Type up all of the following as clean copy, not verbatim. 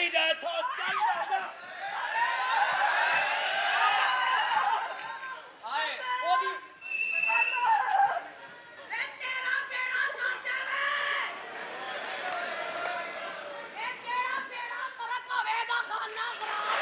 चली जाए तो चल जाएगा आए ओदी मैं तेरा बेड़ा कर जावे ये केड़ा बेड़ा फर्क होवेगा खाना खराब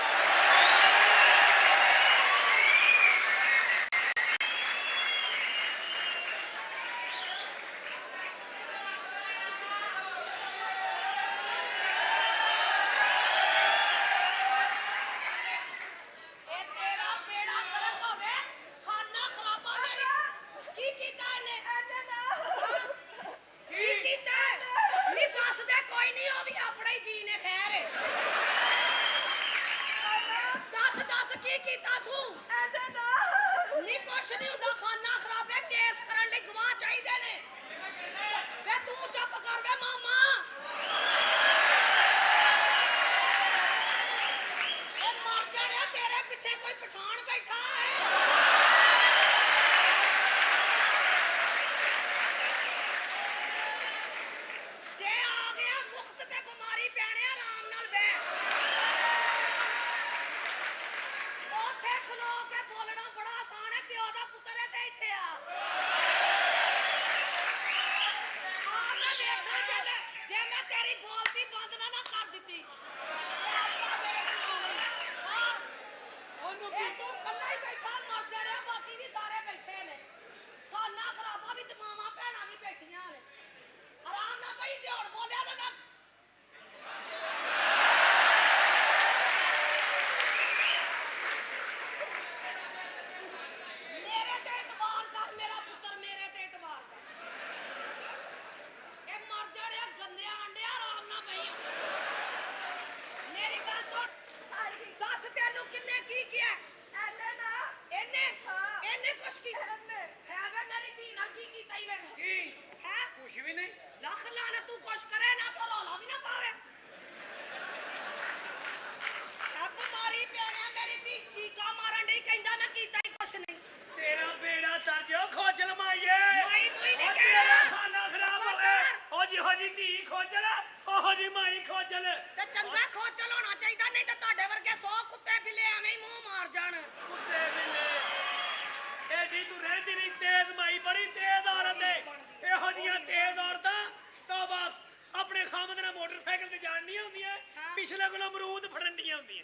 पिछले को अमरूद फड़निया होंगी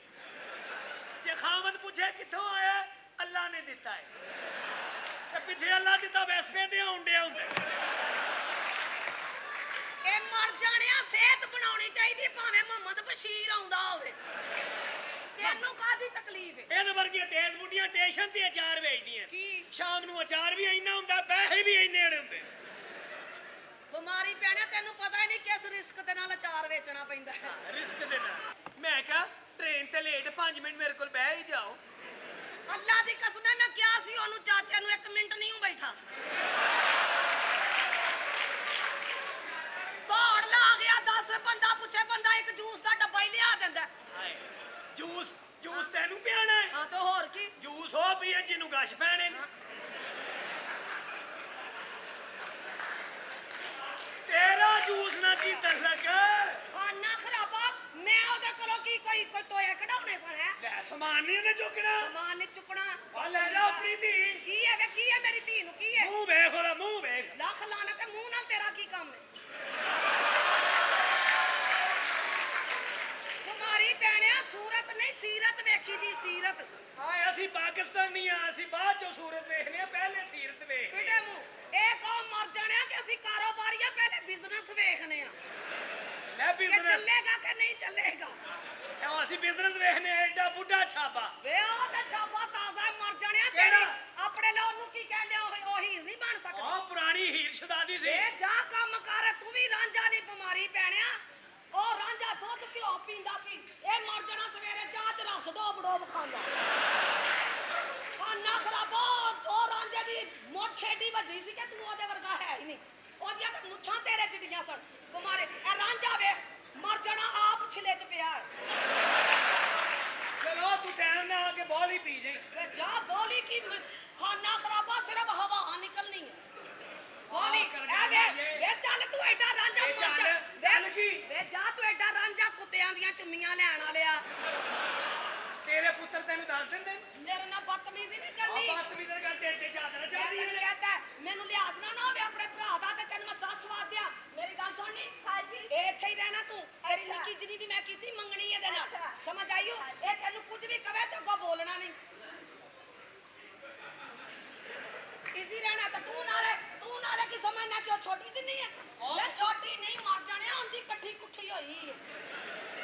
जे खामद पूछे कितों आया अल्लाह ने दिता है पिछे अल्लाह दिता वैसपे ते आउंदे आउंदे ए मर जाणिया सेहत बनाउणी चाहिदी भावें मोहम्मद बशीर आउंदा होवे तेनू कादी तकलीफ है एदे वर्गी तेज बुढ़ियां स्टेशन ते अचार वेचदियां की शाम नू अचार भी इन्ना हुंदा पैसे भी इन्ने हुंदे बिमारी पैने तेनू पता ही नहीं किस रिस्क दे नाल अचार बेचना पैंदा है रिस्क दे नाल मैं कहा ट्रेन ते लेट 5 मिनट मेरे कोल बैठ ही जाओ अल्लाह दी कसम है मैं क्या सी ओनू चाचे नू 1 मिनट नहीं हूं बैठा दौड़ ला गया 10 बंदा पूछे बंदा एक जूस दा डब्बा ही लिया देंदा हाय जूस जूस तेनू पियाना है हां तो होर की जूस हो पिए जिन्नू गश पैने तेरा जूस ना की तलक खाना खराबा मैं ओदे कोलों की कोई टोए कढाउणे सन है ले सामान नहीं ने चुकना सामान नहीं चुकना आ ले जा अपनी धी की है वे की है मेरी धी नु की है मुंह वेख ओदा मुंह वेख लख लाने ते मुंह नाल तेरा की काम है तुम्हारी पैणिया सूरत नहीं सीरत वेखी दी सीरत हां असि पाकिस्तानी आ असि बाद चो सूरत वेखने पहले सीरत वेख फिटे मुंह ए कौम मर जाने कि असि कारोबारी पहले बिजनेस वेखने आ ले बिजनेस चलेगा कि नहीं चलेगा असि बिजनेस वेखने एडा बुढ़ा छापा वे ओ ते छापा ताजा मर जाने तेरी अपने लो नु की कहंदे ओ हीर नहीं बन सकदा आ पुरानी हीर शहजादी सी ए जा काम कर तू भी रांझा दी बीमारी पैणिया ओ रांझा दूध घिओ पींदा सी ए मर जाना सवेरे चाह च रस डोब डोब खांदा खाना खराबा तो रांझे दी मोछ एडी वड्डी सी कि तू ओदे वर्गा है ही नहीं ओदियां ते मुछां तेरे चिड़ियां सन बीमारी ए रांझा वेख मर जाना आप छिले च पिया चलो तू टाइम ना आके बॉल ही पी जाए जा बोली की खाना खराबा सिर्फ हवा निकलनी है बोली ए वे चल तू एडा रांझा मर जा चल की वे जा तू एडा रांझा कुत्तियां ਪੁੱਤਰਾਂ ਦੀਆਂ ਚੁੰਮੀਆਂ ਲੈਣ ਵਾਲਿਆ ਤੇਰੇ ਪੁੱਤਰ ਤੈਨੂੰ ਦੱਸ ਦਿੰਦੇ ਮੇਰੇ ਨਾਲ ਬਦਤਮੀਜ਼ੀ ਨਹੀਂ ਕਰਨੀ ਬਦਤਮੀਜ਼ੀ ਕਰ ਤੇ ਇੱਥੇ ਚਾਦਰ ਮੈਂ ਚੜਦੀ ਤੈਨੂੰ ਹੈ ਕਹਤਾ ਮੈਨੂੰ ਲਿਹਾਜ਼ ਨਾ ਹੋਵੇ ਆਪਣੇ ਭਰਾ ਦਾ ਤੇ ਤੈਨੂੰ ਮੈਂ 10 ਵਾਰ ਦਿਆਂ ਮੇਰੀ ਗੱਲ ਸੁਣਨੀ ਹਾਂਜੀ ਇਹ ਇੱਥੇ ਹੀ ਰਹਿਣਾ ਤੂੰ ਤੇਰੀ ਅੱਛਾ। ਨਿੱਕੀ ਜਿੰਨੀ ਦੀ ਮੈਂ ਕੀਤੀ ਮੰਗਣੀ ਇਹਦੇ ਨਾਲ ਅੱਛਾ। ਸਮਝ ਆਈਓ ਇਹ ਤੈਨੂੰ ਕੁਝ ਵੀ ਕਵੇ ਤੇ ਅੱਗੋਂ ਬੋਲਣਾ ਨਹੀਂ ਇਜ਼ੀ ਰਹਿਣਾ ਤਾਂ ਤੂੰ ਨਾਲੇ ਕੀ ਸਮਝਣਾ ਕਿ ਉਹ ਛੋਟੀ ਜਿੰਨੀ ਹੈ ਮੈਂ ਛੋਟੀ ਨਹੀਂ ਮਰ ਜਾਣਿਆ ਉਂਝ ਹੀ ਇਕੱਠੀ ਕੁੱਠੀ ਹੋਈ ਹੈ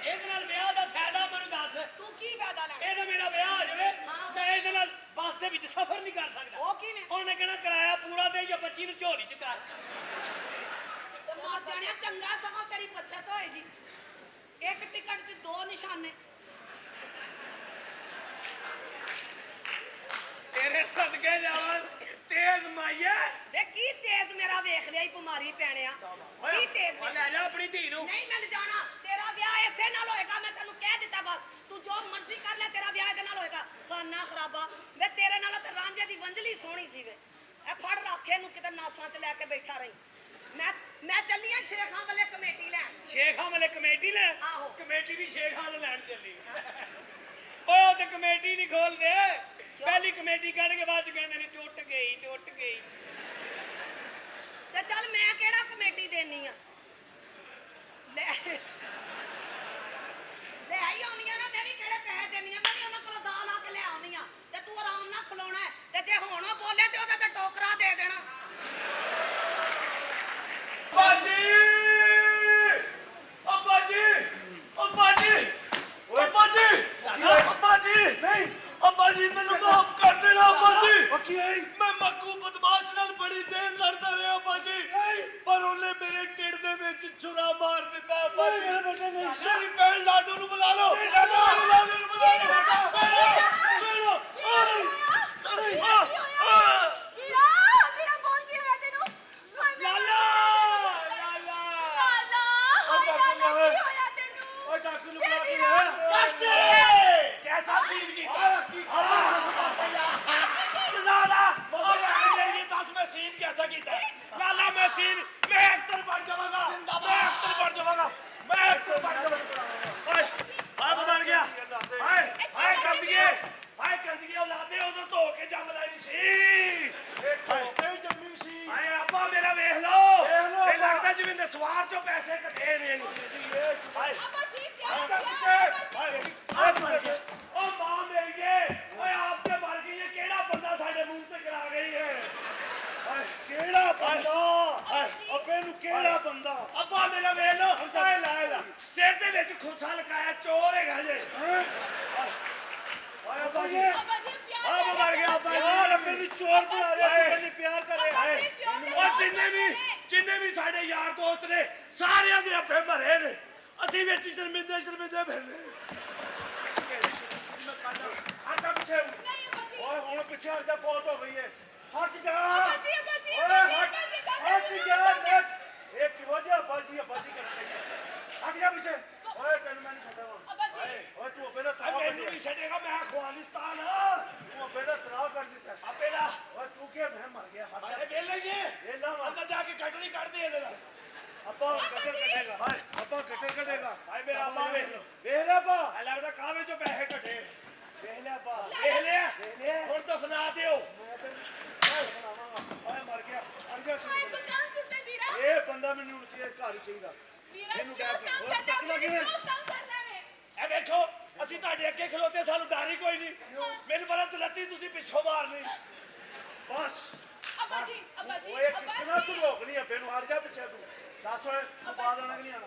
ਇਹਦੇ ਨਾਲ ਵਿਆਹ ਦਾ ਫਾਇਦਾ ਮੈਨੂੰ ਦੱਸ ਤੂੰ ਕੀ ਫਾਇਦਾ ਲੈਣਾ ਇਹਦਾ ਮੇਰਾ ਵਿਆਹ ਹੋ ਜਾਵੇ ਹਾਂ। ਮੈਂ ਇਹਦੇ ਨਾਲ ਬੱਸ ਦੇ ਵਿੱਚ ਸਫ਼ਰ ਨਹੀਂ ਕਰ ਸਕਦਾ ਉਹ ਕਿਵੇਂ ਉਹਨੇ ਕਹਿਣਾ ਕਿਰਾਇਆ ਪੂਰਾ ਦੇ ਜਾਂ ਬੱਚੀ ਨੂੰ ਝੋਲੀ ਚ ਕਰ ਤੇ ਮਰ ਜਾਣਿਆ ਚੰਗਾ ਸਗੋਂ ਤੇਰੀ ਬੱਚਤ ਹੋਏਗੀ ਇੱਕ ਟਿਕਟ 'ਚ 2 ਨਿਸ਼ਾਨੇ ਤੇਰੇ ਸਦਕੇ ਜਾਵਾਂ ਤੇਜ਼ ਮਾਈਆ ਵੇ ਕੀ ਤੇਜ਼ ਮੇਰਾ ਵੇਖ ਲਿਆ ਹੀ ਬਿਮਾਰੀ ਪੈਣਿਆ ਕੀ ਤੇਜ਼ ਉਹ ਲੈ ਜਾ ਆਪਣੀ ਧੀ ਨੂੰ ਨਹੀਂ ਮਿਲ ਜਾਣਾ ਤੇਰਾ ਵਿਆਹ ਇਸੇ ਨਾਲ ਹੋਏਗਾ ਮੈਂ ਤੈਨੂੰ ਕਹਿ ਦਿੱਤਾ ਬਸ ਤੂੰ ਜੋ ਮਰਜ਼ੀ ਕਰ ਲੈ ਤੇਰਾ ਵਿਆਹ ਇਹਦੇ ਨਾਲ ਹੋਏਗਾ ਖਾਨਾ ਖਰਾਬਾ ਵੇ ਤੇਰੇ ਨਾਲ ਤੇ ਰਾਂਝੇ ਦੀ ਵੰਜਲੀ ਸੋਹਣੀ ਸੀ ਵੇ ਇਹ ਫੜ ਰੱਖੇ ਨੂੰ ਕਿਤੇ ਨਾਸਾਂ 'ਚ ਲੈ ਕੇ ਬੈਠਾ ਰਹੀ ਮੈਂ ਚੱਲੀ ਆਂ ਸ਼ੇਖਾਂ ਵਾਲੇ ਕਮੇਟੀ ਲੈਣ ਸ਼ੇਖਾਂ ਵਾਲੇ ਕਮੇਟੀ ਲੈ ਆਹੋ। ਕਮੇਟੀ ਵੀ ਸ਼ੇਖਾਂ ਨੂੰ ਲੈਣ ਚੱਲੀ ਉਹ ਤੇ ਕਮੇਟੀ ਨਹੀਂ ਖੋਲਦੇ ਪਹਿਲੀ ਕਮੇਟੀ ਕੱਢ ਕੇ ਬਾਅਦ ਚ ਕਹਿੰਦੇ ਨੇ ਟੁੱਟ ਗਈ ਤੇ ਚੱਲ ਮੈਂ ਕਿਹੜਾ ਕਮੇਟੀ ਦੇਣੀ ਆ ਲੈ ਆਈ ਆਉਣੀ ਆ ਨਾ ਮੈਂ ਵੀ ਕਿਹੜੇ ਪੈਸੇ ਦੇਣੀ ਆ ਮੈਂ ਵੀ ਉਹਨਾਂ ਕੋਲੋਂ ਦਾਲ ਆ ਕੇ ਲੈ ਆਉਣੀ ਆ ਤੇ ਤੂੰ ਆਰਾਮ ਨਾਲ ਖਲੋਣਾ ਹੈ ਤੇ ਜੇ ਹੁਣ ਉਹ ਬੋਲੇ ਤੇ ਉਹਦਾ ਤੇ ਟੋਕਰਾ ਦੇ ਦੇਣਾ ਬਾਜੀ ਨਹੀਂ ਅੱਬਾ ਜੀ ਮੈਨੂੰ ਮਾਫ ਕਰ ਦੇਣਾ ਅੱਬਾ ਜੀ ਮੈਂ ਮੱਕੂ ਬਦਮਾਸ਼ ਨਾਲ ਬੜੀ ਦੇਰ ਲੜਦਾ ਰਿਹਾ ਅੱਬਾ ਜੀ ਪਰ ਉਹਨੇ ਮੇਰੇ ਢਿੱਡ ਦੇ ਵਿੱਚ ਛੁਰਾ ਮਾਰ ਦਿੱਤਾ ਅੱਬਾ ਜੀ ਮੇਰੀ ਭੈਣ ਲਾਡੋ ਨੂੰ ਬੁਲਾ ਲਓ ਲਾਡੋ ਨੂੰ ਬੁਲਾ ਲਓ ਵੀਰਾ ਬੋਲ ਕੀ ਹੋਇਆ ਤੈਨੂੰ ਹਾਏ ਮੇਰਾ ਲਾਲਾ ਕੀ ਹੋਇਆ ਤੈਨੂੰ ਓਏ ਡਾਕਟਰ ਨੂੰ ਇਹ ਬੁਲਾ ਕੇ ਵੀਰਾ, ਕੱਟੇ ਕੈਸਾ ਸੀਲ ਕੀਤਾ ਸ਼ਹਜ਼ਾਦਾ ਉਹ ਨਹੀਂ ਦੱਸ ਮੈਂ ਸੀਲ ਕੈਸਾ ਕੀਤਾ ਲਾਲਾ ਮੈਂ ਸੀਲ ਮੈਂ ਐਕਟਰ ਬਣ ਜਾਵਾਂਗਾ ਮੈਂ ਐਕਟਰ ਬਣ ਜਾਵਾਂਗਾ ਓਏ ਆ ਬਦਲ ਗਿਆ ਹਾਏ ਕੰਦੀਏ ਔਲਾਦੇ ਉਦੋਂ ਧੋ ਕੇ ਜੰਮ ਲੈਣੀ ਸੀ ਜੰਮੀ ਸੀ ਹਾਏ ਆਪਾ ਮੇਰਾ ਵੇਖ ਲਓ ਵੇਖ ਲਓ ਇਹ ਲੱਗਦਾ ਜਿਵੇਂ ਨਸਵਾਰ ਚੋਂ ਪੈਸੇ ਕੱਢੇ ਨੇ ਹਾਏ ਅੱਬਾ ਜੀ ਆਹ ਪਿਆਰ ਉਹ ਮਾਂ ਮਿਲ ਗਏ ਓਏ ਆਪ ਤੇ ਮਰ ਗਈ ਹੈ ਕਿਹੜਾ ਬੰਦਾ ਸਾਡੇ ਮੂੰਹ ਤੇ ਕਰਾ ਗਈ ਹੈ ਕਿਹੜਾ ਬੰਦਾ ਅੱਬੇ ਨੂੰ ਕਿਹੜਾ ਬੰਦਾ ਅੱਬਾ ਮੇਰਾ ਵੇਖ ਲੋ ਓਏ ਲੈ ਸਿਰ ਦੇ ਵਿੱਚ ਖੁਰਸਾ ਲਗਾਇਆ ਚੋਰ ਹੈਗਾ ਜੇ ਓਏ ਅੱਬਾ ਜੀ ਅੱਬਾ ਜੀ ਪਿਆਰ ਆ ਮਰ ਗਿਆ ਅੱਬਾ ਯਾਰ ਜੀ ਅੱਬੇ ਨੂੰ ਚੋਰ ਬਣਾ ਰਿਹਾ ਤੂੰ ਕਹਿੰਦੀ ਪਿਆਰ ਕਰ ਰਿਹਾ ਅੱਬਾ ਜੀ ਪਿਓ ਦੇ ਉਹ ਜਿੰਨੇ ਵੀ ਸਾਡੇ ਯਾਰ ਦੋਸਤ ਨੇ ਸਾਰਿਆਂ ਦੇ ਅੱਬੇ ਮਰੇ ਨੇ ਅਸੀਂ ਵਿੱਚ ਸ਼ਰਮਿੰਦੇ ਫਿਰਨੇ ਆਟਾ ਪਿੱਛੇ ਨਹੀਂ ਅੱਬਾ ਜੀ ਓਏ ਹੁਣ ਪਿੱਛੇ ਹਟ ਜਾ ਬਹੁਤ ਹੋ ਗਈ ਹੈ ਹਟ ਜਾ ਅੱਬਾ ਜੀ ਓਏ ਅੱਬਾ ਜੀ ਹਟ ਜਾ ਇਹ ਕਿਹੋ ਜਿਹਾ ਬਾਜੀ ਕਰ ਰਹੀ ਹੈ ਹਟ ਜਾ ਪਿੱਛੇ ਓਏ ਤੈਨੂੰ ਮੈਂ ਨਹੀਂ ਛੱਡਾਂਗਾ ਅੱਬਾ ਜੀ ਓਏ ਤੂੰ ਅੱਬੇ ਦਾ ਆ ਤਰਾਹ ਮੈਨੂੰ ਨਹੀਂ ਛੱਡੇਗਾ ਮੈਂ ਅਫਗਾਨਿਸਤਾਨ ਤੂੰ ਅੱਬੇ ਦਾ ਤਰਾਹ ਕਰ ਦਿੱਤਾ ਆਪੇ ਦਾ ਓਏ ਤੂੰ ਕੀ ਮੈਂ ਮਰ ਗਿਆ ਹਟ ਜਾ ਅਰੇ ਵੇਲੇ ਜੇ ਵੇਲਾ ਵਾ। ਅੰਦਰ ਜਾ ਕੇ ਕਟੜੀ ਕੱਢਦੇ ਇਹਦੇ ਨਾਲ ਅੱਬਾ ਕਟਰ ਕੱਢੇਗਾ ਹਾਏ। ਅੱਬਾ ਕਟਰ ਕੱਢੇਗਾ ਹਾਏ ਮੇਰਾ ਅੱਬਾ ਵੇਖ ਲਓ। ਵੇਖ ਲੈ ਅੱਬਾ ਆ ਲੱਗਦਾ ਕਾਵੇ ਚੋਂ ਪੈਸੇ ਕੱਢੇ ਵੇਖ ਲੈ ਅੱਬਾ ਵੇਖ ਲਿਆ ਵੇਖ ਲਿਆ। ਹੁਣ ਦਫਨਾ ਦਿਓ ਮੈਂ ਤੈਨੂੰ ਬਣਾਵਾਂਗਾ ਓਏ ਮਰ ਗਿਆ ਅੜ ਜਾ ਹਾਏ ਗੁਰਦਾਨ ਸੁੱਟੇ ਵੀਰਾ ਇਹ ਬੰਦਾ ਮੈਨੂੰ ਚਾਹੀਦਾ ਘਰ ਹੀ ਚਾਹੀਦਾ ਵੀਰਾ ਇਹਨੂੰ ਕਿਉਂ ਕਹਿ ਕੇ, ਕੰਮ ਹੋਰ ਕਰਦਾ ਤੱਕਣਾ ਕਿਵੇਂ? ਕਿਉਂ ਕੰਮ ਕਰਦਾ ਵੇ ਇਹ ਵੇਖੋ ਅਸੀਂ ਤੁਹਾਡੇ ਅੱਗੇ ਖਲੋਤੇ ਸਾਨੂੰ ਡਰ ਹੀ ਕੋਈ ਨਹੀਂ ਮੈਨੂੰ ਬੜਾ ਤਲੱਤੀ ਤੁਸੀਂ ਪਿੱਛੋਂ ਮਾਰ ਲਈ ਬਸ ਅੱਬਾ ਜੀ ਓਏ ਕਿਸੇ ਨਾਲ ਤੂੰ ਅੱਬਾ ਰੋਕ ਨਹੀਂ ਅੱਬੇ ਨੂੰ ਹਟ ਜਾ ਪਿੱਛੇ ਤੂੰ ਦੱਸ ਓਏ ਤੂੰ ਬਾਹਰ ਆਣਾ ਕਿ ਨਹੀਂ ਆਣਾ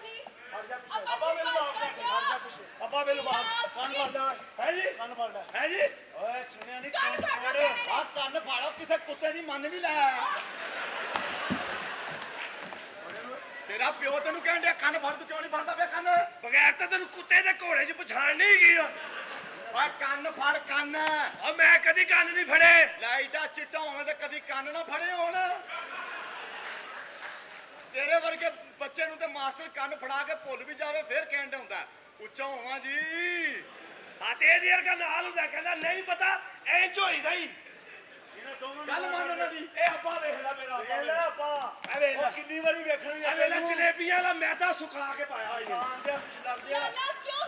ਜੀ ਹਟ ਜਾ ਪਿੱਛੇ ਅੱਬਾ ਮੈਨੂੰ ਮਾਫ ਕਰ ਦਿਓ ਹਟ ਜਾ ਪਿੱਛੇ ਅੱਬਾ ਮੈਨੂੰ ਮਾਫ ਕੰਨ ਫੜ ਲੈ ਹੈ ਜੀ ਕੰਨ ਫੜ ਲੈ ਹੈ ਜੀ ਓਏ ਸੁਣਿਆ ਨਹੀਂ ਕੰਨ ਫੜ ਲੈ ਤੇਰੇ ਨੇ। ਆ ਕੰਨ ਫਾੜੋ ਕਿਸੇ ਕੁੱਤੇ ਦੀ ਮੰਨ ਵੀ ਲੈ ਤੇਰਾ ਪਿਓ ਤੈਨੂੰ ਕਹਿਣ ਡਿਆ ਕੰਨ ਫੜ ਤੂੰ ਕਿਉਂ ਨਹੀਂ ਫੜਦਾ ਵੇ ਕੰਨ ਬਗੈਰ ਤਾਂ ਤੈਨੂੰ ਕੁੱਤੇ ਦੇ ਘੋੜੇ 'ਚ ਪਛਾਣ ਨਹੀਂ ਗਈ ਓਏ ਕੰਨ ਫੜ ਕੰਨ ਆ ਮੈਂ ਕਦੀ ਕੰਨ ਨਹੀਂ ਫੜੇ ਲਾਈਟਾ ਚਿੱਟਾ ਹੋਵੇ ਤੇ ਕਦੀ ਕੰਨ ਨਾ ਫੜੇ ਹੋਣ ਤੇਰੇ ਵਰਗੇ ਬੱਚੇ ਨੂੰ ਤੇ ਮਾਸਟਰ ਕੰਨ ਫੜਾ ਕੇ ਭੁੱਲ ਵੀ ਜਾਵੇ ਫਿਰ ਕਹਿਣ ਹੁੰਦਾ ਉੱਚਾ ਹੋਵਾਂ ਜੀ ਆ ਤੇ ਇਹਦੀ ਵਰਗਾ ਨਾਲ ਹੁੰਦਾ ਕਹਿੰਦਾ ਨਹੀਂ ਪਤਾ ਐਂ ਝੋਈਦਾ ਹੀ ਇਹਨਾਂ ਦੋਵਾਂ ਗੱਲ ਮੰਨ ਉਹਨਾਂ ਦੀ। ਇਹ ਅੱਬਾ ਵੇਖ ਲੈ ਮੇਰਾ ਵੇਖ ਲੈ ਆਪਾਂ ਇਹ ਵੇਖ ਲੈ ਉਹ ਕਿੰਨੀ ਵਾਰੀ ਵੇਖਣੀ ਇਹ ਵੇਖ ਲੈ ਜਲੇਬੀਆਂ ਵਾਲਾ ਮੈਦਾ ਸੁਕਾ ਕੇ ਪਾਇਆ ਹੋਇਆ ਖਾਣ ਦੇ ਕੁਛ ਲੱਗਦੇ ਆ ਲਾਲਾ ਕਿਉਂ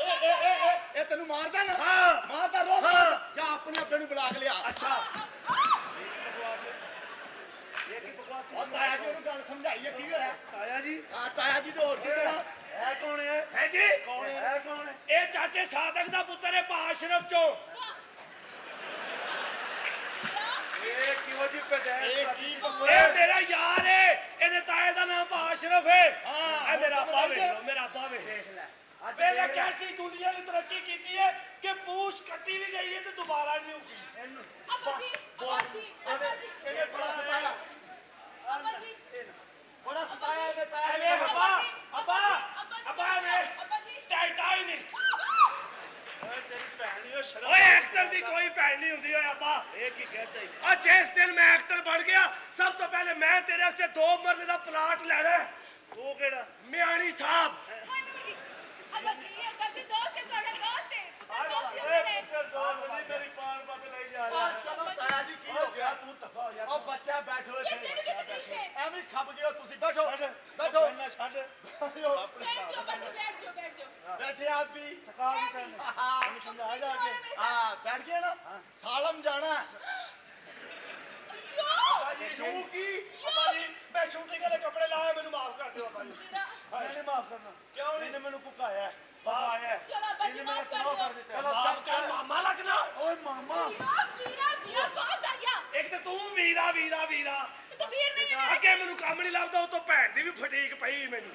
ਇਹ ਤੈਨੂੰ ਮਾਰਦਾ ਨਾ ਹਾਂ ਮਾਰਦਾ ਰੋਜ਼ ਹਾਂ। ਜਾ ਆਪਣੇ ਆਪੇ ਨੂੰ ਬੁਲਾ ਕੇ ਲਿਆ ਅੱਛਾ ਇਹ ਕੀ ਬਕਵਾਸ ਉਹ ਤਾਇਆ ਜੀ ਉਹਨੂੰ ਗੱਲ ਸਮਝਾਈ ਹੈ ਕੀ ਹੋਇਆ ਤਾਇਆ ਜੀ ਹਾਂ ਤਾਇਆ ਜੀ ਤੇ ਹੋਰ ਕੀ ਕਰਾਂ ਹੈ ਕੌਣ ਹੈ ਹੈ ਜੀ ਕੌਣ ਹੈ ਕੌਣ ਹੈ ਇਹ ਚਾਚੇ ਸਾਦਕ ਦਾ ਪੁੱਤਰ ਹੈ ਬਾਸ਼ਰਫ ਚੋਂ ਇਹ ਕਿਹੋ ਜੀ ਪੈਦਾਇਸ਼ ਇਹ ਕਰਦੀ ਕੀ ਹੈ? ਬਕਵਾਸ ਇਹ ਮੇਰਾ ਯਾਰ ਹੈ ਇਹਦੇ ਤਾਏ ਦਾ ਨਾਮ ਬਾਸ਼ਰਫ ਹੈ ਹਾਂ, ਇਹ ਮੇਰਾ ਸਮਝ ਅੱਬਾ ਆਈ ਵੇਖ ਜੇ। ਲਓ ਮੇਰਾ ਅੱਬਾ ਵੇਖ ਲੈ ਅੱਜ ਪਹਿਲਾਂ ਦੇਖ ਲੈ। ਕੈਸੀ ਦੁਨੀਆ ਨੇ ਤਰੱਕੀ ਕੀਤੀ ਹੈ ਕਿ ਪੂਛ ਕੱਟੀ ਵੀ ਗਈ ਹੈ ਤੇ ਦੁਬਾਰਾ ਨਹੀਂ ਹੋਊਗੀ ਇਹਨੂੰ ਅੱਬਾ ਜੀ ਇਹਨੇ ਬੜਾ ਸਤਾਇਆ ਅੱਬਾ ਜੀ ਬੜਾ ਸਤਾਇਆ ਇਹਨੇ ਤਾਇਆ ਇਹ ਜੀ ਵੇਖ ਨੂੰ। ਅੱਬਾ ਅੱਬਾ ਵੇਖ ਅੱਬਾ ਜੀ ਟਾਈਟਾਨਿਕ ਓਏ ਤੇਰੀ ਭੈਣ ਹੀ ਉਹ ਸ਼ਰਮ ਓਏ ਐਕਟਰ ਦੀ ਕੋਈ ਭੈਣ ਨਹੀਂ ਹੁੰਦੀ ਓਏ ਅੱਬਾ ਇਹ ਕੀ ਕਹਿੰਦਾ ਈ? ਆ ਜਿਸ ਦਿਨ ਮੈਂ ਐਕਟਰ ਬਣ ਗਿਆ ਸਭ ਤੋਂ ਪਹਿਲੇ ਮੈਂ ਤੇਰੇ ਵਾਸਤੇ 2 ਮਰਲੇ ਦਾ ਪਲਾਟ ਲੈਣਾ ਹੈ। ਉਹ ਕਿਹੜਾ ਮਿਆਣੀ ਸਾਹਿਬ ਅੱਬਾ ਜੀ ਦੋਸਤ ਹੈ ਤੁਹਾਡਾ ਦੋਸਤ ਹੈ ਦੋਸਤ ਓਏ ਹੈ ਪੁੱਤਰ ਦੋਸਤ ਨਹੀਂ ਤੇਰੀ ਪਾਣ ਪਤ ਲਈ ਜਾ ਰਿਹਾ ਆ ਚਲੋ ਤਾਇਆ ਜੀ ਕੀ ਹੋ ਗਿਆ ਤੂੰ ਤਫਾ ਹੋ ਜਾ ਉਹ ਬੱਚਾ ਬੈਠੋ ਇਹ ਕਿਹੜੀ ਇੱਥੇ ਤਕਲੀਫ ਹੈ ਐਵੇਂ ਖੱਪ ਗਏ ਹੋ ਤੁਸੀਂ ਬੈਠੋ ਛੱਡ ਬੈਠੋ ਨਾ ਛੱਡ ਬੈਠੋ। ਆਪਣੇ ਬੈਠ ਜਾਓ ਸਾਹ ਬੈਠ ਜਾਓ ਬੈਠ ਜਾਓ ਬੈਠੇ ਆਪ ਵੀ ਸਕਾਲ ਨਹੀਂ ਕਰਨਾ ਹਾਂ ਇਹਨੂੰ ਸਮਝਾ ਜਾ ਕੇ ਹਾਂ ਬੈਠ ਗਏ ਨਾ ਸਾਲਮ ਜਾਣਾ ਕਿਉਂ ਕੀ ਅੱਬਾ ਜੀ ਮੈਂ ਸ਼ੂਟਿੰਗ ਵਾਲੇ ਕੱਪੜੇ ਲਾਏ ਮੈਨੂੰ ਮਾਫ ਕਰ ਦਿਓ ਅੱਬਾ ਜੀ ਮੈਂ ਨਹੀਂ ਮਾਫ ਕਰਨਾ ਕਿਉਂ ਨਹੀਂ ਇਹਨੇ ਮੈਨੂੰ ਕੁਕਾਇਆ ਹੈ ਬਾਹਰ ਆਇਆ ਹੈ। ਚਲੋ ਅੱਬਾ ਜੀ ਇਹਨੇ ਮੇਰਾ ਮਾਫ ਕਰ ਤਨਾਅ ਦਿਓ ਕਰ ਦਿੱਤਾ ਚਲੋ ਮਾਫ ਕਰ ਮਾਮਾ ਲੱਗਣਾ ਓਏ ਮਾਮਾ ਵੀਰਾ ਬਹੁਤ ਆ ਗਿਆ ਇੱਕ ਤੇ ਤੂੰ ਵੀਰਾ ਵੀਰਾ ਵੀਰਾ ਤੂੰ ਵੀਰ ਨਹੀਂ ਹੈ ਅੱਗੇ ਮੈਨੂੰ ਕੰਮ ਨਹੀਂ ਲੱਭਦਾ ਉਹ ਤੋਂ ਭੈਣ ਦੀ ਵੀ ਫਟੀਕ ਪਈ ਮੈਨੂੰ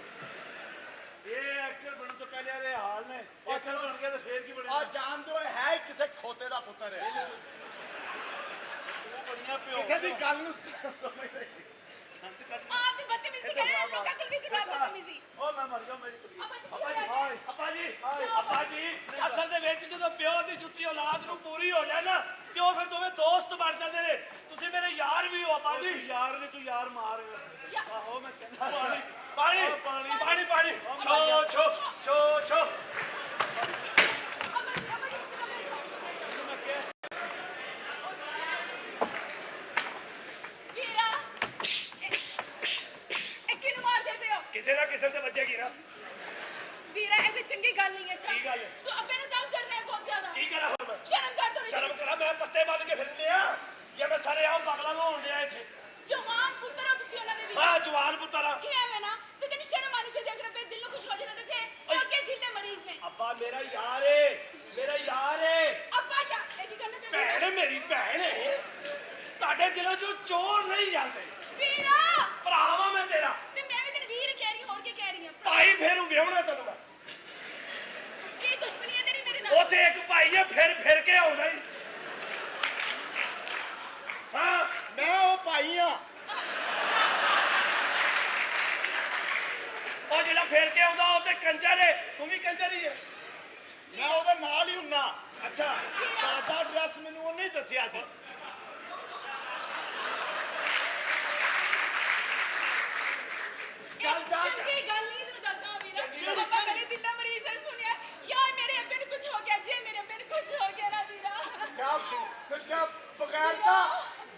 ਇਹ ਐਕਟਰ ਬਣਨ ਤੋਂ ਪਹਿਲੇ ਇਹਦੇ ਹਾਲ ਨੇ ਉਹ ਐਕਟਰ ਚਲੋ। ਬਣ ਗਿਆ ਤੇ ਫੇਰ ਕੀ ਆ ਬਣੇਗਾ ਜਾਣਦੇ ਹੋ ਹੈ ਹੀ ਕਿਸੇ ਖੋਤੇ ਦਾ ਪੁੱਤਰ ਹੈ ਉਹ ਬਣੀਆਂ ਪਿਓ ਕਿਸੇ ਦੀ ਗੱਲ ਨੂੰ ਸਮਝਦੇ ਖੰਤ ਕੱਟ ਆਪ ਦੀ ਬਦਤਮੀਜ਼ੀ ਕਰ ਰਹੇ ਹੋ ਲੋਕਾਂ ਕੋਲ ਵੀ ਕਰਵਾ ਬਦਤਮੀਜ਼ੀ ਓ ਮੈਂ ਮਰ ਗਿਆ ਮੇਰੀ ਕੁੜੀ ਅੱਬਾ ਜੀ ਅੱਬਾ ਕੀ ਜੀ ਹੋਇਆ ਜੀ? ਅੱਬਾ ਜੀ ਅੱਬਾ ਜੀ ਅਸਲ ਦੇ ਵਿੱਚ ਜਦੋਂ ਪਿਓ ਦੀ ਛੁੱਟੀ ਔਲਾਦ ਨੂੰ ਪੂਰੀ ਹੋ ਜਾਏ ਨਾ ਤੇ ਉਹ ਫਿਰ ਦੋਵੇਂ ਦੋਸਤ ਬਣ ਜਾਂਦੇ ਨੇ ਤੁਸੀਂ ਮੇਰੇ ਯਾਰ ਵੀ ਹੋ ਅੱਬਾ ਜੀ ਯਾਰ ਨੇ ਤੂੰ ਯਾਰ ਮਾਰ ਆਹੋ ਮੈਂ ਕਹਿੰਦਾ ਪਾਣੀ ਪਾਣੀ ਓ ਪਾਣੀ ਪਾਣੀ ਪਾਣੀ ਛੋ ਛੋ ਛੋ ਛੋ ਅੱਬਾ ਜੀ ਮੈਂ ਕਿਹਾ ਵੀਰਾ ਇਹ ਕਿਹਨੂੰ ਮਾਰਦੇ ਪਏ ਹੋ ਕਿਸੇ ਨਾ ਕਿਸੇ ਤੇ ਵੱਜੇਗੀ ਨਾ ਵੀਰਾ ਇਹ ਕੋਈ ਚੰਗੀ ਗੱਲ ਨਹੀਂ ਹੈ ਕੀ ਗੱਲ ਹੈ? ਤੂੰ ਅੱਬੇ ਨੂੰ ਤੰਗ ਕਰਨਾ ਹੈ ਬਹੁਤ ਜ਼ਿਆਦਾ ਕੀ ਕਰਾਂ ਹੁਣ ਮੈਂ ਸ਼ਰਮ ਕਰ ਥੋੜੀ ਸ਼ਰਮ ਕਰਾਂ ਮੈਂ ਪੱਤੇ ਬੰਨ ਕੇ ਫਿਰਨੇ ਆ ਜਾਂ ਮੈਂ ਸਾਰੇ ਆਉਂ ਬਗਲਾ ਨੂੰ ਹੋਣ ਡਿਆ ਇੱਥੇ ਜਵਾਨ ਪੁੱਤਰ ਹੋ ਤੁਸੀਂ ਉਹਨਾਂ ਦੇ ਵਿੱਚ ਹਾਂ ਜਵਾਨ ਪੁੱਤਰ ਆ ਇਹ ਐਵੇਂ ਨਾ ਤੇ ਤੈਨੂੰ ਸ਼ਰਮ ਆਣੀ ਚਾਹੀਦੀ ਅਗਰ ਆਪਣੇ ਦਿਲ ਨੂੰ ਕੁਝ ਹੋ ਜਾਏ ਤੇ ਫੇਰ ਅੱਗੇ ਦਿਲ ਦੇ ਮਰੀਜ਼ ਨੇ ਅੱਬਾ ਮੇਰਾ ਯਾਰ ਏ ਮੇਰਾ ਯਾਰ ਏ ਅੱਬਾ ਯਾ ਇਹ ਕੀ ਕਰਨਾ ਪਿਆ ਭੈਣ ਮੇਰੀ ਭੈਣ ਏ ਤੁਹਾਡੇ ਦਿਲਾਂ ਚੋਂ ਚੋਰ ਨਹੀਂ ਜਾਂਦੇ ਵੀਰਾ ਭਰਾ ਵਾਂ ਮੈਂ ਤੇਰਾ ਤੇ ਮੈਂ ਵੀ ਤੈਨੂੰ ਵੀਰ ਕਹਿ ਰਹੀ ਹੋਰ ਕੀ ਕਹਿ ਰਹੀ ਹਾਂ ਭਾਈ ਫੇਰ ਵਿਆਹਣਾ ਤੈਨੂੰ ਮੈਂ ਕੀ ਦੁਸ਼ਮਣੀ ਹੈ ਤੇਰੀ ਮੇਰੇ ਨਾਲ ਉੱਥੇ ਇੱਕ ਭਾਈ ਏ ਫਿਰ ਕੇ ਆਉਂਦਾ ਹੀ ਹਾਂ ਮੈਂ ਉਹ ਭਾਈ ਆ ਉਹ ਜਿਹੜਾ ਫਿਰ ਕੇ ਆਉਂਦਾ ਉਹ ਤੇ ਕੰਜਰ ਏ ਤੂੰ ਵੀ ਕੰਜਰ ਹੀ ਏ ਮੈਂ ਉਹਦੇ ਨਾਲ ਹੀ ਹੁੰਨਾ ਅੱਛਾ ਤੁਹਾਡਾ ਐਡਰੈਸ ਮੈਨੂੰ ਉਹਨੇ ਹੀ ਦੱਸਿਆ ਸੀ ਚੱਲ ਚੱਲ ਚੱਲ। ਚੰਗੀ ਗੱਲ ਨਹੀਂ ਤੈਨੂੰ ਦੱਸਦਾ ਵੀਰਾ ਚੰਗੀ ਜਦੋਂ ਅੱਬਾ ਮੇਰੇ ਦਿਲ ਦਾ ਮਰੀਜ਼ ਹੈ ਸੁਣਿਆ ਯਾਰ ਮੇਰੇ ਅੱਬੇ ਨੂੰ ਕੁਝ ਹੋ ਗਿਆ ਜੇ ਮੇਰੇ ਅੱਬੇ ਨੂੰ ਕੁਝ ਹੋ ਗਿਆ ਨਾ ਵੀਰਾ ਜਾ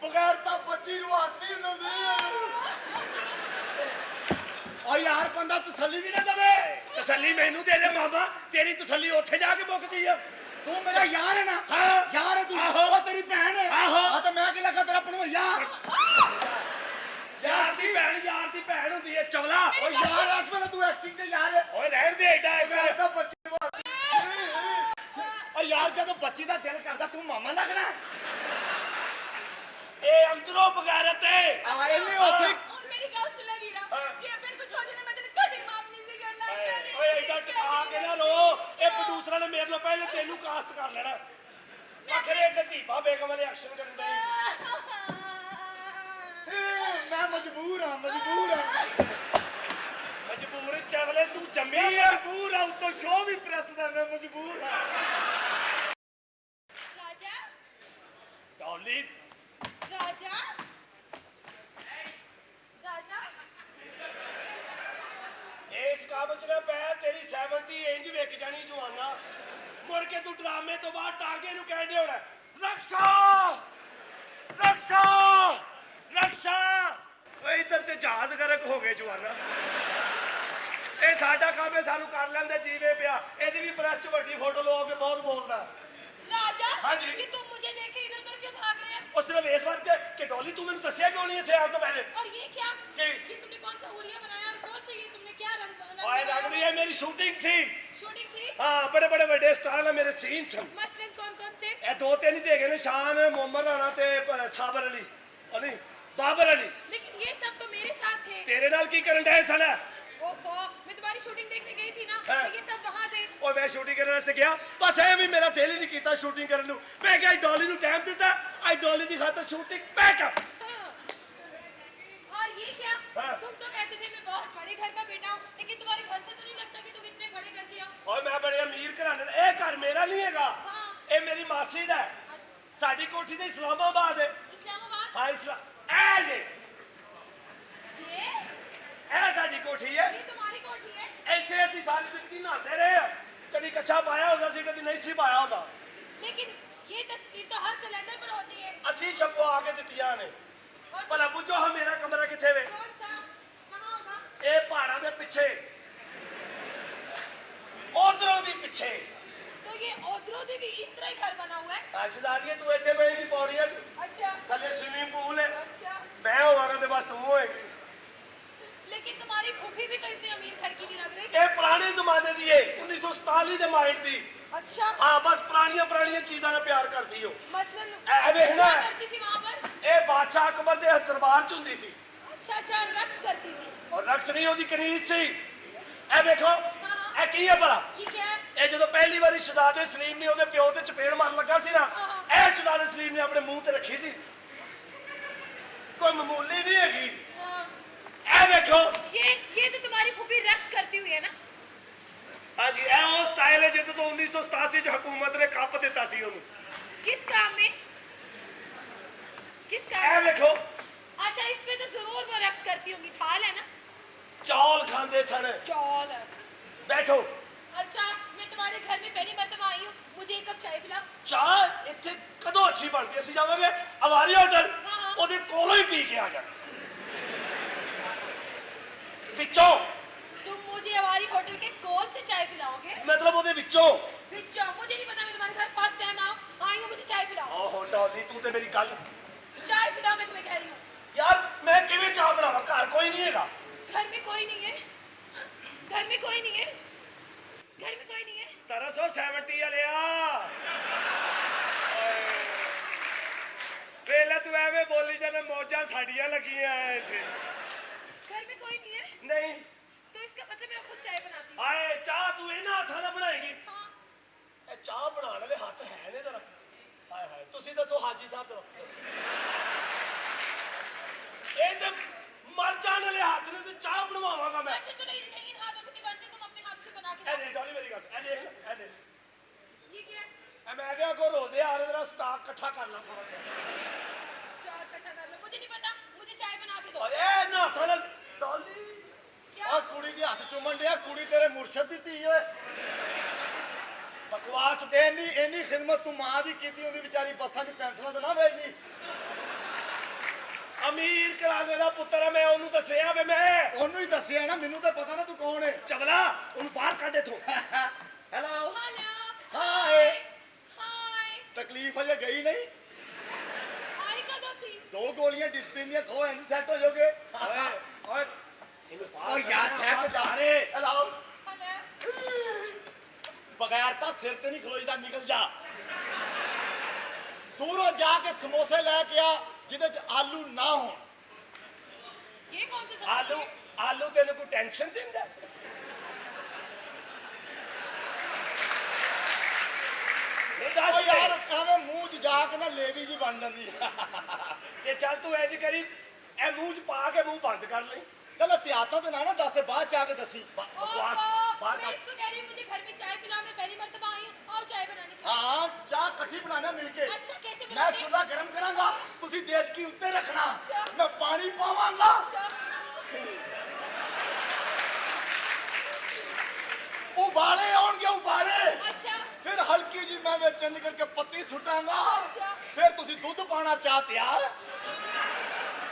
ਬਗੈਰਤਾ ਬੱਚੀ ਨੂੰ ਆਤੀ ਹੁੰਦੀ ਓ ਯਾਰ ਬੰਦਾ ਤਸੱਲੀ ਵੀ ਨਾ ਦੇਵੇ ਤਸੱਲੀ ਮੈਨੂੰ ਦੇ ਦੇ ਮਾਮਾ ਤੇਰੀ ਤਸੱਲੀ ਉੱਥੇ ਜਾ ਕੇ ਮੁੱਕਦੀ ਆ ਤੂੰ ਮੇਰਾ ਯਾਰ ਹੈ ਨਾ ਹਾਂ। ਯਾਰ ਹੈ ਤੂੰ ਆਹੋ। ਉਹ ਤੇਰੀ ਭੈਣ ਹੈ ਆਹੋ। ਆ ਤਾਂ ਮੈਂ ਕੀ ਲੱਗਾ ਤੇਰਾ ਭਣੋਈਆ ਯਾਰ ਦੀ ਭੈਣ ਹੁੰਦੀ ਏ ਚਵਲਾ ਓ ਯਾਰ ਇਸ ਵੇਲੇ ਤੂੰ ਐਕਟਿੰਗ ਤੇ ਯਾਰ ਹੈ ਓਏ ਰਹਿਣ ਦੇ ਏਡਾ ਇੱਕ ਬਗੈਰਤਾ ਬੱਚੀ ਨੂੰ ਆਤੀ ਓ ਯਾਰ ਜਦੋਂ ਬੱਚੀ ਦਾ ਦਿਲ ਕਰਦਾ ਤੂੰ ਮਾਮਾ ਲੱਗਣਾ ਇਹ ਅੰਦਰੋਂ ਬਗੈਰਤ ਏ ਆ ਇਹਨੇ ਉੱਥੇ ਹੁਣ ਮੇਰੀ ਗੱਲ ਸੁਣ ਲੈ ਵੀਰਾ ਜੇ ਅੱਬੇ ਨੂੰ ਕੁਝ ਹੋ ਜਾਏ ਨਾ ਮੈਂ ਤੈਨੂੰ ਕਦੇ ਮਾਫ ਨਹੀਂ ਸੀ ਕਰਨਾ ਕਦੇ ਓਏ ਏਡਾ ਟਕਾ ਕੇ ਨਾ ਰੋ ਇਹ ਪ੍ਰੋਡਿਊਸਰਾਂ ਨੇ ਮੇਰੇ ਨਾਲ ਪਹਿਲੇ ਤੈਨੂੰ ਕਾਸਟ ਕਰ ਲੈਣਾ ਆਖਰੇ ਇੱਥੇ ਦੀਪਾ ਬੇਗਮ ਵਾਲੇ ਐਕਸ਼ਨ ਕਰਨ ਦੇ ਮੈਂ ਮਜਬੂਰ ਹਾਂ ਮਜਬੂਰ ਚਵਲੇ ਤੂੰ ਜੰਮੀ ਆ ਮਜਬੂਰ ਹਾਂ ਉੱਤੋਂ ਸ਼ੋਅ ਵੀ ਪ੍ਰੈਸ ਦਾ ਮੈਂ ਮਜਬੂਰ ਹਾਂ ਰਾਜਾ ਡੌਲੀ ਰਾਜਾ ਰਾਜਾ ਇਸ ਕੰਮ ਚ ਨਾ ਪੈ ਤੇਰੀ 70 ਇੰਚ ਵਿਕ ਜਾਣੀ ਜਵਾਨਾ ਮੁੜ ਕੇ ਤੂੰ ਡਰਾਮੇ ਤੋਂ ਬਾਅਦ ਟਾਂਗੇ ਨੂੰ ਕਹਿੰਦੇ ਹੋਣਾ ਰਕਸ਼ਾ रक्षा रक्षा ਓਏ ਇੱਧਰ ਤੇ ਜਹਾਜ਼ ਗਰਕ ਹੋ ਗਏ ਜਵਾਨਾ ਇਹ ਸਾਡਾ ਕੰਮ ਹੈ ਸਾਨੂੰ ਕਰ ਲੈਂਦੇ ਜੀਵੇ ਪਿਆ ਇਹਦੀ ਵੀ ਪ੍ਰੈਸ 'ਚ ਵੱਡੀ ਫੋਟੋ ਲਵਾ ਕੇ ਬਹੁਤ ਬੋਲਦਾ राजा हाँ जी। ये तुम मुझे देखे इधर उधर क्यों भाग रहे हैं ਉਸ ਨੇ ਵੇਸ ਵਾਰ ਕਿ ਡੋਲੀ ਤੂੰ ਮੈਨੂੰ ਦੱਸਿਆ ਕਿਉਂ ਨਹੀਂ ਇੱਥੇ ਆਉਣ ਤੋਂ ਪਹਿਲੇ और ये क्या ये- ये तुमने कौन सा हुलिया बनाया और कौन सा ये तुमने क्या रंग ਓਏ ਲੱਗ ਰਹੀ ਹੈ ਮੇਰੀ ਸ਼ੂਟਿੰਗ ਸੀ शूटिंग थी ਹਾਂ ਬੜੇ ਬੜੇ ਵੱਡੇ ਸਟਾਰ ਨੇ ਮੇਰੇ ਸੀਨ ਸਨ मसलन कौन कौन से ਇਹ ਦੋ ਤਿੰਨ ਹੀ ਤੇ ਹੈਗੇ ਨੇ ਸ਼ਾਨ ਮੁਹੰਮਦ ਰਾਣਾ ਤੇ ਸਾਬਰ ਅਲੀ ਅਲੀ ਬਾਬਰ ਅਲੀ लेकिन ये सब तो मेरे साथ थे ਤੇਰੇ ਨਾਲ ਕੀ ਕਰਨ ਡਿਆ ਸਾਲਾ ओहो मैं तुम्हारी शूटिंग देखने गई थी ना हाँ। तो ये सब वहाँ थे ਓਏ ਮੈਂ ਸ਼ੂਟਿੰਗ ਕਰਨ ਵਾਸਤੇ ਗਿਆ ਬਸ ਇਹ ਵੀ ਮੇਰਾ ਦਿਲ ਹੀ ਨਹੀਂ ਕੀਤਾ ਸ਼ੂਟਿੰਗ ਕਰਨ ਨੂੰ ਮੈਂ ਕਿਹਾ ਡੋਲੀ ਨੂੰ ਟਾਈਮ ਦਿੱਤਾ ਅੱਜ ਡੋਲੀ ਦੀ ਖਾਤਰ ਸ਼ੂਟਿੰਗ ਪੈਕ ਅਪ हाँ। और ये क्या हाँ। तुम तो कहते थे मैं बहुत बड़े घर का बेटा हूँ लेकिन तुम्हारे घर से तो नहीं लगता कि तुम इतने बड़े घर के हो ਓਏ ਮੈਂ ਬੜੇ ਅਮੀਰ ਘਰਾਣੇ ਦਾ ਇਹ ਘਰ ਮੇਰਾ ਨਹੀਂ ਹੈਗਾ ਹਾਂ। ਇਹ ਮੇਰੀ ਮਾਸੀ ਦਾ ਹੈ ਸਾਡੀ ਕੋਠੀ ਤੇ ਇਸਲਾਮਾਬਾਦ ਹੈ इस्लामाबाद ਹਾਂ ਇਹ ਜੇ ये ਇਹ ਸਾਡੀ ਕੋਠੀ ਹੈ ये तुम्हारी कोठी है ਇੱਥੇ ਅਸੀਂ ਸਾਰੀ ਜ਼ਿੰਦਗੀ ਨਹਾਉਂਦੇ ਰਹੇ ਆ ਕਦੀ ਕੱਛਾ ਪਾਇਆ ਹੁੰਦਾ ਸੀ ਕਦੀ ਨਹੀਂ ਸੀ ਪਾਇਆ ਹੁੰਦਾ लेकिन ये तस्वीर तो हर कैलेंडर पर होती है ਅਸੀਂ ਛਪਵਾ ਕੇ ਦਿੱਤੀਆਂ ਨੇ और ਭਲਾ ਪੁੱਛੋ ਹਾਂ ਮੇਰਾ ਕਮਰਾ ਕਿੱਥੇ ਵੇ कौन सा कहाँ होगा ਇਹ ਪਹਾੜਾਂ ਦੇ ਪਿੱਛੇ ਉਧਰੋਂ ਦੀ ਪਿੱਛੇ तो ये ओद्रो देवी इस तरह ही घर बना हुआ है ਅਸ਼ਦਾਦੀਏ ਤੂੰ ਇੱਥੇ ਬੈਠੀ ਪੌੜੀਆਂ 'ਚ अच्छा ਥੱਲੇ ਸਵਿਮਿੰਗ ਪੂਲ ਹੈ अच्छा ਮੈਂ ਹੋਵਾਂਗਾ ਤੇ ਬਸ ਤੂੰ ਹੋਏਗੀ लेकिन तुम्हारी फूफी भी तो इतनी अमीर घर की नहीं लग रही ਇਹ ਪੁਰਾਣੇ ਜ਼ਮਾਨੇ ਦੀ ਹੈ 1947 ਦੇ ਮਾਈਂਡ ਦੀ अच्छा ਹਾਂ ਬਸ ਪੁਰਾਣੀਆਂ ਚੀਜ਼ਾਂ ਨਾਲ ਪਿਆਰ ਕਰਦੀ ਹੋ मसलन ऐ देखना। क्या करती थी वहाँ पर ਇਹ ਬਾਦਸ਼ਾਹ ਅਕਬਰ ਦੇ ਦਰਬਾਰ 'ਚ ਹੁੰਦੀ ਸੀ अच्छा अच्छा रक्स करती थी ਔਰ ਰਕਸ ਨਹੀਂ ਉਹਦੀ ਕਨੀਜ਼ ਸੀ ਇਹ ਵੇਖੋ ਇਹ ਕੀ ਹੈ ਭਲਾ ये क्या है ਇਹ ਜਦੋਂ ਪਹਿਲੀ ਵਾਰੀ ਸ਼ਹਜ਼ਾਦੇ ਸਲੀਮ ਨੇ ਉਹਦੇ ਪਿਓ ਤੇ ਚਪੇੜ ਮਾਰਨ ਲੱਗਾ ਸੀ ਨਾ ਇਹ ਸ਼ਹਜ਼ਾਦੇ ਸਲੀਮ ਨੇ ਆਪਣੇ ਮੂੰਹ ਤੇ ਰੱਖੀ ਸੀ ਕੋਈ ਮਾਮੂਲੀ ਨਹੀਂ ਹੈਗੀ हाँ। ਇਹ ਵੇਖੋ ये तो तुम्हारी फूफी रक्स करती हुई है ना ਹਾਂਜੀ ਇਹ ਉਹ ਸਟਾਈਲ ਹੈ ਜਦੋਂ ਤੋਂ 1987 ਚ ਹਕੂਮਤ ਨੇ ਕੱਪ ਦਿੱਤਾ ਸੀ ਉਹਨੂੰ किस काम में किस ਇਹ काम में ਵੇਖੋ अच्छा इसमें तो जरूर वो रक्स करती होंगी थाल है ना ਚੌਲ ਖਾਂਦੇ ਸਨ चौल ਬੈਠੋ अच्छा मैं तुम्हारे घर में पहली मर्तबा आई हूँ मुझे एक कप चाय पिलाओ ਚਾਹ ਇੱਥੇ ਕਦੋਂ ਅੱਛੀ ਬਣਦੀ ਅਸੀਂ ਜਾਵਾਂਗੇ ਅਵਾਰੀ ਹੋਟਲ ਹਾਂ। ਉਹਦੇ ਕੋਲੋਂ ਹੀ ਪੀ ਕੇ ਆ ਜਾ ਵਿੱਚੋਂ तुम मुझे हमारी होटल के कोल से चाय पिलाओगे ਮਤਲਬ ਉਹਦੇ ਵਿੱਚੋਂ बिच्चो मुझे नहीं पता मैं तुम्हारे घर फर्स्ट टाइम आई हूँ मुझे चाय पिलाओ ਓਹੋ ਡੌਲੀ ਤੂੰ ਤੇ ਮੇਰੀ ਗੱਲ चाय पिलाओ मैं तुम्हें कह रही हूँ ਯਾਰ ਮੈਂ ਕਿਵੇਂ ਚਾਹ ਬਣਾਵਾਂ ਘਰ ਕੋਈ ਨਹੀਂ ਹੈਗਾ घर में कोई नहीं है घर में कोई नहीं है घर में कोई नहीं है ਤਰਸੋ 70 ਵਾਲਿਆ ਵੇਲੇ ਤੂੰ ਐਵੇਂ ਬੋਲੀ ਜਾਨੇ ਮੌਜਾਂ ਸਾਡੀਆਂ ਲੱਗੀਆਂ ਐ ਇੱਥੇ घर में कोई नहीं है ਨਹੀਂ तो इसका मतलब मैं खुद चाय बनाती हूँ ਆਏ ਚਾਹ ਤੂੰ ਇਹਨਾਂ ਹੱਥਾਂ ਨਾਲ ਬਣਾਏਗੀ हाँ ਇਹ ਚਾਹ ਬਣਾਉਣ ਵਾਲੇ ਹੱਥ ਹੈ ਨੇ ਜ਼ਰਾ ਹਾਏ ਹਾਏ ਤੁਸੀਂ ਦੱਸੋ ਹਾਜੀ ਸਾਹਿਬ ਦੱਸੋ ਇਹ ਤੇ ਮਰ ਜਾਣ ਵਾਲੇ ਹੱਥ ਨੇ ਤੇ ਚਾਹ ਬਣਵਾਵਾਂਗਾ ਮੈਂ अच्छा चलो ये इन हाथों से नहीं बनते तुम अपने हाथ से बना के ਇਹ लाओ। ਦੇ ਡੋਲੀ ਮੇਰੀ ਗੱਲ ਸੁਣ, ਇਹ ਦੇਖ ਲੈ, ਇਹ ਦੇਖ ये क्या है ਇਹ ਮੈਂ ਕਿਹਾ ਕੋ ਰੋਜ਼ੇ ਆ ਰਹੇ ਜਰਾ ਸਟਾਕ ਇਕੱਠਾ ਕਰ ਲਾ ਥੋੜਾ स्टार इकट्ठा कर लो मुझे नहीं पता मुझे चाय बना के दो ਓਏ ਇਹ ਨਾ ਹੱਥਾਂ ਨਾਲ ਡੋਲੀ क्या ਓ ਕੁੜੀ ਦੇ ਹੱਥ ਚੁੰਮਣ ਡਿਆ ਕੁੜੀ ਤੇਰੇ ਮੁਰਸ਼ਦ ਦੀ ਧੀ ਓਏ ਬਕਵਾਸ ਇੰਨੀ ਖਿਦਮਤ ਤੂੰ ਮਾਂ ਦੀ ਕੀਤੀ ਹੁੰਦੀ ਵਿਚਾਰੀ ਬੱਸਾਂ 'ਚ ਪੈਨਸਲਾਂ ਤੇ ਨਾ ਵੇਚਦੀ ਅਮੀਰ ਘਰਾਣੇ ਦਾ ਪੁੱਤਰ ਹੈ ਮੈਂ ਉਹਨੂੰ ਦੱਸਿਆ ਵੇ ਮੈਂ ਉਹਨੂੰ ਹੀ ਦੱਸਿਆ ਨਾ ਮੈਨੂੰ ਤਾਂ ਪਤਾ ਨਾ ਤੂੰ ਕੌਣ ਹੈ ਚਵਲਾ ਉਹਨੂੰ ਬਾਹਰ ਕੱਢ ਇਥੋਂ ਹੈਲੋ हेलो हाय। हाय ਤਕਲੀਫ ਅਜੇ ਗਈ ਨਹੀਂ आई कदों सी 2 ਗੋਲੀਆਂ ਡਿਸਪਲਿਨ ਦੀਆਂ ਖੋ ਇੰਜ ਸੈੱਟ ਹੋ ਜਾਓਗੇ ਓਏ ਓਏ ਇਹਨੂੰ ਬਾਹਰ ਓ ਯਾਰ ਠਹਿਰ ਜਾ ਰੇ ਹੈਲੋ हेलो ਬਗੈਰ ਤਾਂ ਸਿਰ ਤੇ ਨਹੀਂ ਖਲੋਈਦਾ ਨਿਕਲ ਜਾ ਦੂਰੋਂ ਜਾ ਕੇ ਸਮੋਸੇ ਲੈ ਕੇ ਆ ਜਿਹਦੇ 'ਚ ਆਲੂ ਨਾ ਹੋਣ ये कौन से समोसे ਆਲੂ हैं? ਆਲੂ ਤੈਨੂੰ ਕੋਈ ਟੈਨਸ਼ਨ ਦਿੰਦਾ ਨਹੀਂ ਓ ਦੱਸ ਯਾਰ ਯਾਰ ਐਵੇਂ ਮੂੰਹ 'ਚ ਜਾ ਕੇ ਨਾ ਲੇਡੀ ਜੀ ਬਣ ਜਾਂਦੀ ਆ ਤੇ ਚੱਲ ਤੂੰ ਇੰਜ ਕਰੀ ਇਹ ਮੂੰਹ 'ਚ ਪਾ ਕੇ ਮੂੰਹ ਬੰਦ ਕਰ ਲੈ ਚਲੋ ਤਿਆਤਾ ਤੇ ਨਾ ਦੱਸੇ ਬਾਅਦ 'ਚ ਆ ਕੇ ਦੱਸੀ ਬਕਵਾਸ ओहो, ਬਾਹਰ मैं ਕੱਢ इसको कह रही हूँ मुझे घर में चाय पिलाओ मैं पहली मर्तबा आई हूँ आओ चाय बनाने चलो ਹਾਂ ਚਾਹ ਇਕੱਠੀ ਬਣਾਣਾ ਮਿਲ ਕੇ अच्छा कैसे ਮੈਂ बनाते ਚੁੱਲ੍ਹਾ ਗਰਮ ਕਰਾਂਗਾ ਤੁਸੀਂ ਦੇਸ਼ ਕੀ ਉੱਤੇ ਰੱਖਣਾ ਅੱਛਾ। ਮੈਂ ਪਾਣੀ ਪਾਵਾਂਗਾ अच्छा ਉਬਾਲੇ ਆਉਣਗੇ ਉਬਾਲੇ अच्छा ਫਿਰ हल्की जी मैं ਵਿੱਚ ਇੰਜ ਕਰਕੇ ਪੱਤੀ ਸੁੱਟਾਂਗਾ अच्छा ਫਿਰ ਤੁਸੀਂ ਦੁੱਧ ਪਾਣਾ ਚਾਹ ਤਿਆਰ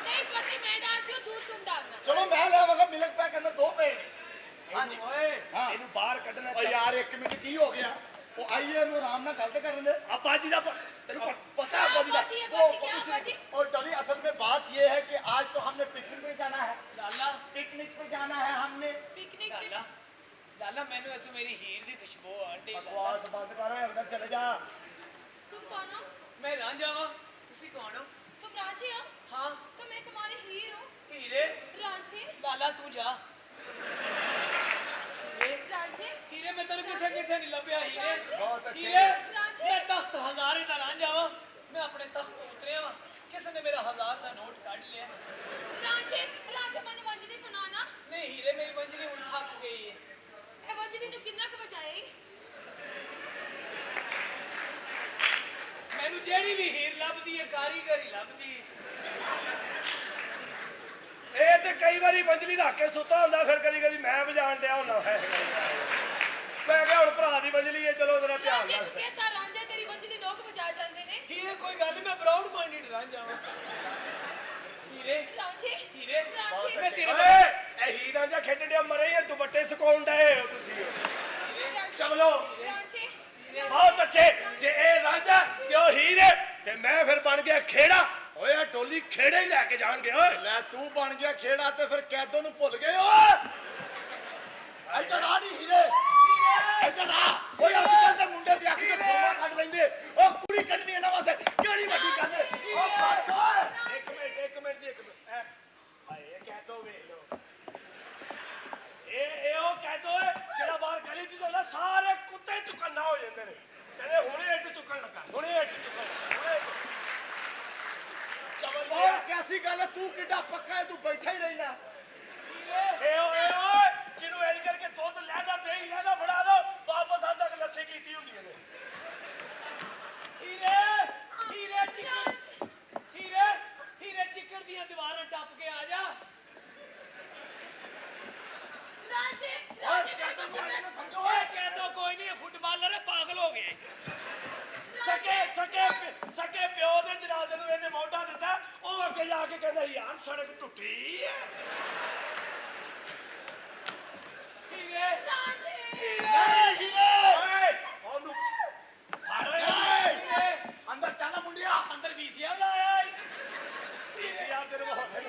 नहीं पति मैं डालती हूँ दूध तुम डालना ਚਲੋ ਮੈਂ ਲਿਆਵਾਂਗਾ ਮਿਲਕ ਪੈਕ ਅੰਦਰ 2 ਪਏ ਨੇ ਹਾਂਜੀ ਓਏ ਹਾਂ। ਇਹਨੂੰ ਬਾਹਰ ਕੱਢਣਾ ਓ ਯਾਰ 1 ਮਿੰਟ ਕੀ ਹੋ ਗਿਆ ਉਹ ਆਈਏ ਇਹਨੂੰ ਆਰਾਮ ਨਾਲ ਗੱਲ ਤਾਂ ਕਰਨ ਦੇ ਅੱਬਾ जी ਦਾ ਤੈਨੂੰ पता है बाजी बाजी है, वो बाजी क्या कुछ बाजी? नहीं। और डॉली असल में बात ये है कि आज तो हमने पिकनिक पे जाना है ਲਾਲਾ पिकनिक पे जाना है हमने पिकनिक ਲਾਲਾ ਲਾਲਾ ਮੈਨੂੰ ਇੱਥੋਂ ਮੇਰੀ ਹੀਰ ਦੀ ਖੁਸ਼ਬੂ ਆਂਦੀ ਬਕਵਾਸ ਬੰਦ ਕਰ ਅੰਦਰ ਚਲੇ ਜਾ तुम कौन हो ਮੈਂ ਰਾਂਝਾ ਵਾਂ ਤੁਸੀਂ ਕੌਣ ਹੋ तुम रांझी हो ਹਾਂ तो मैं तुम्हारी हीर हूँ ਹੀਰੇ रांझी ਲਾਲਾ ਤੂੰ ਜਾ रांझी ਹੀਰੇ ਮੈਂ ਤੈਨੂੰ ਕਿੱਥੇ ਕਿੱਥੇ ਨਹੀਂ ਲੱਭਿਆ ਹੀਰੇ ਬਹੁਤ ਅੱਛੇ। ਹੀਰੇ ਰਾਂਝੇ। ਮੈਂ ਤਖਤ ਹਜ਼ਾਰੇ ਦਾ ਰਾਂਝਾ ਵਾਂ ਮੈਂ ਆਪਣੇ ਤਖਤ ਤੋਂ ਉਤਰਿਆ ਵਾਂ ਕਿਸੇ ਨੇ ਮੇਰਾ 1000 ਦਾ ਨੋਟ ਕੱਢ ਲਿਆ रांझी रांझी मैंने वंजनी सुनाना ਨਹੀਂ ਹੀਰੇ ਮੇਰੀ ਮੰਜਲੀ ਹੁਣ ਥੱਕ ਗਈ ਹੈ ए वंजनी नु किन्ना क बजाए ਮੈਨੂੰ ਜਿਹੜੀ ਵੀ ਹੀਰ ਲੱਭਦੀ ਹੈ ਕਾਰੀਗਰ ਹੀ ਲੱਭਦੀ ਹੈ ਇਹ ਤੇ ਕਈ ਵਾਰੀ ਮੰਜਲੀ ਰੱਖ ਕੇ ਸੁੱਤਾ ਹੁੰਦਾ ਫਿਰ ਕਦੀ ਕਦੀ ਮੈਂ ਵਜਾਣ ਡਿਆ ਹੁੰਦਾ ਹੈ ਮੈਂ ਕਿਹਾ ਹੁਣ ਭਰਾ ਦੀ ਮੰਜਲੀ ਹੈ ਚਲੋ ਜ਼ਰਾ ਧਿਆਨ रांझी ਨਾਲ तू कैसा रांझा तेरी वंजनी लोग बजा जाते ने ਹੀਰੇ ਕੋਈ ਗੱਲ ਨੀ ਮੈਂ ਬਰਾਊਡ ਮਾਈਂਡਡ ਰਹਿ ਜਾਵਾਂ ਹੀਰੇ रांझी ਹੀਰੇ रांझी ਮੈਂ ਤੇਰੇ ਓਏ ਇਹ ਹੀਰਾਂ ਜਾਂ ਖੇਡਣ ਡਿਆ ਮਰੇ ਆ ਦੁਪੱਟੇ ਸੁਕਾਉਣ ਡਏ ਹੋ ਤੁਸੀਂ ਚਲੋ रांझी ਬਹੁਤ ਅੱਛੇ ਜੇ ਇਹ ਰਾਂਝਾ ਤੇ ਉਹ ਹੀਰੇ ਤੇ ਮੈਂ ਫਿਰ ਬਣ ਗਿਆ ਖੇੜਾ ਓਏ ਆਹ ਟੋਲੀ ਖੇੜੇ ਹੀ ਲੈ ਕੇ ਜਾਣਗੇ ਓਏ ਲੈ ਤੂੰ ਬਣ ਗਿਆ ਖੇੜਾ ਤੇ ਫਿਰ ਕੈਦੋਂ ਨੂੰ ਭੁੱਲ ਗਏ ਓਏ ਇੱਧਰ ਆ ਨੀ ਹੀਰੇ ਇੱਧਰ ਆ ਓਏ ਅੱਜ ਕੱਲ ਦੇ ਮੁੰਡੇ ਦੀ ਅੱਖ ਤੋਂ ਸੁਰਮਾ ਕੱਢ ਲੈਂਦੇ ਉਹ ਕੁੜੀ ਕੱਢਣੀ ਇਹਨਾਂ ਵਾਸਤੇ ਕਿਹੜੀ ਵੱਡੀ ਗੱਲ ਹੈ ਓ ਬਸ ਓਏ ਇੱਕ ਮਿੰਟ ਜੀ ਇੱਕ ਮਿੰਟ ਹਾਏ ਇਹ ਕਹਿ ਦੋ ਵੇਖ ਲਓ ਇਹ ਉਹ ਕਹਿ ਦੋ ਜਿਹੜਾ ਬਾਹਰ ਗਲੀ 'ਚ ਜਾਂਦਾ ਸਾਰੇ ਕੁੱਤੇ ਚੁਕੰਨਾ ਹੋ ਜਾਂਦੇ ਨੇ ਕਹਿੰਦੇ ਹੁਣੇ ਇੱਟ ਚੁੱਕਣ ਲੱਗਾ ਹੁਣੇ ਇੱਟ ਚੁੱਕਣ ਲੱਗਾ ਹੁਣੇ ਚਵਲ और कैसी गल है तू किड्डा पक्का है तू बैठा ही रहना ਓਏ ਜਿਹਨੂੰ ਐਂ ਕਰਕੇ ਦੁੱਧ ਲੈਦਾ ਦਹੀਂ ਲੈਦਾ ਫੜਾ ਦੋ ਵਾਪਸ ਆਉਣ ਤੱਕ ਲੱਸੀ ਕੀਤੀ ਹੁੰਦੀ ਨੇ ਹੀਰੇ ਚਿੱਕੜ ਹੀਰੇ ਚਿੱਕੜ ਦੀਆਂ ਦੀਵਾਰਾਂ ਟੱਪ ਕੇ ਆ ਜਾ रांझी और रांझी क्या मेरे तुम को मुंडे चिकन को समझो ਓਏ ओए ਕਹਿ ਦੋ ਕੋਈ ਨਹੀਂ ਇਹ ਫੁੱਟਬਾਲਰ ਹੈ ਪਾਗਲ ਹੋ ਗਏ रांझी ਸਕੇ ਪਿਓ ਦੇ ਜਨਾਜ਼ੇ ਨੂੰ ਇਹਨੇ ਮੋਢਾ ਦਿੱਤਾ ਉਹ ਅੱਗੇ ਜਾ ਕੇ ਕਹਿੰਦਾ ਯਾਰ ਸੜਕ ਟੁੱਟੀ ਹੈ ਹੀਰੇ रांझी नहीं हीरे ਓਏ ਉਹਨੂੰ ਫੜ ਓਏ ਹੀਰੇ अंदर चला मुंडिया ਅੰਦਰ ਵੀਸੀਆਰ ਲਾਇਆ ਈ ਵੀਸੀਆਰ ਤੇਰੇ ਮੋਹਰੇ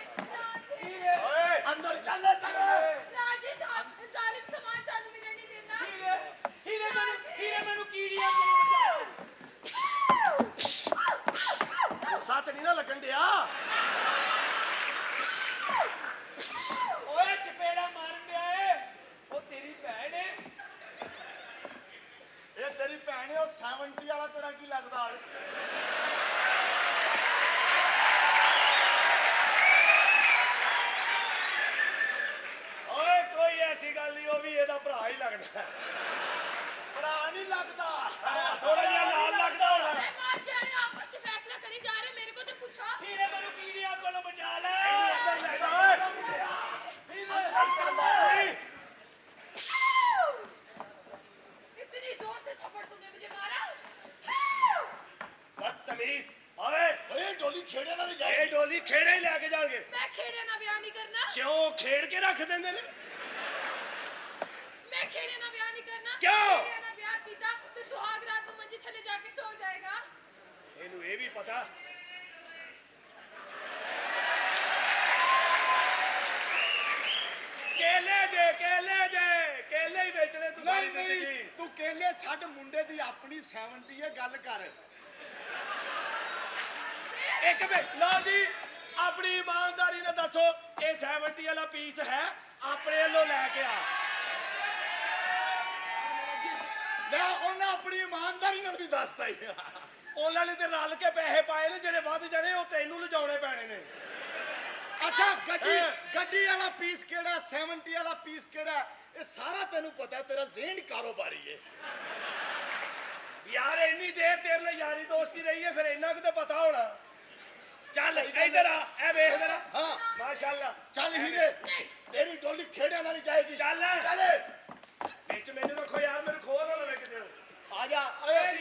ਓਏ अंदर चल चल रांझी जालिम समाज सानू मिलने नहीं देना ਹੀਰੇ ਮੈਨੂੰ ਕੀੜੀਆਂ ਕੋਲੋਂ ਬਚਾ ਗੁੱਸਾ ਤੇ ਨਹੀਂ ਨਾ ਲੱਗਣ ਡਿਆ ਓਏ ਚਪੇੜਾ ਮਾਰਨ ਡਿਆ ਏ ਉਹ ਤੇਰੀ ਭੈਣ ਏ ये तेरी भैन है 70 वाला तेरा की लगदा ਓਏ ਕੋਈ ਐਸੀ ਗੱਲ ਨਹੀਂ ਉਹ ਵੀ ਇਹਦਾ ਭਰਾ ਹੀ ਲੱਗਦਾ भरा नहीं लगदा ਥੋੜਾ ਜਿਹਾ ਨਾਲ ਲੱਗਦਾ ਹੋਣਾ मैं मार जाने आपस में फैसला करी जा रहे मेरे को तो पूछो ਹੀਰੇ ਮੈਨੂੰ ਕੀੜੀਆਂ ਕੋਲੋਂ ਬਚਾ ਲੈ इतनी जोर से थप्पड़ तुमने मुझे मारा ਬਦਤਮੀਜ਼ ਓਏ ओए डोली खेड़े ना ले जाए ਇਹ ਡੋਲੀ ਖੇੜੇ ਹੀ ਲੈ ਕੇ ਜਾਣਗੇ मैं खेड़े ना बयान नहीं करना ਕਿਉਂ ਖੇੜ ਕੇ ਰੱਖ ਦਿੰਦੇ ਨੇ मैं खेड़े ना बयान नहीं करना क्यों? खेड़े ना बयान कीता तो सुहाग रात में मंजी थले जाके सो जाएगा ਇਹਨੂੰ ਇਹ ਵੀ ਪਤਾ ਕੇਲੇ ਹੀ ਵੇਚਣੇ ਤੂੰ ਸਾਰੀ नहीं ਜ਼ਿੰਦਗੀ नहीं तू केले छड़ मुंडे दी अपनी 70 है गल कर ਇੱਕ ਮਿੰਟ ਲਓ ਜੀ ਆਪਣੀ ਇਮਾਨਦਾਰੀ ਨਾਲ ਦੱਸੋ ਇਹ 70 ਵਾਲਾ ਪੀਸ ਹੈ ਆਪਣੇ ਵੱਲੋਂ ਲੈ ਕੇ ਆ ਲੈ ਉਹਨਾਂ ਆਪਣੀ ਇਮਾਨਦਾਰੀ ਨਾਲ ਵੀ ਦੱਸਦਾ ਹੀ ਉਹਨਾਂ ਨੇ ਤੇ ਰਲ ਕੇ ਪੈਸੇ ਪਾਏ ਨੇ ਜਿਹੜੇ ਵੱਧ ਜਾਣੇ ਉਹ ਤੈਨੂੰ ਲਿਜਾਉਣੇ ਪੈਣੇ ਨੇ ਅੱਛਾ ਗੱਡੀ ਹਾਂ। ਗੱਡੀ ਵਾਲਾ ਪੀਸ ਕਿਹੜਾ 70 ਵਾਲਾ ਪੀਸ ਕਿਹੜਾ ਇਹ ਸਾਰਾ ਤੈਨੂੰ ਪਤਾ ਤੇਰਾ ਜ਼ਹਿਨ ਕਾਰੋਬਾਰੀ ਹੈ ਯਾਰ ਇੰਨੀ ਦੇਰ ਤੇਰੇ ਨਾਲ ਯਾਰੀ ਦੋਸਤੀ ਰਹੀ ਹੈ ਫਿਰ ਇੰਨਾ ਕੁ ਤਾਂ ਪਤਾ ਹੋਣਾ ਚੱਲ ਇੱਧਰ ਆ ਇਹ ਵੇਖ ਜਰਾ ਹਾਂ ਮਾਸ਼ਾਅੱਲਾ ਚੱਲ ਹੀਰੇ ਤੇਰੀ ਡੋਲੀ ਖੇੜਿਆਂ ਨਾਲ ਹੀ ਜਾਏਗੀ ਚੱਲ ਚੱਲ ਵਿੱਚ ਮੈਨੂੰ ਰੱਖੋ ਯਾਰ ਮੈਨੂੰ ਖੋਲ ਨਾ ਲਵੇ ਕਿਤੇ ਆ ਜਾ ਓਏ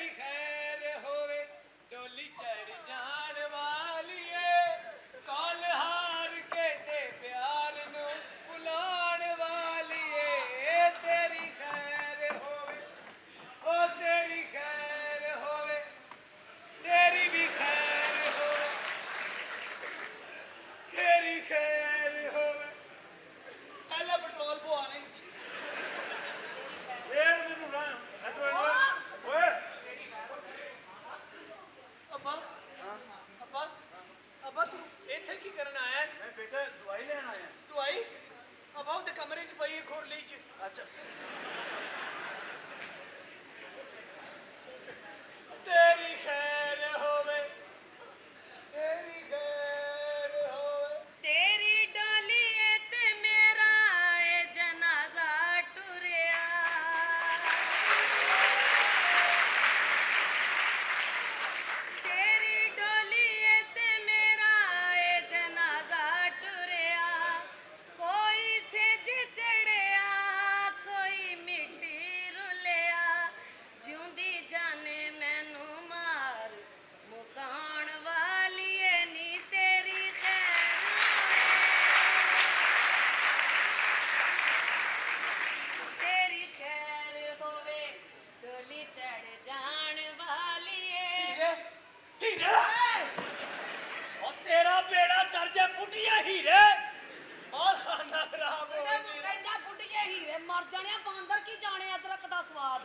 ਬਾਅਦ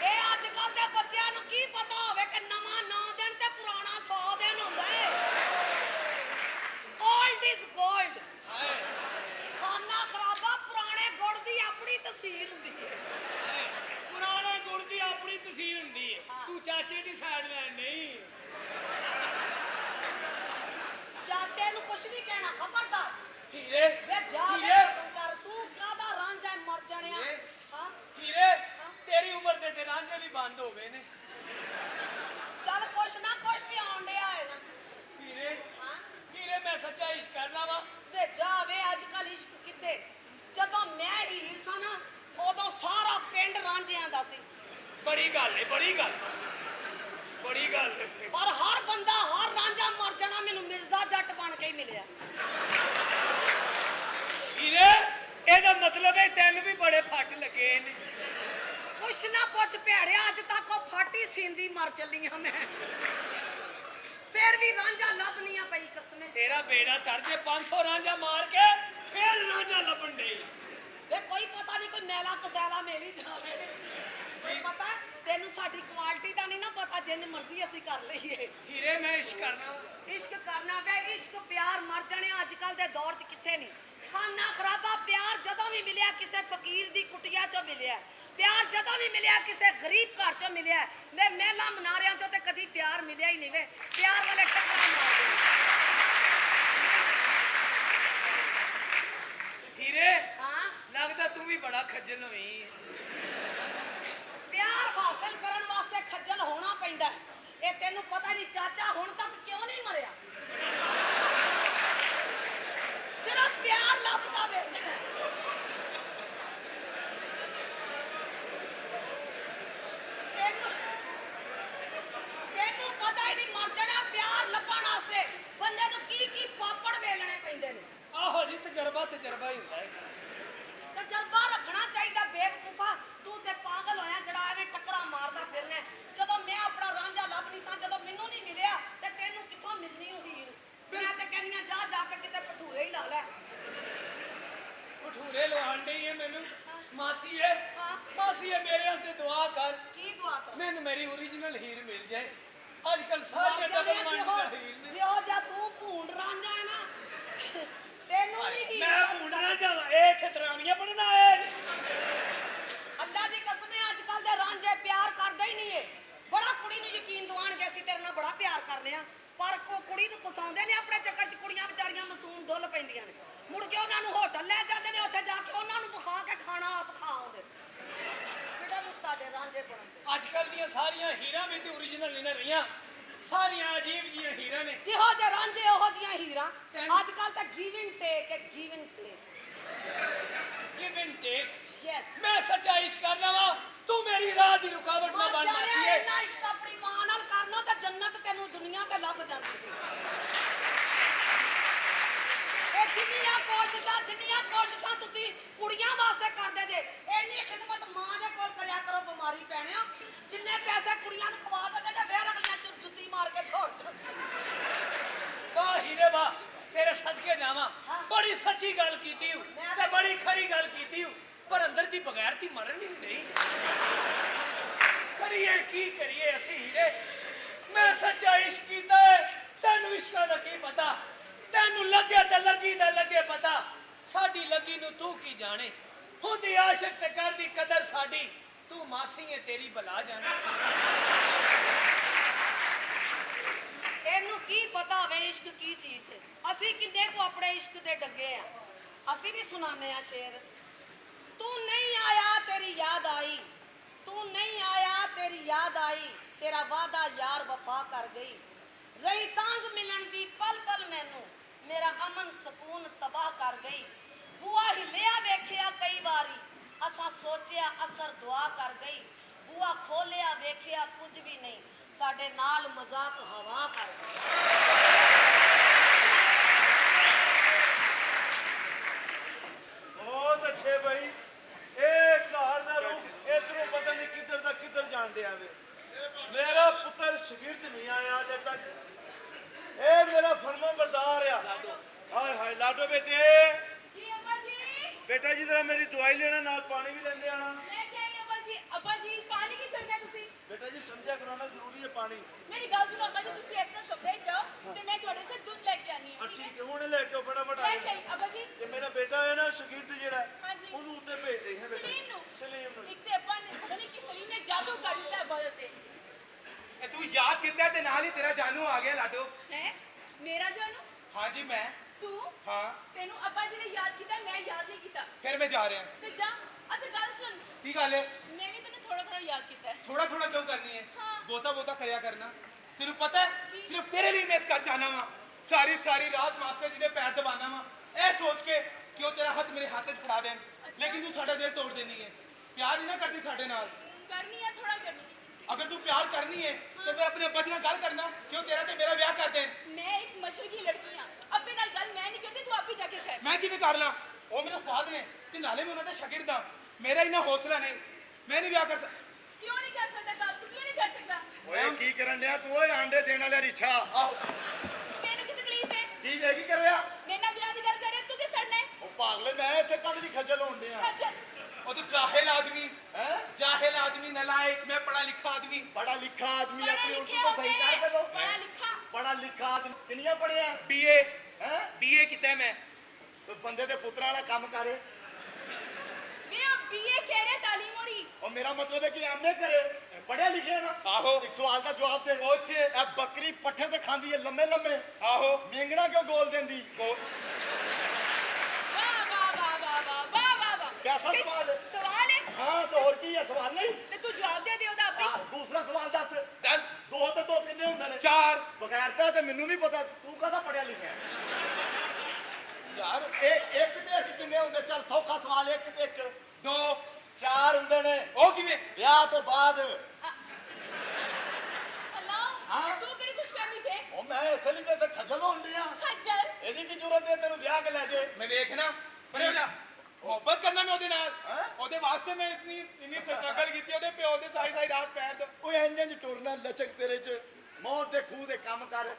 ਇਹ ਅੱਜ ਕੱਲ ਦੇ ਬੱਚਿਆਂ ਨੂੰ ਕੀ ਪਤਾ ਹੋਵੇ ਕਿ ਨਵਾਂ 9 ਦਿਨ ਤੇ ਪੁਰਾਣਾ 100 ਦਿਨ ਹੁੰਦਾ ਹੈ 올ਡ ਇਜ਼ 골ਡ ਖਾਨਾ ਖਰਾਬਾ ਪੁਰਾਣੇ ਗੁੜ ਦੀ ਆਪਣੀ ਤਸੀਰ ਹੁੰਦੀ ਹੈ ਪੁਰਾਣੇ ਗੁੜ ਦੀ ਆਪਣੀ ਤਸੀਰ ਹੁੰਦੀ ਹੈ ਹਾਂ। ਤੂੰ ਚਾਚੇ ਦੀ ਸਾਈਡ ਲੈਣ ਨਹੀਂ ਚਾਚੇ ਨੂੰ ਕੁਛ ਨਹੀਂ ਕਹਿਣਾ ਖਬਰਦਾਰ ਹੀਰੇ ਵੇ ਜਾ ਕੇ ਹੀਰੇ ਖਤਮ ਕਰ ਤੂੰ ਕਾਹਦਾ ਰਾਂਝਾ ਹੈ ਮਰ ਜਾਣਿਆ ਹੀਰੇ। ਹਾਂ ਹੀਰੇ ਤੇਰੀ ਉਮਰ ਦੇ ਤੇ ਰਾਂਝੇ ਵੀ ਬੰਦ ਹੋ ਗਏ ਨੇ ਚੱਲ ਕੁਛ ਨਾ ਕੁਛ ਤੇ ਆਉਣ ਡਿਆ ਹੈ ਨਾ ਹੀਰੇ ਹਾਂ ਹੀਰੇ ਮੈਂ ਸੱਚਾ ਇਸ਼ਕ ਕਰਨਾ ਵਾ ਵੇ ਜਾ ਵੇ ਅੱਜ ਕੱਲ ਇਸ਼ਕ ਕਿੱਥੇ ਜਦੋਂ ਮੈਂ ਹੀਰ ਸਾਂ ਨਾ ਉਦੋਂ ਸਾਰਾ ਪਿੰਡ ਰਾਂਝਿਆਂ ਦਾ ਸੀ ਬੜੀ ਗੱਲ ਹੈ ਬੜੀ ਗੱਲ ਪਰ ਹਰ ਬੰਦਾ ਹਰ ਰਾਂਝਾ ਮਰ ਜਾਣਾ ਮੈਨੂੰ ਮਿਰਜ਼ਾ ਜੱਟ ਬਣ ਕੇ ਹੀ ਮਿਲਿਆ ਹੀਰੇ ਇਹਦਾ ਮਤਲਬ ਹੈ ਤੈਨੂੰ ਵੀ ਬੜੇ ਫੱਟ ਲੱਗੇ ਨੇ ਕੁਛ ਨਾ ਕੁਛ ਭੈੜਿਆ ਅੱਜ ਤੱਕ ਉਹ ਫਾਟੀ ਸੀਂਦੀ ਮਰ ਚੱਲੀਆਂ ਮੈਂ ਫੇਰ ਵੀ ਰਾਂਝਾ ਲੱਭਣੀਆਂ ਪਈ ਕਸਮੇ ਤੇਰਾ ਬੇੜਾ ਤਰ ਜੇ 500 ਰਾਂਝਾ ਮਾਰ ਕੇ ਫੇਰ ਰਾਂਝਾ ਲੱਭਣ ਡਈ ਵੇ ਕੋਈ ਪਤਾ ਨਹੀਂ ਕੋਈ ਮੈਲਾ ਕਸੈਲਾ ਮੇਲੀ ਜਾਵੇ ਕੋਈ ਪਤਾ ਤੈਨੂੰ ਸਾਡੀ ਕੁਆਲਿਟੀ ਦਾ ਨਹੀਂ ਨਾ ਪਤਾ ਜਿੰਨ ਮਰਜ਼ੀ ਅਸੀਂ ਕਰ ਲਈਏ ਹੀਰੇ ਮੈਂ ਇਸ਼ਕ ਕਰਨਾ ਵਾ ਇਸ਼ਕ ਕਰਨਾ ਵੇ ਇਸ਼ਕ ਪਿਆਰ ਮਰ ਜਾਣੇ ਅੱਜ ਕੱਲ ਦੇ ਦੌਰ 'ਚ ਕਿੱਥੇ ਨਹੀਂ ਖਾਨਾ ਖਰਾਬਾ ਪਿਆਰ ਜਦੋਂ ਵੀ ਮਿਲਿਆ ਕਿਸੇ ਫਕੀਰ ਦੀ ਕੁਟਿਆ 'ਚੋਂ ਮਿਲਿਆ ਪਿਆਰ ਜਦੋਂ ਵੀ ਮਿਲਿਆ ਕਿਸੇ ਗਰੀਬ ਘਰ 'ਚੋਂ ਮਿਲਿਆ ਵੇ ਮਹਿਲਾ ਮਨਾਰਿਆਂ 'ਚੋਂ ਤੇ ਕਦੀ ਪਿਆਰ ਮਿਲਿਆ ਹੀ ਨਹੀਂ ਵੇ ਪਿਆਰ ਵਾਲੇ ਟੱਕਰਾਂ ਮਾਰਦੇ ਹੀਰੇ ਹਾਂ ਲੱਗਦਾ ਤੂੰ ਵੀ ਬੜਾ ਖੱਜਲ ਹੋਈ ਪਿਆਰ ਹਾਸਲ ਕਰਨ ਵਾਸਤੇ ਖੱਜਲ ਹੋਣਾ ਪੈਂਦਾ ਹੈ। ਇਹ ਤੈਨੂੰ ਪਤਾ ਨਹੀਂ ਚਾਚਾ ਹੁਣ ਤੱਕ ਕਿਉਂ ਨਹੀਂ ਮਰਿਆ ਸਿਰਫ ਪਿਆਰ ਲੱਭਦਾ ਫਿਰਦਾ ਹੈ। ਤੈਨੂੰ ਪਤਾ ਹੀ ਨਹੀਂ ਮਰ ਜਾਣਾ ਪਿਆਰ ਲੱਭਣ ਵਾਸਤੇ ਬੰਦੇ ਨੂੰ ਕੀ ਕੀ ਪਾਪੜ ਵੇਲਣੇ ਪੈਂਦੇ ਨੇ ਆਹੋ ਜੀ ਤਜਰਬਾ ਹੀ ਹੁੰਦਾ ਹੈ ਤਜਰਬਾ ਰੱਖਣਾ ਚਾਹੀਦਾ ਬੇਵਕੂਫਾ ਤੂੰ ਤੇ ਪਾਗਲ ਹੋਇਆ ਜਿਹੜਾ ਐਵੇਂ ਟੱਕਰਾਂ ਮਾਰਦਾ ਫਿਰਨਾ ਜਦੋਂ ਮੈਂ ਆਪਣਾ ਰਾਂਝਾ ਲੱਭਣੀ ਸਾਂ ਜਦੋਂ ਮੈਨੂੰ ਨਹੀਂ ਮਿਲਿਆ ਤੇ ਤੈਨੂੰ ਕਿੱਥੋਂ ਮਿਲਣੀ ਉਹ ਹੀਰ ਮੈਂ ਤੇ ਕਹਿੰਦੀ ਆ ਜਾ ਕੇ ਕਿਤੇ ਭਟੂਰੇ ਹੀ ਲਾ ਲੈ ਭਟੂਰੇ ਲਵਾਣ ਡਈ ਹੈ ਮੈਨੂੰ ਹਾਂ। ਮਾਸੀਏ ਹਾਂ। ਮਾਸੀਏ ਮੇਰੇ ਵਾਸਤੇ ਦੁਆ ਕਰ ਕੀ ਦੁਆ ਕਰ ਮੈਨੂੰ ਮੇਰੀ ਓਰੀਜਨਲ ਹੀਰ ਮਿਲ ਜਾਏ ਅੱਜ ਕੱਲ ਸਾਰੇ ਡਬਲ ਮਾਈਂਡ ਹੀਰ ਨੇ ਜਿਉ ਜਾ ਤੂੰ ਭੂੰਡ ਰਾਂਝਾ ਹੈ ਨਾ ਤੈਨੂੰ ਨਹੀਂ ਹੀਰ ਮੈਂ ਲੱਭ ਮੁੰਡਣਾ ਸਕਦੀ। ਜਾਵਾਂ ਇਹ ਇੱਥੇ ਤਰਾਵੀਆਂ ਪੜਨ ਆਏ ਨੇ। ਅੱਲਾ ਦੀ ਕਸਮ ਹੈ ਅੱਜ ਕੱਲ ਦੇ ਰਾਂਝੇ ਪਿਆਰ ਕਰਦੇ ਹੀ ਨਹੀਂ ਏ ਬੜਾ ਕੁੜੀ ਨੂੰ ਯਕੀਨ ਦਿਵਾਣਗੇ ਅਸੀਂ ਤੇਰੇ ਨਾਲ ਬੜਾ ਪਿਆਰ ਕਰਦੇ ਆ ਪਰ ਕੁੜੀ ਨੂੰ ਫਸਾਉਂਦੇ ਨੇ ਆਪਣੇ ਚੱਕਰ 'ਚ ਕੁੜੀਆਂ ਵਿਚਾਰੀਆਂ ਮਾਸੂਮ ਡੁੱਲ ਪੈਂਦੀਆਂ ਨੇ ਮੁੜ ਕੇ ਉਹਨਾਂ ਨੂੰ ਹੋਟਲ ਲੈ ਜਾਂਦੇ ਨੇ ਉੱਥੇ ਜਾ ਕੇ ਉਹਨਾਂ ਨੂੰ ਵਿਖਾ ਕੇ ਖਾਣਾ ਆਪ ਖਾਉਂਦੇ ਕਿਹੜਾ ਨੂੰ ਤੁਹਾਡੇ ਰਾਂਝੇ ਬਣਦੇ ਅੱਜ ਕੱਲ ਦੀਆਂ ਸਾਰੀਆਂ ਹੀਰਾਂ ਵੀ ਤੇ ਓਰੀਜਨਲ ਨਹੀਂ ਨਾ ਰਹੀਆਂ ਸਾਰੀਆਂ ਅਜੀਬ ਜੀਆਂ ਹੀਰਾਂ ਨੇ ਜਿਹੋ ਜਿਹੇ ਰਾਂਝੇ ਉਹੋ ਜੀਆਂ ਹੀਰਾਂ ਤੈਨੂੰ- ਅੱਜ ਕੱਲ ਤਾਂ ਗਿਵ ਐਂਡ ਟੇਕ ਹੈ give and take give and take yes ਮੈਂ ਸੱਚਾ ਇਸ਼ਕ ਕਰਨਾ ਵਾ ਤੂੰ ਮੇਰੀ ਰਾਹ ਦੀ ਰੁਕਾਵਟ ਨਾ ਮਰ ਬਣ ਜਾਣਿਆ ਮਾਸੀਏ ਇੰਨਾ ਇਸ਼ਕ ਆਪਣੀ ਮਾਂ ਨਾਲ ਕਰਨਾ ਤਾਂ ਜੰਨਤ ਤੈਨੂੰ ਦੁਨੀਆ ਤੇ ਲੱਭ ਜਾਂਦੀ ਇਹ ਜਿੰਨੀਆਂ ਕੋਸ਼ਿਸ਼ਾਂ ਤੁਸੀਂ ਕੁੜੀਆਂ ਵਾਸਤੇ ਕਰਦੇ ਜੇ ਇੰਨੀ ਖਿਦਮਤ ਮਾਂ ਦੇ ਕੋਲ ਕਰਿਆ ਕਰੋ ਬਿਮਾਰੀ ਪੈਣਿਆ ਜਿੰਨੇ ਪੈਸੇ ਕੁੜੀਆਂ ਨੂੰ ਖਵਾ ਦਿੰਦੇ ਜੇ ਫੇਰ ਅਗਲੀਆਂ ਜੁੱਤੀ ਮਾਰ ਕੇ ਛੋੜ ਜਾਂਦੇ ਵਾਹ ਹੀਰੇ ਵਾਹ ਤੇਰੇ ਸਦਕੇ ਜਾਵਾਂ ਹਾਂ। ਬੜੀ ਸੱਚੀ ਗੱਲ ਕੀਤੀ ਹੂੰ ਮੈਂ ਤੇ ਤਾਂ- ਬੜੀ ਖਰੀ ਗੱਲ ਕੀਤੀ ਹੂੰ ਪਰ ਅੰਦਰ ਦੀ ਬਗੈਰ ਦੀ ਮਰਨ ਨਹੀਂ ਨਹੀਂ ਕਰੀਏ ਕੀ ਕਰੀਏ ਅਸੀਂ ਹੀਰੇ ਮੈਂ ਸੱਚਾ ਇਸ਼ਕ ਕੀਤਾ ਹੈ ਤੈਨੂੰ ਇਸ਼ਕਾਂ ਦਾ ਕੀ ਪਤਾ ਤੈਨੂੰ ਲੱਗੇ ਤਾਂ ਲੱਗੇ ਪਤਾ ਸਾਡੀ ਲੱਗੀ ਨੂੰ ਤੂੰ ਕੀ ਜਾਣੇ ਹੁੰਦੀ ਆਸ਼ਕ ਤੇ ਕਰਦੀ ਕਦਰ ਸਾਡੀ ਤੂੰ ਮਾਸੀ ਹੈ ਤੇਰੀ ਬਲਾ ਜਾਣੇ ਤੈਨੂੰ ਕੀ ਪਤਾ ਹੋਵੇ ਇਸ਼ਕ ਕੀ ਚੀਜ਼ ਹੈ ਅਸੀਂ ਕਿੰਨੇ ਕੋ ਆਪਣੇ ਇਸ਼ਕ ਦੇ ਡੱਗੇ ਆ ਅਸੀਂ ਵੀ ਸੁਣਾਉਂਦੇ ਆ ਸ਼ੇਰ ਤੂੰ ਨਹੀਂ ਆਇਆ ਤੇਰੀ ਯਾਦ ਆਈ ਤੂੰ ਨਹੀਂ ਆਇਆ ਤੇਰੀ ਯਾਦ ਆਈ ਤੇਰਾ ਵਾਦਾ ਯਾਰ ਵਫਾ ਕਰ ਗਈ ਰਹੀ ਤੰਗ ਮਿਲਣ ਦੀ ਪਲ ਪਲ ਮੈਨੂੰ ਮੇਰਾ ਅਮਨ ਸਕੂਨ ਤਬਾਹ ਕਰ ਗਈ ਬੂਆ ਹਿੱਲਿਆ ਵੇਖਿਆ ਕਈ ਵਾਰੀ ਅਸਾਂ ਸੋਚਿਆ ਅਸਰ ਦੁਆ ਕਰ ਗਈ ਬੂਆ ਖੋਲਿਆ ਵੇਖਿਆ ਕੁਝ ਵੀ ਨਹੀਂ ਸਾਡੇ ਨਾਲ ਮਜ਼ਾਕ ਹਵਾ ਕਰ ਗਈ ਬਹੁਤ ਅੱਛੇ ਭਾਈ ਇਹ ਘਰ ਦਾ ਰੂਹ ਇਧਰੋਂ ਪਤਾ ਨਹੀਂ ਕਿੱਧਰ ਦਾ ਕਿੱਧਰ ਜਾਣ ਡਿਆ ਵੇ ਮੇਰਾ ਪੁੱਤਰ ਸ਼ਗਿਰਦ ਨਹੀਂ ਆਇਆ ਅਜੇ ਤੱਕ ਇਹ ਮੇਰਾ ਫਰਮਾ ਬਰਦਾਰ ਆ ਹਾਏ ਹਾਏ ਲਾਡੋ ਬੇਟੇ जी अम्मा जी बेटा जी जरा मेरी दवाई लेना नाल पानी भी लेंदे आना मैं क्या है अब्बा जी पानी की करना है तुसी बेटा जी समझा कराना जरूरी है पानी मेरी गल सुनो अब्बा जी तुसी इस तरह कपड़े जाओ ते मैं थोड़े से दूध लेके आनी है ठीक है ठीक है हुणे लेके आओ फटाफट आ लेके आई अब्बा जी ये मेरा बेटा है ना शकीर जेड़ा हाँ जी। ਉਹਨੂੰ ਉੱਤੇ ਭੇਜ ਦੇ ਹੈ बेटा सलीम नु सलीम ਨੂੰ एक ते अब्बा ने पता नहीं कि सलीम ने जादू कर दिया है बहुत ते ਇਹ ਤੂੰ ਯਾਦ ਕੀਤਾ ਤੇ ਨਾਲ ਹੀ ਤੇਰਾ ਜਾਨੂ ਆ ਗਿਆ ਲਾਡੋ है मेरा जानू ਹਾਂ ਜੀ ਮੈਂ तू ਹਾਂ तेनू अब्बा जी ने याद किया मैं याद नहीं किया ਫਿਰ ਮੈਂ ਜਾ ਰਿਹਾ ते जा अच्छा गल सुन ਕੀ ਗੱਲ ਹੈ मैं भी तेनू थोड़ा थोड़ा याद किया है ਥੋੜਾ ਥੋੜਾ ਕਿਉਂ ਕਰਨੀ ਹੈ ਹਾਂ। ਬਹੁਤਾ ਬਹੁਤਾ ਕਰਿਆ ਕਰਨਾ ਤੈਨੂੰ ਪਤਾ ਹੈ ਸਿਰਫ ਤੇਰੇ ਲਈ ਮੈਂ ਇਸ ਘਰ ਜਾਣਾ ਵਾ ਸਾਰੀ ਸਾਰੀ ਰਾਤ ਮਾਸਟਰ ਜੀ ਦੇ ਪੈਰ ਦਬਾਨਾ ਵਾ ਇਹ ਸੋਚ ਕੇ ਕਿ ਉਹ ਤੇਰਾ ਹੱਥ ਮੇਰੇ ਹੱਥ 'ਚ ਫੜਾ ਦੇਣ ਲੇਕਿਨ ਤੂੰ ਸਾਡਾ ਦਿਲ ਤੋੜ ਦੇਣੀ ਹੈ ਪਿਆਰ ਹੀ ਨਾ ਕਰਦੀ ਸਾਡੇ ਨਾਲ करनी है थोड़ा करनी ਅਗਰ ਤੂੰ ਪਿਆਰ ਕਰਨੀ ਹੈ ਤਾਂ ਫਿਰ ਆਪਣੇ ਅੱਬਾ ਜੀ ਨਾਲ ਗੱਲ ਕਰਨਾ ਕਿ ਉਹ ਤੇਰਾ ਤੇ ਮੇਰਾ ਵਿਆਹ ਕਰ ਦੇਣ मैं एक मशरकी लड़की हां अब्बे नाल गल मैं नहीं करती तू आप ही जाके कर ਮੈਂ ਕਿਵੇਂ ਕਰ ਲਾਂ ਉਹ ਮੇਰੇ ਉਸਤਾਦ ਨੇ ਤੇ ਨਾਲੇ ਮੈਂ ਉਹਨਾਂ ਦਾ ਸ਼ਾਗਿਰਦ ਹਾਂ ਮੇਰਾ ਇੰਨਾ ਹੌਸਲਾ ਨਹੀਂ ਮੈਂ ਨਹੀਂ ਵਿਆਹ ਕਰ ਸਕਦਾ क्यों नहीं कर सकता गल तू क्यों नहीं कर सकता ਓਏ ਕੀ ਕਰਨ ਡਿਆ ਤੂੰ ਓਏ ਆਂਡੇ ਦੇਣ ਵਾਲਾ ਰਿਛਾ ਆਹੋ तेन की तकलीफ है ਕੀ ਜੇ ਕੀ ਕਰ ਰਿਹਾ मेरे नाल ब्याह दी गल करे तू की सड़ना है ਉਹ ਪਾਗਲੇ ਮੈਂ ਇੱਥੇ ਕਦ ਦੀ ਖੱਜਲ ਹੋਣ ਡਿਆ खज्जल ਉਹ ਤਾਂ ਜਾਹਿਲ ਆਦਮੀ ਹੈ जाहिल आदमी नलायक मैं पढ़ा लिखा आदमी ਪੜਾ ਲਿਖਾ ਆਦਮੀ पढ़ा ਆਪਣੀ लिखे ਉਰਦੂ ਤਾਂ ਸਹੀ कर होते दो पढ़ा लिखा ਪੜਾ ਲਿਖਾ ਆਦਮੀ ਕਿੰਨੀਆਂ ਪੜਿਆ बीए ਹੈ बीए कितना है मैं ਬੰਦੇ ਦੇ ਪੁੱਤਰਾਂ ਵਾਲਾ ਕੰਮ ਕਰ वे अब बीए कह रहे तालीम हो रही और मेरा मतलब है कि एमए करे पढ़े लिखे ना आहो एक सवाल का जवाब दे कुछ ए बकरी पट्ठे ते खांदी है लम्बे लम्बे आहो मेंगना क्यों गोल देंदी वाह वाह वाह वाह वाह वाह वाह वाह कैसा सवाल है? सवाल है हाँ तो और की है सवाल नहीं ते तू जवाब दे दे ओदा आपे दूसरा सवाल दस 10 दो ते दो किन्ने हुंदे ने 4 बगैरता ते मैनू नहीं पता तू कदा पढ़िया लिखिया यार एक ते एक किन्ने हुंदे चल सौखा सवाल एक ते एक 2 चार हुंदे ने ओ किਵੇਂ ब्याह तो बाद अल्लाह हाँ? तू करी खुशफहमी से ओ मैं इस लिए ते खजल होण दिया खज्जल ਇਹਦੀ ਕੀ ਜ਼ਰੂਰਤ ਹੈ ਤੈਨੂੰ ਵਿਆਹ ਕੇ ਲੈ ਜੇ मैं देखना पर हो जा मोहब्बत करना मैं ਉਹਦੇ ਨਾਲ ਹੈਂ? ਉਹਦੇ ਵਾਸਤੇ ਮੈਂ ਇੰਨੀ ਸਟਰਗਲ ਕੀਤੀ ਉਹਦੇ ਪਿਓ ਦੇ ਸਾਈ ਸਾਈ ਰਾਤ ਪੈਰ ਦੇ ਓਏ ਇੰਜ ਇੰਜ ਟੁਰਨਾ ਲਚਕ ਤੇਰੇ ਚ ਮੌਤ ਦੇ ਖੂਹ ਦੇ ਕੰਮ ਕਰ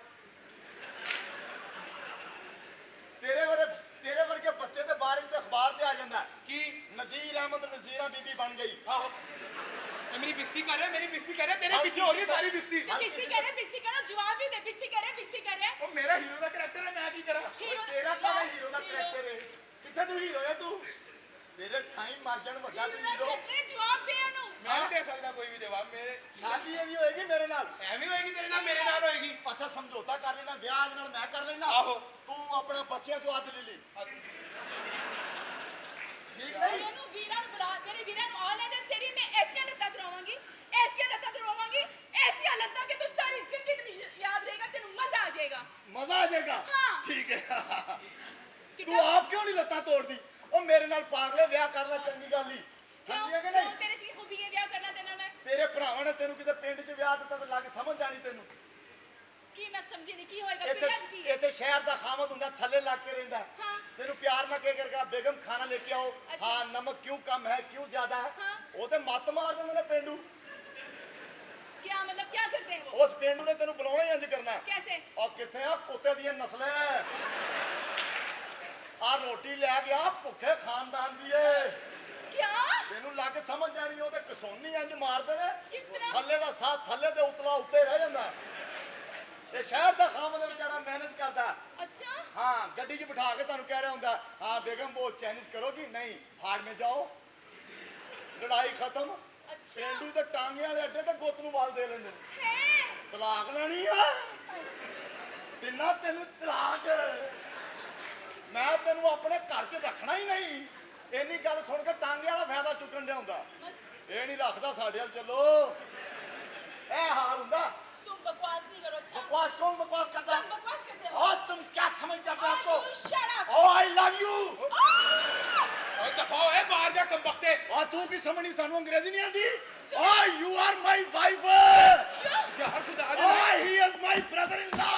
ਤੇਰੇ ਵਰਗੇ ਬੱਚੇ ਤੇ ਬਾਰਿਸ਼ ਤੇ ਅਖਬਾਰ ਤੇ ਆ ਜਾਂਦਾ ਕੀ ਨਜ਼ੀਰ ਅਹਿਮਦ ਨਜ਼ੀਰਾ ਬੀਬੀ ਬਣ ਗਈ ਆਹੋ ਇਹ ਮੇਰੀ ਬਿਸਤੀ ਕਰ ਰਿਹਾ ਮੇਰੀ ਬਿਸਤੀ ਕਰ ਰਿਹਾ ਤੇਰੇ ਹਾਂ, ਪਿੱਛੇ ਹੋ ਰਹੀ ਹੈ ਸਾਰੀ ਬਿਸਤੀ ਹਾਂ, बिस्ती करे जवाब भी दे बिस्ती करे ਉਹ ਮੇਰਾ ਹੀਰੋ ਦਾ ਕਰੈਕਟਰ ਹੈ ਮੈਂ ਕੀ ਕਰਾਂ हीरो ਤੇਰਾ ਕਾਹਦਾ ਹੀਰੋ ਦਾ ਕਰੈਕਟਰ ਹੈ ਕਿੱਥੇ ਤੂੰ ਹੀਰੋ ਹੈ ਤੂੰ ਤੇਰੇ ਸਾਈਂ ਮਰ ਜਾਣ ਵੱਡਾ ਤੂੰ ਹੀਰੋ जवाब दे ओनू ਮੈਂ ਨਹੀਂ ਦੇ ਸਕਦਾ ਕੋਈ ਵੀ ਜਵਾਬ ਮੇਰੇ ਸ਼ਾਦੀ ਇਹ ਵੀ ਹੋਏਗੀ ਮੇਰੇ ਨਾਲ ਐਵੇਂ ਹੋਏਗੀ ਤੇਰੇ ਨਾਲ ਮੇਰੇ ਨਾਲ ਹੋਏਗੀ ਅੱਛਾ ਸਮਝੌਤਾ ਕਰ ਲੈਣਾ ਵਿਆਹ ਦੇ ਨਾਲ ਮੈਂ ਕਰ ਲੈਣਾ ਆਹੋ। ਤੂੰ ਆਪਣਾ ਬੱਚਿਆਂ ਤੋਂ ਅੱਧ ਲੈ ਲਈ ਠੀਕ ਨਹੀਂ मेनू वीरा नु बुला मेरे वीरा नु आ ले दे तेरी मैं ऐसी लत्ता करवाऊंगी ऐसी लत्ता कि तू सारी जिंदगी तेनु याद रहेगा तेनु मजा आ जाएगा मजा आ जाएगा हाँ। ठीक है तू कितना आप क्यों नहीं लत्ता तोड़दी ओ मेरे नाल पागले ਵਿਆਹ ਕਰ ਲੈ ਚੰਗੀ ਗੱਲ ਹੀ ਸਮਝਿਆ ਕਿ ਨਹੀਂ तेरे ची खूबी है ब्याह करना देना मैं ਤੇਰੇ ਭਰਾਵਾਂ ਨੇ ਤੈਨੂੰ ਕਿਤੇ ਪਿੰਡ 'ਚ ਵਿਆਹ ਦਿੱਤਾ ਤਾਂ ਲੱਗ ਸਮਝ ਜਾਣੀ ਤੈਨੂੰ की मैं समझी नहीं की होएगा ਇੱਥੇ फिर की ਇੱਥੇ ਸ਼ਹਿਰ ਦਾ ਖਾਮਦ ਹੁੰਦਾ ਥੱਲੇ ਲੱਗ ਕੇ ਰਹਿੰਦਾ हाँ। ਤੈਨੂੰ ਪਿਆਰ ਨਾਲ ਕਹਿ ਕਰਗਾ ਬੇਗਮ ਖਾਣਾ ਲੈ ਕੇ ਆਓ अच्छा। ਹਾਂ ਨਮਕ ਕਿਉਂ ਕਮ ਹੈ ਕਿਉਂ ਜ਼ਿਆਦਾ ਹੈ हाँ। ਉਹ ਤੇ ਮੱਤ ਮਾਰ ਦਿੰਦੇ ਨੇ ਪਿੰਡੂ क्या मतलब क्या करते हैं वो ਉਸ ਪਿੰਡੂ ਨੇ ਤੈਨੂੰ ਬੁਲਾਉਣਾ ਹੀ ਇੰਜ ਕਰਨਾ कैसे ਉਹ ਕਿੱਥੇ ਆ ਕੁੱਤੇ ਦੀਆਂ ਨਸਲਾਂ ਆ ਰੋਟੀ ਲੈ ਗਿਆ ਭੁੱਖੇ ਖਾਨਦਾਨ ਦੀ ਏ क्या ਤੈਨੂੰ ਲੱਗ ਸਮਝ ਜਾਣੀ ਉਹ ਤੇ ਕਸੌਨੀ ਇੰਜ ਮਾਰਦੇ ਨੇ किस तरह ਥੱਲੇ ਦਾ ਸਾਥ ਥੱਲੇ ਤੇ ਉਤਲਾ ਉੱਤੇ ਰਹਿ ਜਾਂਦਾ ਇਹ ਸ਼ਹਿਰ ਦਾ ਖਾਮਦ ਵਿਚਾਰਾ ਮੈਨੇਜ ਕਰਦਾ अच्छा हाँ गड्डी 'ਚ बिठा के ਤੁਹਾਨੂੰ ਕਹਿ ਰਿਹਾ ਹੁੰਦਾ हाँ बेगम वो चाइनीज करोगी नहीं फाड़ में जाओ लड़ाई खत्म अच्छा पेंडू ਤੇ ਟਾਂਗਿਆਂ ਦੇ ਅੱਡੇ ਤੇ ਗੁੱਤ ਨੂੰ ਵਾਲ ਦੇ ਲੈਂਦੇ ਨੇ है ਤਲਾਕ ਲੈਣੀ ਆ ਤਿੰਨਾ ਤੈਨੂੰ ਤਲਾਕ ਮੈਂ ਤੈਨੂੰ ਆਪਣੇ ਘਰ 'ਚ ਰੱਖਣਾ ਹੀ ਨਹੀਂ ਇੰਨੀ ਗੱਲ ਸੁਣ ਕੇ ਟਾਂਗੇ ਵਾਲਾ ਫਾਇਦਾ ਚੁੱਕਣ ਡਿਆ ਹੁੰਦਾ मस्त ਇਹ ਨਹੀਂ ਰੱਖਦਾ ਸਾਡੇ ਵੱਲ ਚੱਲੋ ਇਹ ਹਾਲ ਹੁੰਦਾ तुम बकवास नहीं करो अच्छा बकवास कौन बकवास करता तुम है बकवास करते हो और तुम क्या समझते हो आपको Oh, you shut up oh I love you ਓਏ ਦਫਾ ਹੋਏ ਬਾਹਰ ਜਾ ਕੰਬਖਤੇ ਆ ਤੂੰ ਕੀ ਸਮਝਣੀ ਸਾਨੂੰ ਅੰਗਰੇਜ਼ੀ ਨਹੀਂ ਆਉਂਦੀ ਓ ਯੂ ਆਰ ਮਾਈ ਵਾਈਫ ਯਾਰ ਖੁਦਾ ਓ ਦੇ ਹੀ ਇਜ਼ ਮਾਈ ਬ੍ਰਦਰ ਇਨ ਲਾ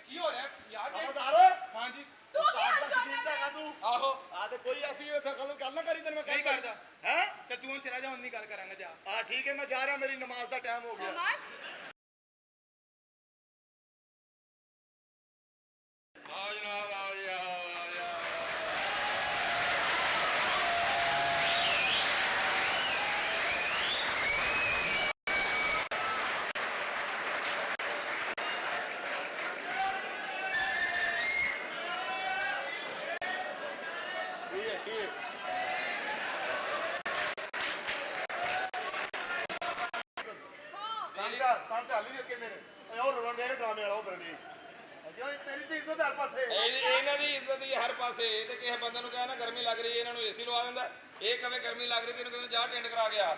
ਕੀ ਹੋ ਰਿਹਾ ਯਾਰ ਇਹ- ਸਮਝਦਾਰ ਹਾਂ ਜੀ तू भी हाथ जोड़ना ਸ਼ਕੀਰ है ਤੂੰ ਆਹੋ ਆ ਤੇ ਕੋਈ ਐਸੀ ਉੱਥੇ ਗੱਲ ਨਾ ਕਰੀ ਤੈਨੂੰ ਮੈਂ ਨਹੀਂ ਕਰਦਾ ਹੈ ਚੱਲ ਤੂੰ ਹੁਣ ਚਲਾ ਜਾ ਹੁਣ ਨਹੀਂ ਗੱਲ ਕਰਾਂਗਾ ਜਾ ਆ ਠੀਕ ਹੈ ਮੈਂ ਜਾ ਰਿਹਾ ਮੇਰੀ ਨਮਾਜ਼ ਦਾ ਟਾਈਮ ਹੋ ਗਿਆ नमाज ਆ ਜਨਾਬ ਜਾ ਸਾਂ ਤੇ ਹਾਲੀ ਵੀ ਕਹਿੰਦੇ ਨੇ ਓਏ ਉਹ ਰੋਣ ਦੇ ਡਰਾਮੇ ਵਾਲਾ ਉਹ ਕਰਨੀ ਅਜੇ ਤੇਰੀ ਤੇ ਇੱਜ਼ਤ ਹਰ ਪਾਸੇ ਇਹਨਾਂ ਦੀ ਇੱਜ਼ਤ ਹੀ ਹਰ ਪਾਸੇ ਇਹ ਤੇ ਕਿਸੇ ਬੰਦੇ ਨੂੰ ਕਹੇ ਨਾ ਗਰਮੀ ਲੱਗ ਰਹੀ ਹੈ ਇਹਨਾਂ ਨੂੰ ਏਸੀ ਲਵਾ ਦਿੰਦਾ ਇਹ ਕਵੇ ਗਰਮੀ ਲੱਗ ਰਹੀ ਤੇ ਇਹਨੂੰ ਕਹਿੰਦੇ ਜਾ ਟੈਂਡ ਕਰਾ ਗਿਆ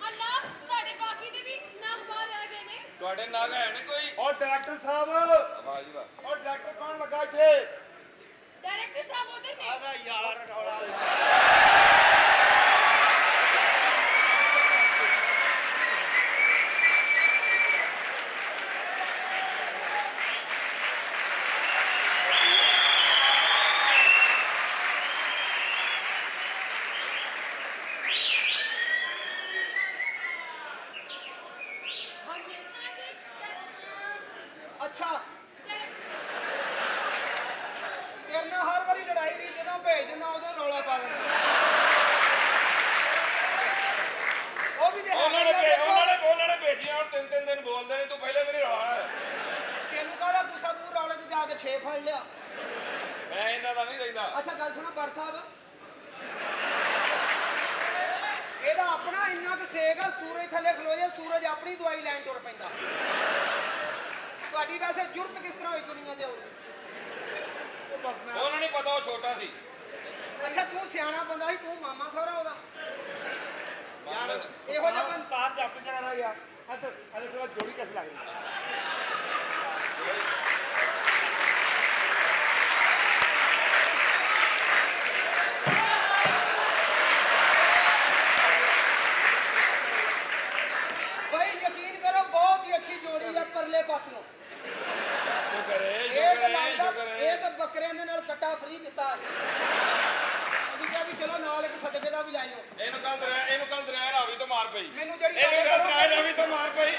ਅੱਲਾ ਸਾਡੇ ਬਾਕੀ ਦੇ ਵੀ ਨਗ ਬਾਹਰ ਆ ਗਏ ਨੇ ਤੁਹਾਡੇ ਨਗ ਹੈ ਨੀ ਕੋਈ ਉਹ ਡਾਇਰੈਕਟਰ ਸਾਹਿਬ ਵਾਹ ਜੀ ਵਾਹ ਉਹ ਡਾਇਰੈਕਟਰ ਕੌਣ ਲੱਗਾ ਇੱਥੇ ਡਾਇਰੈਕਟਰ ਸਾਹਿਬ ਉਧਰ ਨੇ ਆਦਾ ਯਾਰ ਰੌਲਾ ਹਾਂਜੀ ਹਾਂਜੀ ਅੱਛਾ ਡਾਇਰੈਕਟਰ ਤੇਰੇ ਨਾਲ ਹਰ ਵਾਰੀ ਲੜਾਈ ਰਹੀ ਜਦੋਂ ਭੇਜ ਦਿੰਦਾ ਉਦੋਂ ਰੌਲਾ ਪਾ ਦਿੰਦਾ ਉਹ ਵੀ ਉਹਨਾਂ ਨੇ ਭੇਜੀਆਂ ਹੁਣ 3-3 ਦਿਨ ਬੋਲਦੇ ਨੇ ਤੂੰ ਪਹਿਲੇ ਦਿਨ ਹੀ ਰੌਲਾ ਹੈ ਤੈਨੂੰ ਕਾਹਦਾ ਗੁੱਸਾ ਤੂੰ ਰੌਲੇ 'ਚ ਜਾ ਕੇ 6 ਫੜ ਲਿਆ ਮੈਂ ਇਹਨਾਂ ਦਾ ਨਹੀਂ ਰਹਿੰਦਾ ਅੱਛਾ ਗੱਲ ਸੁਣੋ ਪਰ ਸਾਹਿਬ ਇਹਦਾ ਆਪਣਾ ਇੰਨਾ ਕੁ ਸੇਕ ਆ ਸੂਰਜ ਥੱਲੇ ਖਲੋ ਜਾ ਸੂਰਜ ਆਪਣੀ ਦਵਾਈ ਲੈਣ ਤੁਰ ਪੈਂਦਾ ਤੁਹਾਡੀ ਵੈਸੇ ਜੁਰਤ ਕਿਸ ਤਰ੍ਹਾਂ ਹੋਈ ਦੁਨੀਆ ਦੇ ਆਉਣ ਦੀ ਉਹ ਬਸ ਮੈਂ ਉਹਨਾਂ ਨਹੀਂ ਪਤਾ ਉਹ ਛੋਟਾ ਸੀ ਅੱਛਾ ਤੂੰ ਸਿਆਣਾ ਬੰਦਾ ਸੀ ਤੂੰ ਮਾਮਾ ਸਹੁਰਾ ਉਹਦਾ ਯਾਰ ਇਹੋ ਜਿਹਾ ਬੰਦਾ ਸਾਹਿਬ ਦੇ ਆਪਣੀ ਜਗ੍ਹਾ ਯਾਰ ਇੱਧਰ ਅਰੇ ਤੇਰਾ ਜੋੜੀ ਕਿਸ ਲੱਗ ਰਹੀ ਭਾਈ ਯਕੀਨ ਕਰੋ ਬਹੁਤ ਹੀ ਅੱਛੀ ਜੋੜੀ ਆ ਪਰਲੇ ਪਾਸਿਓਂ ਸ਼ੁਕਰ ਹੈ ਇਹ ਸ਼ੁਕਰ ਤਾਂ ਹੈ ਲੱਗਦਾ ਸ਼ੁਕਰ ਇਹ ਹੈ ਤਾਂ ਬੱਕਰਿਆਂ ਦੇ ਨਾਲ ਕੱਟਾ ਫ੍ਰੀ ਦਿੱਤਾ ਅਸੀਂ ਕਿਹਾ ਵੀ ਚਲੋ ਨਾਲ ਇੱਕ ਸਦਕੇ ਦਾ ਵੀ ਲਾਇਓ ਇਹਨੂੰ ਕੱਲ ਦਰਿਆ ਰਾਵੀ ਤੋਂ ਮਾਰ ਪਈ ਮੈਨੂੰ ਜਿਹੜੀ ਇਹਨੂੰ ਗੱਲ ਕੱਲ ਦਰਿਆ ਰਾਵੀ ਤੋਂ ਮਾਰ ਪਈ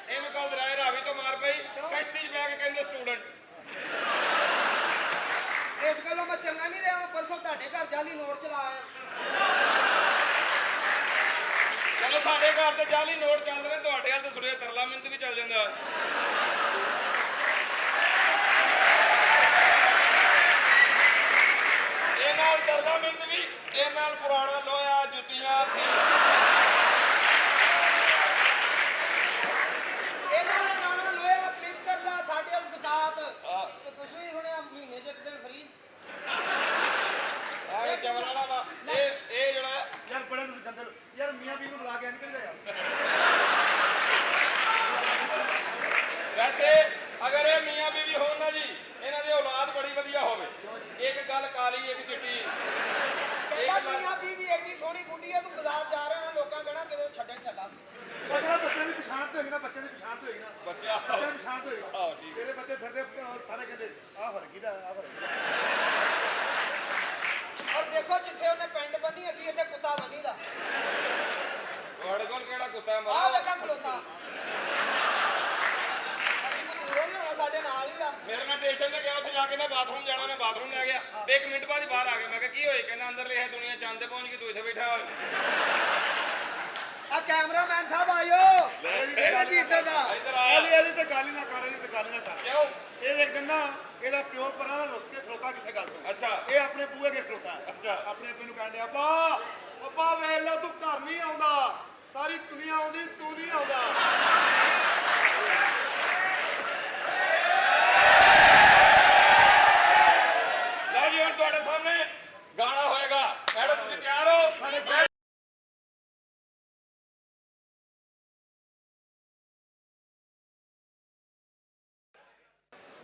ਇਹਨੂੰ ਕੱਲ ਦਰਿਆ ਰਾਵੀ ਤੋਂ ਮਾਰ ਪਈ ਕਸ਼ਤੀ 'ਚ ਬਹਿ ਕੇ ਕਹਿੰਦੇ ਸਟੂਡੈਂਟ ਇਸ ਗੱਲੋਂ ਮੈਂ ਚੰਗਾ ਨਹੀਂ ਰਿਹਾ ਮੈਂ ਪਰਸੋਂ ਤੁਹਾਡੇ ਘਰ ਜਾਲੀ ਨੋਟ ਚਲਾ ਆਇਆ ਚਲੋ ਸਾਡੇ ਘਰ ਤੇ ਜਾਲੀ ਨੋਟ ਚੱਲਦੇ ਨੇ ਤੁਹਾਡੇ ਹਾਲ ਤੇ ਸੁਣਿਆ ਤਰਲਾ ਮਿੰਟ ਵੀ ਚੱਲ ਜਾਂਦਾ ਇਹ ਨਾਲ ਤਰਲਾ ਮਿੰਟ ਵੀ ਇਹ ਨਾਲ ਪੁਰਾਣਾ ਲੋਹਾ ਜੁੱਤੀਆਂ ਇਹਨਾਂ ਨੂੰ ਪੁਰਾਣਾ ਲੋਹਾ ਪੀਤਲ ਦਾ ਸਾਡੇ ਵੱਲ ਜ਼ਕਾਤ ਤੇ ਤੁਸੀਂ ਹੁਣ ਮਹੀਨੇ 'ਚ ਇੱਕ ਦਿਨ ਫ੍ਰੀ ਇਹ ਚਵਲ ਵਾਲਾ ਵਾ ਇਹ ਜਿਹੜਾ ਯਾਰ ਬੜੇ ਤੁਸੀਂ ਗੰਦੇ ਯਾਰ ਮੀਆਂ ਬੀਵੀ ਨੂੰ ਬੁਲਾ ਕੇ ਨਹੀਂ ਕਰੀਦਾ ਯਾਰ ਵੈਸੇ ਅਗਰ ਇਹ ਮੀਆਂ ਬੀਵੀ ਹੋਣ ਨਾ ਜੀ ਇਹਨਾਂ ਦੀ ਔਲਾਦ ਬੜੀ ਵਧੀਆ ਹੋਵੇ ਇੱਕ ਗੱਲ ਕਾਲੀ ਇੱਕ ਚਿੱਟੀ ਕਹਿੰਦਾ ਮੀਆਂ ਬੀਵੀ ਐਡੀ ਸੋਹਣੀ ਗੁੰਡੀ ਆ ਤੂੰ ਬਾਜ਼ਾਰ ਜਾ ਰਿਹਾ ਨਾ ਲੋਕਾਂ ਕਹਿਣਾ ਕਿਤੇ ਛੱਡਣ ਚੱਲਾ ਉਹ ਜਿਹੜਾ ਬੱਚੇ ਦੀ ਪਛਾਣ ਤੇ ਹੋਈ ਨਾ ਬੱਚੇ ਦੀ ਪਛਾਣ ਤੇ ਹੋਈ ਨਾ ਬੱਚਾ ਬੱਚੇ ਦੀ ਪਛਾਣ ਤੇ ਹੋਈ ਆਹੋ, ਠੀਕ। ਤੇਰੇ ਬੱਚੇ ਫਿਰਦੇ ਸਾਰੇ ਕਹਿੰਦੇ ਆਹ ਫਰਕੀ ਦਾ ਆਹ ਫਰਕੀ ਔਰ ਦੇਖੋ ਜਿੱਥੇ ਉਹਨੇ ਪਿੰਡ ਬੰਨੀ ਅਸੀਂ ਇੱਥੇ ਕੁੱਤਾ ਬੰਨੀ ਦਾ ਤੁਹਾਡੇ ਕੋਲ ਕਿਹੜਾ ਕੁੱਤਾ ਹੈ ਆਹ ਮਾਰਾ ਵੇਖਾਂ ਖਲੋਤਾ ਅਸੀਂ ਕੋ ਦੂਰੋਂ ਨਹੀਂ ਹੋਣਾ ਸਾਡੇ ਨਾਲ ਹੀ ਆ ਮੇਰੇ ਨਾਲ ਸਟੇਸ਼ਨ ਤੇ ਗਿਆ ਉੱਥੇ ਜਾ ਕੇ ਨਾ ਬਾਥਰੂਮ ਜਾਣਾ ਮੈਂ ਬਾਥਰੂਮ ਲੈ ਗਿਆ ਤੇ 1 ਮਿੰਟ ਬਾਅਦ ਹੀ ਬਾਹਰ ਆ ਗਿਆ ਮੈਂ ਕਿਹਾ ਕੀ ਹੋਏ ਕਹਿੰਦਾ ਅੰਦਰ ਲਿਆ ਦੁਨੀਆ ਚੰਦ ਤੇ ਪਹੁੰਚ ਗਈ ਤੂੰ ਇੱਥੇ ਬੈਠਾ ਹੋਇਆ ਆ ਕੈਮਰਾਮੈਨ ਸਾਹਿਬ ਆਇਓ ਇਹਦੇ ਦੀ ਇੱਜ਼ਤ ਆ ਇੱਧਰ ਆ ਇਹਦੀ ਤੇ ਗੱਲ ਹੀ ਨਾ ਕਰ ਇਹਦੀ ਤੇ ਗੱਲ ਹੀ ਨਾ ਕਰ ਕਿਉਂ ਇਹ ਇੱਕ ਦਿਨ ਨਾ ਇਹਦਾ ਪਿਓ ਪਰਾਂ ਨਾ ਰੁੱਸ ਕੇ ਖਲੋਤਾ ਕਿਸੇ ਗੱਲ ਤੋਂ ਅੱਛਾ ਇਹ ਆਪਣੇ ਬੂਹੇ ਅੱਗੇ ਖਲੋਤਾ ਹੈ। ਅੱਛਾ। ਆਪਣੇ ਪਿਓ ਨੂੰ ਕਹਿੰਦੇ ਅੱਬਾ ਅੱਬਾ ਵੇਖ ਲੈ ਤੂੰ ਘਰ ਨਹੀਂ ਆਉਂਦਾ ਸਾਰੀ ਦੁਨੀਆ ਆਉਂਦੀ ਤੂੰ ਨਹੀਂ ਆਉਂਦਾ ਲਓ ਜੀ ਹੁਣ ਤੁਹਾਡੇ ਸਾਹਮਣੇ ਗਾਣਾ ਹੋਏਗਾ ਮੈਡਮ ਤੁਸੀਂ ਤਿਆਰ ਹੋ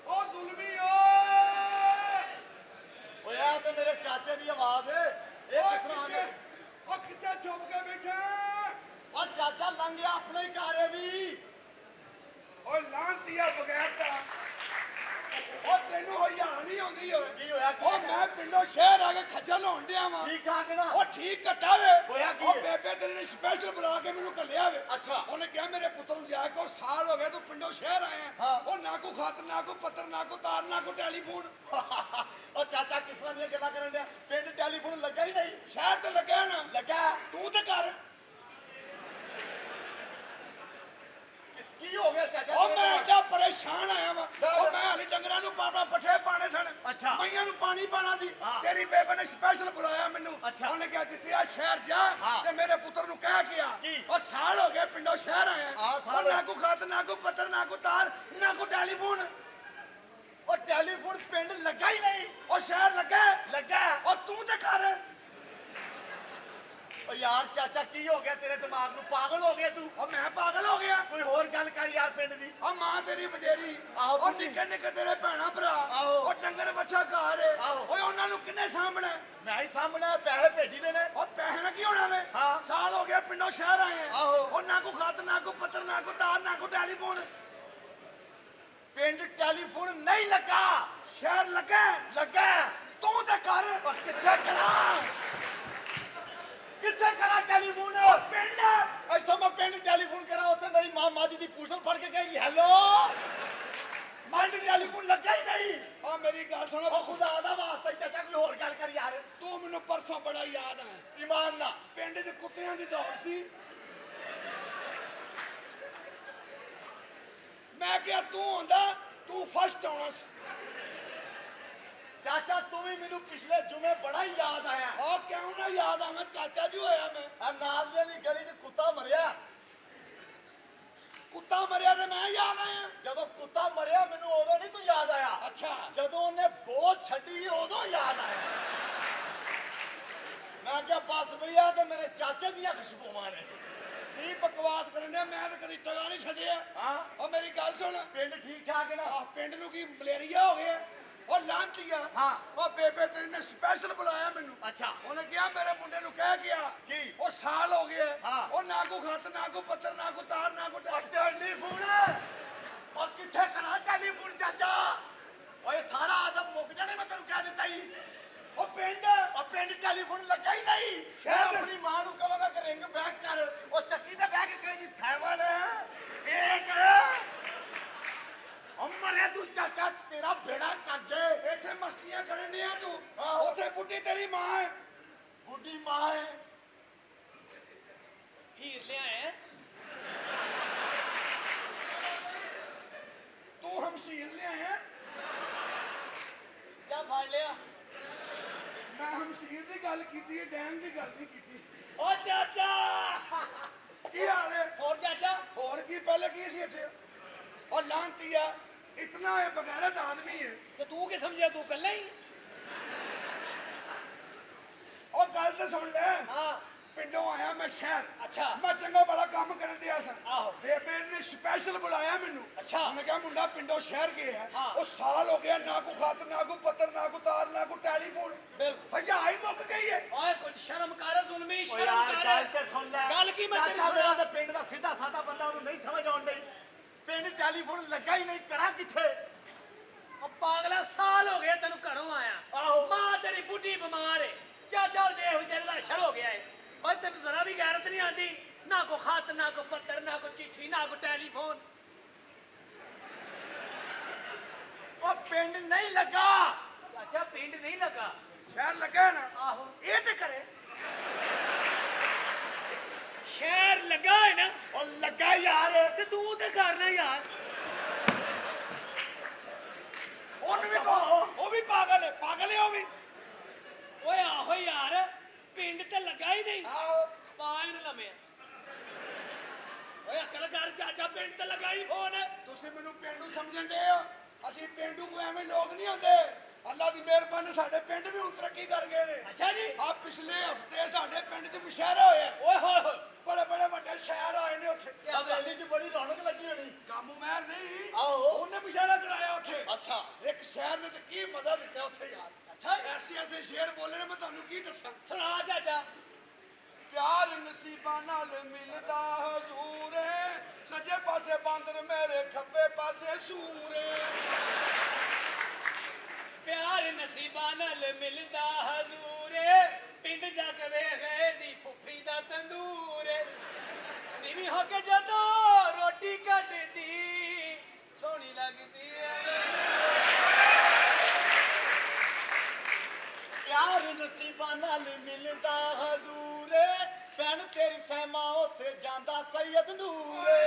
ਓ ਜ਼ੁਲਮੀ ਓਏ ਓਏ ਆ ਤੇ ਮੇਰੇ ਚਾਚੇ ਦੀ ਆਵਾਜ਼ ਏ ਇਹ ਕਿਸ ਤਰ੍ਹਾਂ ਆ ਗਿਆ ਓ ਕਿੱਥੇ ਛੁਪ ਕੇ ਬੈਠਾ ਓ ਚਾਚਾ ਲੰਘਿਆ ਆਪਣੇ ਹੀ ਘਰ ਏ ਵੀ ਓ ਲਾਂਤੀਆ ਬਗੈਰ ਦਾ ਓ ਤੈਨੂੰ ਹੋਇਆ ਨਹੀਂ ਆਉਂਦੀ ਓਏ ਕੀ ਹੋਇਆ ਓ ਮੈਂ ਪਿੰਡੋਂ ਸ਼ਹਿਰ ਆ ਕੇ ਖੱਜਲ ਹੋਣ ਡਿਆ ਵਾਂ ਠੀਕ ਠਾਕ ਨਾ ਓ ਠੀਕ ਘਟਾ ਵੇ ਹੋਇਆ ਕੀ ਓ ਬੇਬੇ ਤੇਰੇ ਨੇ ਸਪੈਸ਼ਲ ਬੁਲਾ ਕੇ ਮੈਨੂੰ ਘੱਲਿਆ ਵੇ ਅੱਛਾ ਉਹਨੇ ਕਿਹਾ ਮੇਰੇ ਪੁੱਤ ਨੂੰ ਜਾ ਕੇ ਸਾਲ ਹੋ ਗਿਆ ਤੂੰ ਪਿੰਡੋਂ ਸ਼ਹਿਰ ਆਇਆ ਉਹ ਨਾ ਕੋ ਖਤ ਨਾ ਕੋ ਪੱਤਰ ਨਾ ਕੋ ਤਾਰ ਨਾ ਕੋ ਟੈਲੀਫੋਨ ਓ ਚਾਚਾ ਕਿਸ ਤਰ੍ਹਾਂ ਦੀਆਂ ਗੱਲਾਂ ਕਰਨ ਡਿਆ ਪਿੰਡ ਟੈਲੀਫੋਨ ਲੱਗਾ ਹੀ ਨਹੀਂ ਸ਼ਹਿਰ ਤੇ ਲੱਗਾ ਨਾ ਲੱਗਾ ਤੂੰ ਤੇ ਕਰ ਕੀ ਹੋ ਗਿਆ ਚਾਚਾ ਉਹ ਮੈਂ ਤਾਂ ਪਰੇਸ਼ਾਨ ਆਇਆ ਵਾ ਉਹ ਮੈਂ ਹਾਲੇ ਡੰਗਰਾਂ ਆਪਣਾ ਪੱਠੇ ਪਾਣੇ ਸਨ ਅੱਛਾ। ਮਈਆਂ ਨੂੰ ਪਾਣੀ ਪਾਣਾ ਸੀ ਹਾਂ। ਤੇਰੀ ਬੇਬੇ ਨੇ ਸਪੈਸ਼ਲ ਬੁਲਾਇਆ ਮੈਨੂੰ ਅੱਛਾ। ਉਹਨੇ ਕਿਹਾ ਦਿੱਤੀ ਆ ਸ਼ਹਿਰ ਜਾ ਹਾਂ। ਤੇ ਮੇਰੇ ਪੁੱਤਰ ਨੂੰ ਕਹਿ ਕੇ ਆ ਕੀ? ਉਹ ਸਾਲ ਹੋ ਗਏ ਪਿੰਡੋਂ ਸ਼ਹਿਰ ਆਇਆ ਹਾਂ, ਸਾਲ ਉਹ ਨਾ ਕੋ ਖਤ ਨਾ ਕੋ ਪੱਤਰ ਨਾ ਕੋ ਤਾਰ ਨਾ ਕੋ ਟੈਲੀਫੋਨ ਉਹ ਟੈਲੀਫੋਨ ਪਿੰਡ ਲੱਗਾ ਹੀ ਨਹੀਂ। ਉਹ ਸ਼ਹਿਰ ਲੱਗਾ ਲੱਗਾ। ਉਹ ਤੂੰ ਤੇ ਕਰ ਉਹ ਯਾਰ ਚਾਚਾ ਕੀ ਹੋ ਗਿਆ ਤੇਰੇ ਦਿਮਾਗ ਨੂੰ, ਪਾਗਲ ਹੋ ਗਿਆ ਤੂੰ? ਉਹ ਮੈਂ ਪਾਗਲ ਹੋ ਗਿਆ ਕੋਈ ਹੋਰ ਗੱਲ ਕਰ ਯਾਰ ਪਿੰਡ ਦੀ। ਉਹ ਮਾਂ ਤੇਰੀ ਵਡੇਰੀ ਆਹੋ, ਉਹ ਬੁੱਢੀ। ਨਿੱਕੇ ਨਿੱਕੇ ਤੇਰੇ ਭੈਣਾ ਭਰਾ ਆਹੋ। ਉਹ ਡੰਗਰ ਬੱਚਾ ਘਰ ਏ ਆਹੋ। ਓਏ ਉਹਨਾਂ ਨੂੰ ਕਿੰਨੇ ਸਾਂਭਣਾ ਮੈਂ ਹੀ ਸਾਹਮਣੇ ਪੈਸੇ ਭੇਜੀ ਦੇ ਨੇ। ਉਹ ਪੈਸੇ ਨਾਲ ਕੀ ਹੋਣਾ ਵੇ ਹਾਂ। ਸਾਲ ਹੋ ਗਿਆ ਪਿੰਡੋਂ ਸ਼ਹਿਰ ਆਏ ਆ ਆਹੋ। ਉਹ ਨਾ ਕੋ ਖਤ ਨਾ ਕੋ ਪੱਤਰ ਨਾ ਕੋ ਤਾਰ ਨਾ ਕੋ ਟੈਲੀਫੋਨ ਪਿੰਡ ਟੈਲੀਫੋਨ ਨਹੀਂ ਲੱਗਾ। ਸ਼ਹਿਰ ਲੱਗਾ ਲੱਗਾ। ਤੂੰ ਤੇ ਕਰ ਪਰ ਕਿੱਥੇ ਕਰਾਂ, ਕਿੱਥੇ ਕਰਾਂ ਟੈਲੀਫੋਨ? ਪਿੰਡ ਇੱਥੋਂ ਮੈਂ ਪਿੰਡ ਟੈਲੀਫੋਨ ਕਰਾਂ, ਉੱਥੇ ਮੇਰੀ ਮਾਂ ਜੀ ਦੀ ਪੂਛਲ ਫੜ ਕੇ ਕਹੇਗੀ ਹੈਲੋ। ਮੈਂ ਟੈਲੀਫੋਨ ਲੱਗਾ ਹੀ ਨਹੀਂ। ਉਹ ਮੇਰੀ ਗੱਲ ਸੁਣੋ ਉਹ ਖੁਦਾ ਦਾ ਵਾਸਤਾ ਚਾਚਾ ਕੋਈ ਹੋਰ ਗੱਲ ਕਰ ਯਾਰ। ਤੂੰ ਮੈਨੂੰ ਪਰਸੋਂ ਬੜਾ ਯਾਦ ਆਇਆ ਇਮਾਨ ਨਾਲ ਪਿੰਡ 'ਚ ਕੁੱਤਿਆਂ ਦੀ ਦੌੜ ਸੀ ਮੈਂ ਕਿਹਾ ਤੂੰ ਹੁੰਦਾ ਤੂੰ ਫਸਟ ਆਉਣਾ ਸੀ ਚਾਚਾ ਤੂੰ ਵੀ ਮੈਨੂੰ ਪਿਛਲੇ ਜੁਮੇ ਬੜਾ ਹੀ ਯਾਦ ਆਇਆ। ਉਹ ਕਿਉਂ ਨਾ ਯਾਦ ਆਵਾਂ ਚਾਚਾ ਜੀ ਹੋਇਆ ਮੈਂ ਆ ਨਾਲ ਦੇ ਦੀ ਗਲੀ 'ਚ ਕੁੱਤਾ ਮਰਿਆ। ਕੁੱਤਾ ਮਰਿਆ ਤੇ ਮੈਂ ਯਾਦ ਆਇਆ ਜਦੋਂ ਕੁੱਤਾ ਮਰਿਆ ਮੈਨੂੰ ਉਦੋਂ ਨਹੀਂ ਤੂੰ ਯਾਦ ਆਇਆ। ਅੱਛਾ ਜਦੋਂ ਉਹਨੇ ਬੋਝ ਛੱਡੀ ਉਦੋਂ ਯਾਦ ਆਇਆ। ਮੈਂ ਕਿਹਾ ਬਸ ਭਈਆ ਤੇ ਮੇਰੇ ਚਾਚੇ ਦੀਆਂ ਖੁਸ਼ਬੂਆਂ ਨੇ। ਕੀ ਬਕਵਾਸ ਕਰਨ ਡਿਆ ਮੈਂ ਤਾਂ ਕਦੀ ਟਗਾ ਨਹੀਂ ਛੱਡਿਆ ਹਾਂ ਉਹ ਮੇਰੀ ਗੱਲ ਸੁਣ ਪਿੰਡ ਠੀਕ ਠਾਕ ਹੈ ਨਾ? ਆਹ ਪਿੰਡ ਨੂੰ ਕੀ ਮਲੇਰੀਆ ਹੋ ਗਿਆ ਉਹ ਲਾਂਟੀਆ ਹਾਂ। ਉਹ ਬੇਬੇ ਤੇਰੀ ਨੇ ਸਪੈਸ਼ਲ ਬੁਲਾਇਆ ਮੈਨੂੰ ਅੱਛਾ। ਉਹਨੇ ਕਿਹਾ ਮੇਰੇ ਮੁੰਡੇ ਨੂੰ ਕਹਿ ਗਿਆ ਕੀ? ਉਹ ਸਾਲ ਹੋ ਗਿਆ ਹਾਂ। ਉਹ ਨਾ ਕੋ ਖਤ ਨਾ ਕੋ ਪੱਤਰ ਨਾ ਕੋ ਤਾਰ ਨਾ ਕੋ ਟੈਲੀਫੋਨ ਉਹ ਕਿੱਥੇ ਕਰਾਂ ਟੈਲੀਫੋਨ ਚਾਚਾ? ਓਏ ਸਾਰਾ ਆਦਮ ਮੁੱਕ ਜਾਣੇ ਮੈਂ ਤੈਨੂੰ ਕਹਿ ਦਿੱਤਾ ਹੀ। ਉਹ ਪਿੰਡ ਉਹ ਪਿੰਡ ਟੈਲੀਫੋਨ ਲੱਗਾ ਹੀ ਨਹੀਂ। ਮੈਂ ਸ਼ਾਇਦ- ਆਪਣੀ ਮਾਂ ਨੂੰ ਕਹਾਂਗਾ ਕਿ ਰਿੰਗ ਬੈਕ ਕਰ। ਉਹ ਚੱਕੀ ਤੇ ਬਹਿ ਕੇ ਕਹੇਗੀ 7 1 ਮਰਿਆ ਤੂੰ ਚਾਚਾ ਤੇਰਾ ਬੇੜਾ ਕਰ ਜੇ। ਇੱਥੇ ਮਸਤੀਆਂ ਕਰਨ ਡਿਆ ਤੂੰ ਆਹੋ। ਉੱਥੇ ਬੁੱਢੀ ਤੇਰੀ ਮਾਂ ਹੈ ਬੁੱਢੀ ਮਾਂ ਹੈ। ਹੀਰ ਲਿਆਏ ਤੂੰ ਹਮਸ਼ੀਰ ਲਿਆਇਆ ਜਾ ਫੜ ਲਿਆ। ਮੈਂ ਹਮਸ਼ੀਰ ਦੀ ਗੱਲ ਕੀਤੀ ਹੈ ਡੈਨ ਦੀ ਗੱਲ ਨਹੀਂ ਕੀਤੀ ਓ ਚਾਚਾ ਕੀ ਹਾਲ ਹੈ ਹੋਰ ਚਾਚਾ ਹੋਰ ਕੀ ਪਹਿਲੇ ਕੀ ਸੀ ਇੱਥੇ ਉਹ ਲਾਂਤੀਆ ਇਤਨਾ ਹੈ ਬਗੈਰਤ ਆਦਮੀ ਹੈ ਤੇ ਤੂੰ ਕੀ ਸਮਝਿਆ ਤੂੰ ਕੱਲਾ ਹੀ? ਉਹ ਗੱਲ ਤਾਂ ਸੁਣ ਲੈ ਹਾਂ ਪਿੰਡੋਂ ਆਇਆ ਮੈਂ ਸ਼ਹਿਰ ਅੱਛਾ। ਮੈਂ ਚੰਗਾ ਬੜਾ ਕੰਮ ਕਰਨ ਦਿਆ ਸਾਂ ਆਹੋ। ਬੇਬੇ ਨੇ ਸਪੈਸ਼ਲ ਬੁਲਾਇਆ ਮੈਨੂੰ ਅੱਛਾ। ਉਹਨੇ ਕਿਹਾ ਮੁੰਡਾ ਪਿੰਡੋਂ ਸ਼ਹਿਰ ਗਿਆ ਹੈ ਹਾਂ। ਉਹ ਸਾਲ ਹੋ ਗਿਆ ਨਾ ਕੋ ਖਤ ਨਾ ਕੋ ਪੱਤਰ ਨਾ ਕੋ ਤਾਰ ਨਾ ਕੋ ਟੈਲੀਫੋਨ ਬਿਲਕੁਲ। ਭਈਆ ਹੀ ਮੁੱਕ ਗਈ ਹੈ ਓਏ ਕੁਝ ਸ਼ਰਮ ਕਰ ਜ਼ੁਲਮੀ ਓ ਸ਼ਰਮ ਯਾਰ ਕਰ। ਗੱਲ ਤੇ ਸੁਣ ਲੈ। ਗੱਲ ਕੀ ਮੈਂ ਤੇਰੀ ਚਾਚਾ ਮੇਰਾ ਸੁਣਾ? ਤੇ ਪਿੰਡ ਦਾ ਸਿੱਧਾ ਸਾਦਾ ਬੰਦਾ ਉਹਨੂੰ ਨਹੀਂ ਸਮਝ ਆਉਣ ਡਈ। ਪਿੰਡ ਟੈਲੀਫੋਨ ਲੱਗਾ ਹੀ ਨਹੀਂ, ਕਰਾਂ ਕਿੱਥੇ? ਓ ਪਾਗਲਾ ਸਾਲ ਹੋ ਗਿਆ ਤੈਨੂੰ ਘਰੋਂ ਆਇਆ। ਆਹੋ। ਮਾਂ ਤੇਰੀ ਬੁੱਢੀ ਬਿਮਾਰ ਏ। ਚਾਚਾ ਦੇਖ ਵਿਚਾਰੇ ਦਾ ਅਸ਼ਰ ਹੋ ਗਿਆ ਏ। ਓਏ ਤੈਨੂੰ ਜ਼ਰਾ ਵੀ ਗੈਰਤ ਨਹੀਂ ਆਂਦੀ। ਨਾ ਕੋ ਖਤ ਨਾ ਕੋ ਪੱਤਰ ਨਾ ਕੋ ਚਿੱਠੀ ਨਾ ਕੋ ਟੈਲੀਫੋਨ। ਉਹ ਪਿੰਡ ਨਹੀਂ ਲੱਗਾ। ਚਾਚਾ ਪਿੰਡ ਨਹੀਂ ਲੱਗਾ। ਸ਼ਹਿਰ ਲੱਗਾ ਨਾ ਆਹੋ ਇਹ ਤੇ ਕਰੇ ਸ਼ਹਿਰ ਲੱਗਾ ਹੈ ਨਾ ਉਹ ਲੱਗਾ ਯਾਰ। ਤੇ ਤੂੰ ਤੇ ਕਰਨਾ ਯਾਰ। ਉਹਨੂੰ ਵੀ ਕਹੋ ਉਹ ਵੀ ਪਾਗਲ ਹੈ ਉਹ ਵੀ ਓਏ ਆਹੋ ਯਾਰ ਪਿੰਡ ਤੇ ਲੱਗਾ ਹੀ ਨਹੀਂ। ਆਓ ਪਾਇਨ ਲੰਮਿਆ। ਓਏ ਅਕਲ ਕਰ ਚਾਚਾ ਪਿੰਡ ਤੇ ਲੱਗਾ ਹੀ ਫੋਨ। ਤੁਸੀਂ ਮੈਨੂੰ ਪਿੰਡੂ ਸਮਝਣ ਦੇ ਹੋ ਅਸੀਂ ਪਿੰਡੂ ਕੋ ਐਵੇਂ ਲੋਕ ਨਹੀਂ ਹੁੰਦੇ ਅੱਲਾ ਦੀ ਮਿਹਰਬਾਨੀ ਸਾਡੇ ਪਿੰਡ ਵੀ ਹੁਣ ਤਰੱਕੀ ਕਰ ਗਏ ਨੇ ਅੱਛਾ ਜੀ ਆ ਪਿਛਲੇ ਹਫਤੇ ਸਾਡੇ ਪਿੰਡ 'ਚ ਮੁਸ਼ਾਇਰਾ ਹੋਇਆ ਓਏ ਹੋਏ ਹੋਏ ਬੜੇ ਬੜੇ ਵੱਡੇ ਸ਼ਹਿਰ ਆਏ ਨੇ ਉੱਥੇ ਹਵੇਲੀ 'ਚ ਬੜੀ ਰੌਣਕ ਲੱਗੀ ਹੋਣੀ। ਕਾਮੂ ਮਹਿਰ ਨਹੀਂ ਆਹੋ। ਉਹਨੇ ਮੁਸ਼ਾਇਰਾ ਕਰਾਇਆ ਉੱਥੇ ਅੱਛਾ। ਇੱਕ ਸ਼ਹਿਰ ਨੇ ਤੇ ਕੀ ਮਜ਼ਾ ਦਿੱਤਾ ਉੱਥੇ ਯਾਰ ਅੱਛਾ ਐਸੇ ਐਸੇ ਸ਼ੇਰ ਬੋਲੇ ਨੇ ਮੈਂ ਤੁਹਾਨੂੰ ਕੀ ਦੱਸਾਂ ਸੁਣਾ ਚਾਚਾ। ਪਿਆਰ ਨਸੀਬਾਂ ਨਾਲ ਮਿਲਦਾ ਹਜ਼ੂਰੇ ਸੱਜੇ ਪਾਸੇ ਬਾਂਦਰ ਮੇਰੇ ਖੱਬੇ ਪਾਸੇ ਸੂਰੇ ਪਿਆਰ ਨਸੀਬਾਂ ਨਾਲ ਮਿਲਦਾ ਹਜ਼ੂਰੇ ਪਿੰਡ ਜਾ ਕੇ ਵੇਖੇ ਦੀ ਫੁੱਫੀ ਦਾ ਤੰਦੂਰ ਨੀਵੀਂ ਹੋ ਕੇ ਜਦੋਂ ਰੋਟੀ ਕੱਢਦੀ ਸੋਹਣੀ ਲੱਗਦੀ ਐ। ਪਿਆਰ ਨਸੀਬਾਂ ਨਾਲ ਮਿਲਦਾ ਹਜ਼ੂਰੇ ਭੈਣ ਤੇਰੀ ਸਹਿਮਾ ਉੱਥੇ ਜਾਂਦਾ ਸੈयद ਨੂਰੇ।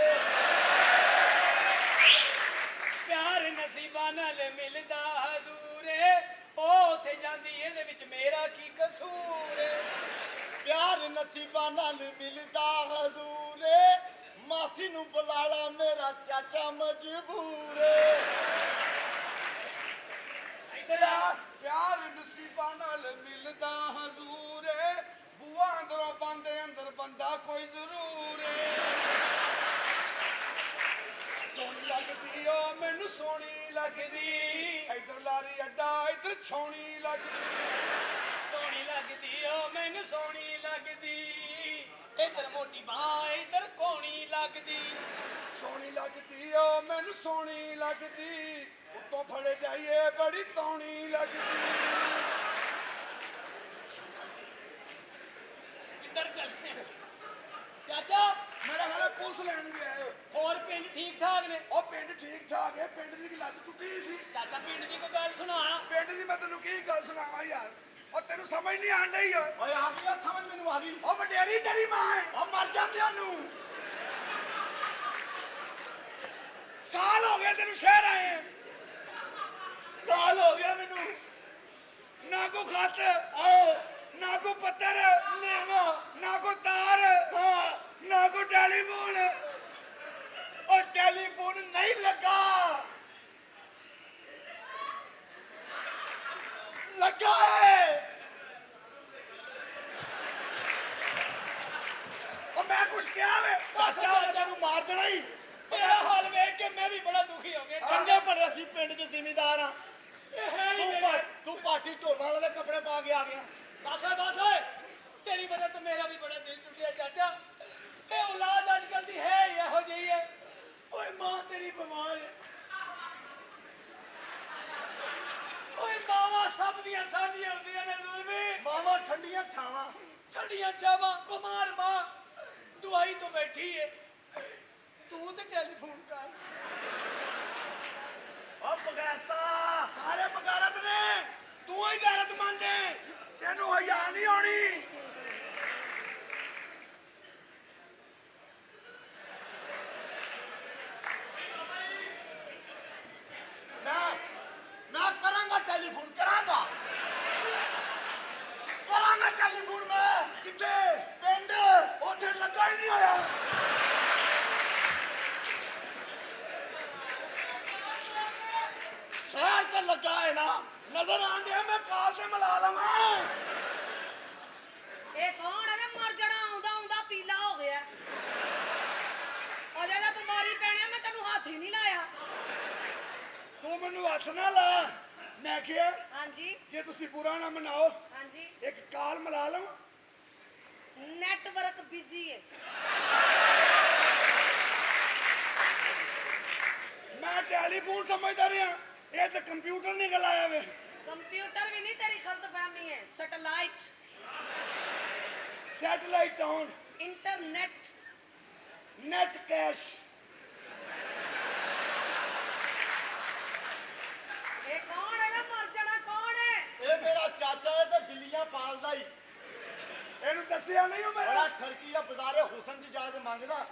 ਪਿਆਰ ਨਸੀਬਾਂ ਨਾਲ ਮਿਲਦਾ ਹਜ਼ੂਰੇ ਉਹ ਉੱਥੇ ਜਾਂਦੀ ਇਹਦੇ ਵਿੱਚ ਮੇਰਾ ਕੀ ਕਸੂਰ ਏ ਪਿਆਰ ਨਸੀਬਾਂ ਨਾਲ ਮਿਲਦਾ ਹਜ਼ੂਰੇ ਮਾਸੀ ਨੂੰ ਬੁਲਾਲਾ ਮੇਰਾ ਚਾਚਾ ਮਜਬੂਰ ਏ ਪਿਆਰ ਨਸੀਬਾਂ ਨਾਲ ਮਿਲਦਾ ਹਜ਼ੂਰ ਏ ਬੂਆ ਅੰਦਰੋਂ ਬੰਦੇ ਅੰਦਰ ਬੰਦਾ ਕੋਈ ਜ਼ਰੂਰ ਏ ਸੋਹਣੀ ਲੱਗਦੀ ਓ ਮੈਨੂੰ ਸੋਹਣੀ ਲੱਗਦੀ ਇਧਰ ਲਾਰੀ ਅੱਡਾ ਇਧਰ ਛਾਉਣੀ ਲੱਗਦੀ ਸੋਹਣੀ ਲੱਗਦੀ ਓ ਮੈਨੂੰ ਸੋਹਣੀ ਲੱਗਦੀ ਇਧਰ ਮੋਟੀ ਬਾਹ ਇਧਰ ਕੋਣੀ ਲੱਗਦੀ ਸੋਹਣੀ ਲੱਗਦੀ ਓ ਮੈਨੂੰ ਸੋਹਣੀ ਲੱਗਦੀ ਉੱਤੋਂ ਫੜੇ ਜਾਈਏ ਬੜੀ ਤੌਣੀ ਲੱਗਦੀ ਕਿੱਧਰ ਚੱਲੇ ਚਾਚਾ ਮੇਰਾ ਖਿਆਲ ਹੈ ਪੁਲਿਸ ਲੈਣ ਗਿਆ ਏ ਹੋਰ ਪਿੰਡ ਠੀਕ ਠਾਕ ਨੇ ਉਹ ਪਿੰਡ ਠੀਕ ਠਾਕ ਹੈ ਪਿੰਡ ਦੀ ਲੱਤ ਟੁੱਟੀ ਸੀ ਚਾਚਾ ਪਿੰਡ ਦੀ ਕੋਈ ਗੱਲ ਸੁਣਾ ਪਿੰਡ ਦੀ ਮੈਂ ਤੈਨੂੰ ਕੀ ਗੱਲ ਸੁਣਾਵਾਂ ਯਾਰ ਉਹ ਤੈਨੂੰ ਸਮਝ ਨਹੀਂ ਆਣ ਡਈ ਓ ਓਏ ਆ ਗਿਆ ਸਮਝ ਮੈਨੂੰ ਆ ਗਈ ਉਹ ਵਡਿਆਰੀ ਤੇਰੀ ਮਾਂ ਹੈ ਉਹ ਮਰ ਜਾਂਦਿਆਂ ਨੂੰ ਸਾਲ ਹੋ ਗਏ ਤੈਨੂੰ ਸ਼ਹਿਰ ਆਏ ਸਾਲ ਹੋ ਗਿਆ ਮੈਨੂੰ ਨਾ ਕੋ ਖਤ ਆਓ ਨਾ ਕੋ ਪੱਤਰ ਲੈਣਾ ਨਾ ਕੋ ਤਾਰ ਹਾਂ ਨਾ ਕੋ ਟੈਲੀਫੋਨ ਉਹ ਟੈਲੀਫੋਨ ਨਹੀਂ ਲੱਗਾ ਲੱਗਾ ਹੈ ਉਹ ਮੈਂ ਕੁਛ ਕਿਹਾ ਵੇ ਚਾਚਾ ਨੇ ਤੈਨੂੰ ਮਾਰ ਦੇਣਾ ਹੀ ਤੇਰਾ ਹਾਲ ਵੇਖ ਕੇ ਮੈਂ ਵੀ ਬੜਾ ਦੁਖੀ ਹੋ ਗਿਆ ਚੰਗੇ ਭਲੇ ਅਸੀਂ ਪਿੰਡ 'ਚ ਜ਼ਿਮੀਂਦਾਰ ਆ ਇਹ ਹੈ ਹੀ ਮੇਰੇ ਤੂੰ ਪਾਰਟੀ ਢੋਲਾਂ ਵਾਲੇ ਕੱਪੜੇ ਪਾ ਕੇ ਆ ਗਿਆ ਬਸ ਓਏ ਤੇਰੀ ਵਜ੍ਹਾ ਤੋਂ ਮੇਰਾ ਵੀ ਬੜਾ ਦਿਲ ਟੁੱਟਿਆ ਚਾਚਾ ਇਹ ਔਲਾਦ ਅੱਜ ਕੱਲ ਦੀ ਹੈ ਹੀ ਇਹੋ ਜਿਹੀ ਹੈ ਓਏ ਮਾਂ ਤੇਰੀ ਬਿਮਾਰ ਹੈ ਓਏ ਮਾਵਾਂ ਸਭ ਦੀਆਂ ਸਾਂਝੀਆਂ ਹੁੰਦੀਆਂ ਨੇ ਜ਼ੁਲਮੀ ਮਾਵਾਂ ਠੰਡੀਆਂ ਛਾਵਾਂ ਠੰਡੀਆਂ ਚਾਵਾਂ ਬਿਮਾਰ ਮਾਂ ਦਵਾਈ ਤੋਂ ਬੈਠੀ ਏ ਤੂੰ ਤੇ ਟੈਲੀਫੋਨ ਕਰ ਉਹ ਬਗੈਰਤਾ ਸਾਰੇ ਬਗਾਰਤ ਨੇ ਤੂੰ ਹੀ ਗੈਰਤਮੰਦ ਹੈ ਤੈਨੂੰ ਹਿਆ ਨਹੀਂ ਆਉਣੀ ਮੈਂ ਕਰਾਂਗਾ ਟੈਲੀਫੋਨ ਕਰਾਂਗਾ ਟੈਲੀਫੋਨ ਮੈਂ ਕਿੱਥੇ ਪਿੰਡ ਉੱਥੇ ਲੱਗਾ ਹੀ ਨਹੀਂ ਹੋਇਆ ਸ਼ਹਿਰ ਤੇ ਲੱਗਾ ਹੈ ਨਾ ਨਜ਼ਰ ਆਂਦੇ ਮੈਂ ਕਾਲ ਤੇ ਮਿਲਾ ਲਵਾਂ ਇਹ ਕੌਣ ਹੈ ਵੇ ਮਰ ਜਾਣਾ ਆਉਂਦਾ ਆਉਂਦਾ ਪੀਲਾ ਹੋ ਗਿਆ ਅਜੇ ਤਾਂ ਬਿਮਾਰੀ ਪੈਣੀ ਆ, ਮੈਂ ਤੈਨੂੰ ਹੱਥ ਹੀ ਨਹੀਂ ਲਾਇਆ ਤੂੰ ਮੈਨੂੰ ਹੱਥ ਨਾ ਲਾ ਮੈਂ ਕਿਹਾ ਹਾਂਜੀ ਜੇ ਤੁਸੀਂ ਬੁਰਾ ਨਾ ਮਨਾਓ ਹਾਂਜੀ ਇੱਕ ਕਾਲ ਮਿਲਾ ਲਵਾਂ ਨੈਟਵਰਕ ਬਿਜ਼ੀ ਹੈ ਮੈਂ ਟੈਲੀਫੋਨ ਸਮਝਦਾ ਰਿਹਾ ਇਹ ਤਾਂ ਕੰਪਿਊਟਰ ਨਿਕਲ ਆਇਆ ਵੇ ਕੰਪਿਊਟਰ ਵੀ ਨਹੀਂ ਤੇਰੀ ਗਲਤਫਹਿਮੀ ਹੈ satellite satellite on internet net cash ਇਹ ਕੌਣ ਹੈਗਾ ਮਰ ਜਾਣਾ ਕੌਣ ਹੈ ਇਹ ਮੇਰਾ ਚਾਚਾ ਹੈ ਤੇ ਬਿੱਲੀਆਂ ਪਾਲਦਾ ਹੀ ਇਹਨੂੰ ਦੱਸਿਆ ਨਹੀਂ ਉਹ ਬੜਾ ਮੈਂ ਠਰਕੀ ਆ ਬਾਜ਼ਾਰੇ ਹੁਸਨ 'ਚ ਜਾ ਕੇ ਮੰਗਦਾ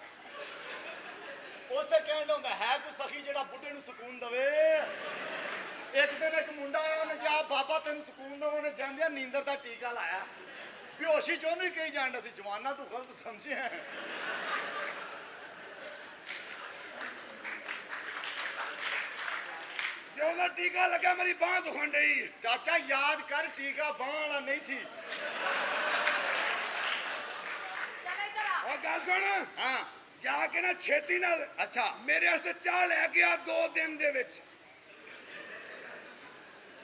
ਉੱਥੇ ਕਹਿੰਦਾ ਹੁੰਦਾ ਹੈ ਕੋਈ ਸਖੀ ਜਿਹੜਾ ਬੁੱਢੇ ਨੂੰ ਸਕੂਨ ਦਵੇ ਇੱਕ ਦਿਨ ਇੱਕ ਮੁੰਡਾ ਆਇਆ ਉਹਨੇ ਕਿਹਾ ਬਾਬਾ ਤੈਨੂੰ ਸਕੂਨ ਦਵੇ ਉਹਨੇ ਜਾਂਦਿਆਂ ਨੀਂਦਰ ਦਾ ਟੀਕਾ ਲਾਇਆ ਬੇਹੋਸ਼ੀ ਚੋਂ ਨਹੀਂ ਕਹੀ ਜਾਂਦਾ ਸੀ ਜਵਾਨਾ ਤੂੰ ਗਲਤ ਸਮਝਿਆ ਜੇ ਉਹਦਾ ਟੀਕਾ ਲੱਗਾ ਮੇਰੀ ਬਾਂਹ ਦੁਖਣ ਡਈ ਚਾਚਾ ਯਾਦ ਕਰ ਟੀਕਾ ਬਾਂਹ ਵਾਲਾ ਨਹੀਂ ਸੀ ਚੱਲ ਇੱਧਰ ਆ ਉਹ ਗੱਲ ਸੁਣ ਹਾਂ ਜਾ ਕੇ ਨਾ ਛੇਤੀ ਨਾਲ ਅੱਛਾ ਮੇਰੇ ਵਾਸਤੇ ਚਾਹ ਲੈ ਕੇ ਆ 2 ਦਿਨ ਦੇ ਵਿੱਚ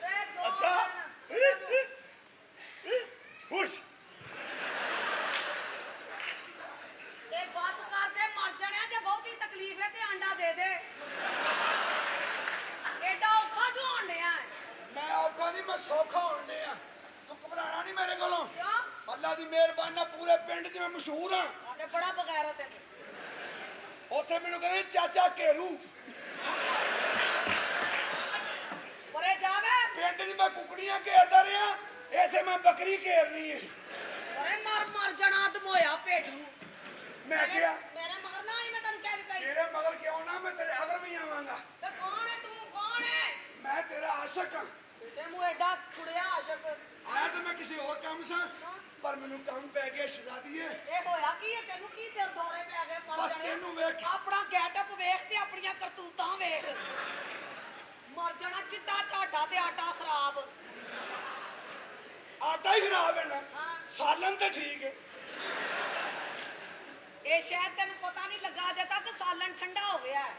ਵੇ ਦੋ ਅੱਛਾ ਦਿਨ। ਹੁਸ਼ ਇਹ ਬਸ ਕਰਦੇ ਮਰ ਜਾਣਿਆ ਜੇ ਬਹੁਤੀ ਤਕਲੀਫ ਹੈ ਤੇ ਆਂਡਾ ਦੇ ਦੇ ਐਡਾ ਔਖਾ ਜੋ ਹੋਣ ਡਿਆ ਹੈ। ਮੈਂ ਔਖਾ ਨਹੀਂ ਮੈਂ ਸੌਖਾ ਹੋਣ ਡਿਆ ਤੂੰ ਘਬਰਾਣਾ ਨਹੀਂ ਮੇਰੇ ਕੋਲੋਂ ਕਿਉਂ ਅੱਲਾ ਦੀ ਮਿਹਰਬਾਨੀ ਨਾਲ ਪੂਰੇ ਪਿੰਡ 'ਚ ਮੈਂ ਮਸ਼ਹੂਰ ਹਾਂ ਆ ਤੇ ਬੜਾ ਬਗੈਰਤ ਹੈ ਉੱਥੇ ਮੈਨੂੰ ਕਹਿੰਦੇ ਚਾਚਾ ਘੇਰੂ ਪਰੇ ਜਾਵੇ ਪਿੰਡ 'ਚ ਮੈਂ ਕੁਕੜੀਆਂ ਘੇਰਦਾ ਰਿਹਾ ਇੱਥੇ ਮੈਂ ਬੱਕਰੀ ਘੇਰਨੀ ਹੈ ਪਰੇ ਮਰ ਜਾਣਾ ਦਮੋਇਆ ਭੇਡੂ ਮੈਂ ਕਿਹਾ ਮੇਰੇ ਮਗਰ ਨਾ ਆਈ ਮੈਂ ਤੈਨੂੰ ਕਹਿ ਦਿੱਤਾ ਸੀ ਤੇਰੇ ਮਗਰ ਕਿਉਂ ਨਾ ਮੈਂ ਤੇਰੇ ਅਗਰ ਵੀ ਆਵਾਂਗਾ ਤੇ ਕੌਣ ਹੈ ਤੂੰ ਤੇਰਾ ਆਸ਼ਕ ਹਾਂ। ਤੇ ਮੂੰ ਐਡਾ ਛੁੜਿਆ ਆਸ਼ਕ। ਆਇਆ ਤਾਂ ਮੈਂ ਕਿਸੇ ਹੋਰ ਕੰਮ ਸਾਂ, ਪਰ ਮੈਨੂੰ ਕੰਮ ਪੈ ਗਿਆ ਸ਼ਹਜ਼ਾਦੀਏ। ਇਹ ਹੋਇਆ ਕੀ ਹੈ ਤੈਨੂੰ? ਕੀ ਤੇ ਦੌਰੇ ਪੈ ਗਏ ਮਰ ਬਸ ਜਾਣੇ। ਤੈਨੂੰ ਵੇਖ। ਆਪਣਾ ਗੈਟਅਪ ਵੇਖ ਤੇ ਆਪਣੀਆਂ ਕਰਤੂਤਾਂ ਵੇਖ। ਮਰ ਜਾਣਾ ਚਿੱਟਾ ਝਾਟਾ ਤੇ ਆਟਾ ਖਰਾਬ। ਆਟਾ ਹੀ ਖਰਾਬ ਹੈ ਨਾ, ਹਾਂ। ਸਾਲਨ ਤਾਂ ਠੀਕ ਹੈ। ਇਹ ਸ਼ਾਇਦ ਤੈਨੂੰ ਪਤਾ ਨਹੀਂ ਲੱਗਾ ਅਜੇ ਤੱਕ ਸਾਲਨ ਠੰਡਾ ਹੋ ਗਿਆ ਹੈ।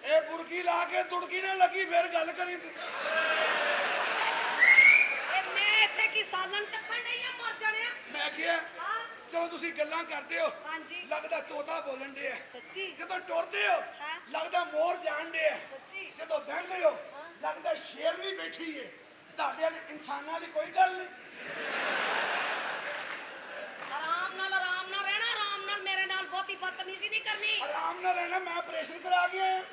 ਇਹ ਬੁਰਕੀ ਲਾ ਕੇ ਤੁੜਕੀ ਨਾ ਲੱਗੀ ਫਿਰ ਗੱਲ ਕਰੀ ਤੂੰ। ਇਹ ਮੈਂ ਇੱਥੇ ਕੀ ਸਾਲਨ ਚੱਖਣ ਡਈ ਆ ਮਰ ਜਾਣਿਆ। ਮੈਂ ਕਿਹਾ ਹਾਂ ਜਦੋਂ ਤੁਸੀਂ ਗੱਲਾਂ ਕਰਦੇ ਹੋ ਹਾਂਜੀ ਲੱਗਦਾ ਤੋਤਾ ਬੋਲਣ ਡਿਆ। ਸੱਚੀ ਜਦੋਂ ਟੁਰਦੇ ਹੋ ਹਾਂ। ਲੱਗਦਾ ਮੋਰ ਜਾਣ ਡਿਆ। ਸੱਚੀ ਜਦੋਂ ਬਹਿੰਦੇ ਹੋ ਹਾਂ। ਲੱਗਦਾ ਸ਼ੇਰਨੀ ਬੈਠੀ ਏ। ਤੁਹਾਡੇ ਵਾਲੇ ਇਨਸਾਨਾਂ ਦੀ ਕੋਈ ਗੱਲ ਨਹੀਂ। ਆਰਾਮ ਨਾਲ ਰਹਿਣਾ, ਆਰਾਮ ਨਾਲ ਮੇਰੇ ਨਾਲ ਬਹੁਤੀ ਬਦਤਮੀਜ਼ੀ ਨਹੀਂ ਕਰਨੀ। ਆਰਾਮ ਨਾਲ ਰਹਿਣਾ। ਮੈਂ ਆਪਰੇਸ਼ਨ ਕਰਾ ਕੇ ਆਇਆ।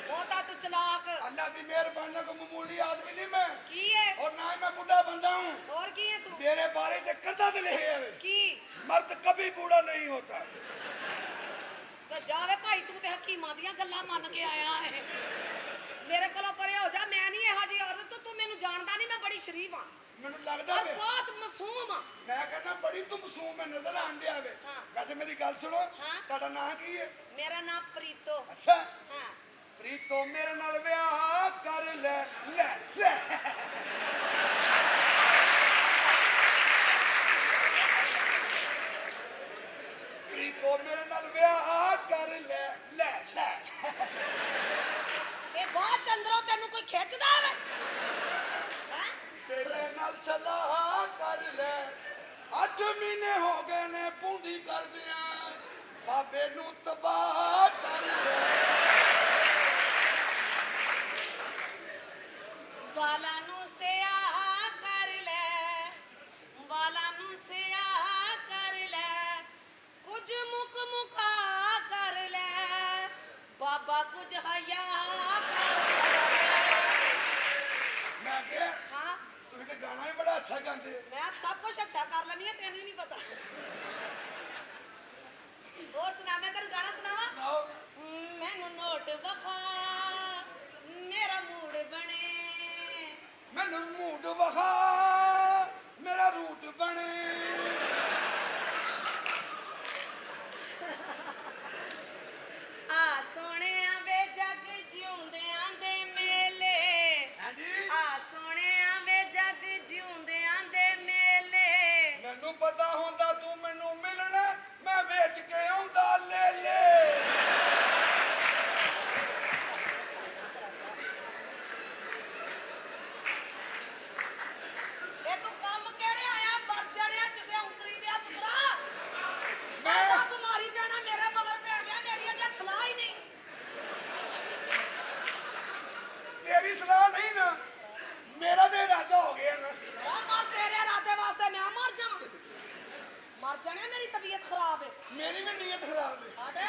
ਬਹੁਤਾ ਤੂੰ ਚਲਾਕ। ਅੱਲਾ ਦੀ ਮਿਹਰਬਾਨੀ ਨਾਲ ਕੋਈ ਮਾਮੂਲੀ ਆਦਮੀ ਨਹੀਂ ਮੈਂ, ਕੀ ਹੈ और ना ही मैं बुढ़ा बंदा हूँ। ਹੋਰ ਕੀ ਹੈ ਤੂੰ? मेरे बारे में कदा दिल है, ਕੀ मर्द कभी बूढ़ा नहीं होता। ਤੇ ਜਾਵੇ ਭਾਈ ਤੂੰ ਤੇ ਹਕੀਮਾਂ ਦੀਆਂ ਗੱਲਾਂ ਮੰਨ ਕੇ ਆਇਆ ਹੈ। ਮੇਰੇ ਕੋਲੋਂ ਪਰੇ ਹੋ ਜਾ। ਮੈਂ ਨਹੀਂ ਇਹੋ ਜਿਹੀ ਔਰਤ। ਤੂੰ ਮੈਨੂੰ ਜਾਣਦਾ ਨਹੀਂ। ਮੈਂ ਬੜੀ ਸ਼ਰੀਫ ਹਾਂ ਮੈਨੂੰ ਲੱਗਦਾ ਪਰ ਵੇ ਬਹੁਤ ਮਾਸੂਮ ਹਾਂ। ਮੈਂ ਕਹਿੰਦਾ ਬੜੀ ਤੂੰ ਮਾਸੂਮ ਹੈ ਨਜ਼ਰ ਆਂਦਿਆ ਵੇ। ਹਾਂ। ਵੈਸੇ ਮੇਰੀ ਗੱਲ ਸੁਣੋ, ਹਾਂ। ਤੁਹਾਡਾ ਨਾਂ ਕੀ ਹੈ? ਮੇਰਾ ਨਾਮ ਪ੍ਰੀਤੋ। ਅੱਛਾ ਹਾਂ ਪ੍ਰੀਤੋ ਮੇਰੇ ਨਾਲ ਵਿਆਹ ਕਰ ਲੈ ਲੈ ਲੈ। ਪ੍ਰੀਤੋ ਮੇਰੇ ਨਾਲ ਵਿਆਹ ਕਰ ਲੈ ਲੈ ਲੈ। ਇਹ ਬਹੁਤ ਚੰਦਰੋਂ ਤੈਨੂੰ ਕੋਈ ਖਿੱਚਦਾ ਵੇ ਹੈਂ? ਤੇਰੇ ਨਾਲ ਸਲਾਹ ਕਰ ਲੈ। 8 ਮਹੀਨੇ ਹੋ ਗਏ ਨੇ ਪੂੰਡੀ ਕਰਦਿਆਂ, ਬਾਬੇ ਨੂੰ ਤਬਾਹ ਕਰ ਲੈ। ਵਾਲਾਂ ਨੂੰ ਸਿਆਹ ਕਰ ਲੈ, ਵਾਲਾਂ ਨੂੰ ਸਿਆਹ ਕਰ ਲੈ, ਕੁਝ ਮੁਕ ਮੁਕਾ ਕਰ ਲੈ, ਬਾਬਾ ਕੁਝ ਹਯਾ ਕਰ ਲੈ। ਮੈਂ ਕਿਹਾ ਹਾਂ ਤੁਸੀਂ ਤੇ ਗਾਣਾ ਵੀ ਬੜਾ ਅੱਛਾ ਗਾਉਂਦੇ ਹੋ। ਮੈਂ ਸਭ ਕੁਝ ਅੱਛਾ ਕਰ ਲੈਣੀ ਹੈ ਤੈਨੂੰ ਨਹੀਂ ਪਤਾ। ਹੋਰ ਸੁਣਾ ਮੈਂ ਤੈਨੂੰ ਗਾਣਾ ਸੁਣਾਵਾਂ? ਸੁਣਾਓ। ਮੈਨੂੰ ਨੋਟ ਵਖਾ ਮੇਰਾ ਮੂਡ ਬਣੇ, ਮੈਨੂੰ ਮੂਡ ਵਖਾ ਮੇਰਾ ਰੂਟ ਬਣੇ। ਆ ਸੋਹਣਿਆਂ ਵੇ ਜੱਗ ਜਿਉਂਦਿਆਂ ਦੇ ਮੇਲੇ, ਹਾਂਜੀ ਆ ਸੋਹਣਿਆਂ ਵੇ ਜੱਗ ਜਿਉਂਦਿਆਂ ਦੇ ਮੇਲੇ। ਮੈਨੂੰ ਪਤਾ ਹੁੰਦਾ ਤੂੰ ਮੈਨੂੰ ਮਿਲਣਾ, ਮੈਂ ਵੇਚ ਕੇ ਆਉਂਦਾ ਲੈ ਲੈ। ਇਹ ਤੂੰ ਕੰਮ ਕਿਹੜੇ ਆਇਆ ਮਰ ਜੜਿਆ ਕਿਸੇ ਉਂਤਰੀ ਦੇ ਪੁੱਤਰਾ। ਮੈਂ ਮੈਂ ਬਿਮਾਰੀ ਪੈਣਾ ਮੇਰੇ ਮਗਰ ਪੈ ਗਿਆ। ਮੇਰੀ ਅਜੇ ਸਲਾਹ ਹੀ ਨਹੀਂ। ਤੇਰੀ ਸਲਾਹ ਨਹੀਂ ਨਾ, ਮੇਰਾ ਤੇ ਇਰਾਦਾ ਹੋ ਗਿਆ ਨਾ। ਮੇਰਾ ਮਰ ਤੇਰੇ ਇਰਾਦੇ ਵਾਸਤੇ ਮੈਂ ਮਰ ਜਾਵਾਂ। ਮਰ ਜਾਣੇ ਮੇਰੀ ਤਬੀਅਤ ਖਰਾਬ ਹੈ। ਮੇਰੀ ਵੀ ਨੀਅਤ ਖਰਾਬ ਹੈ। ਅੜੇ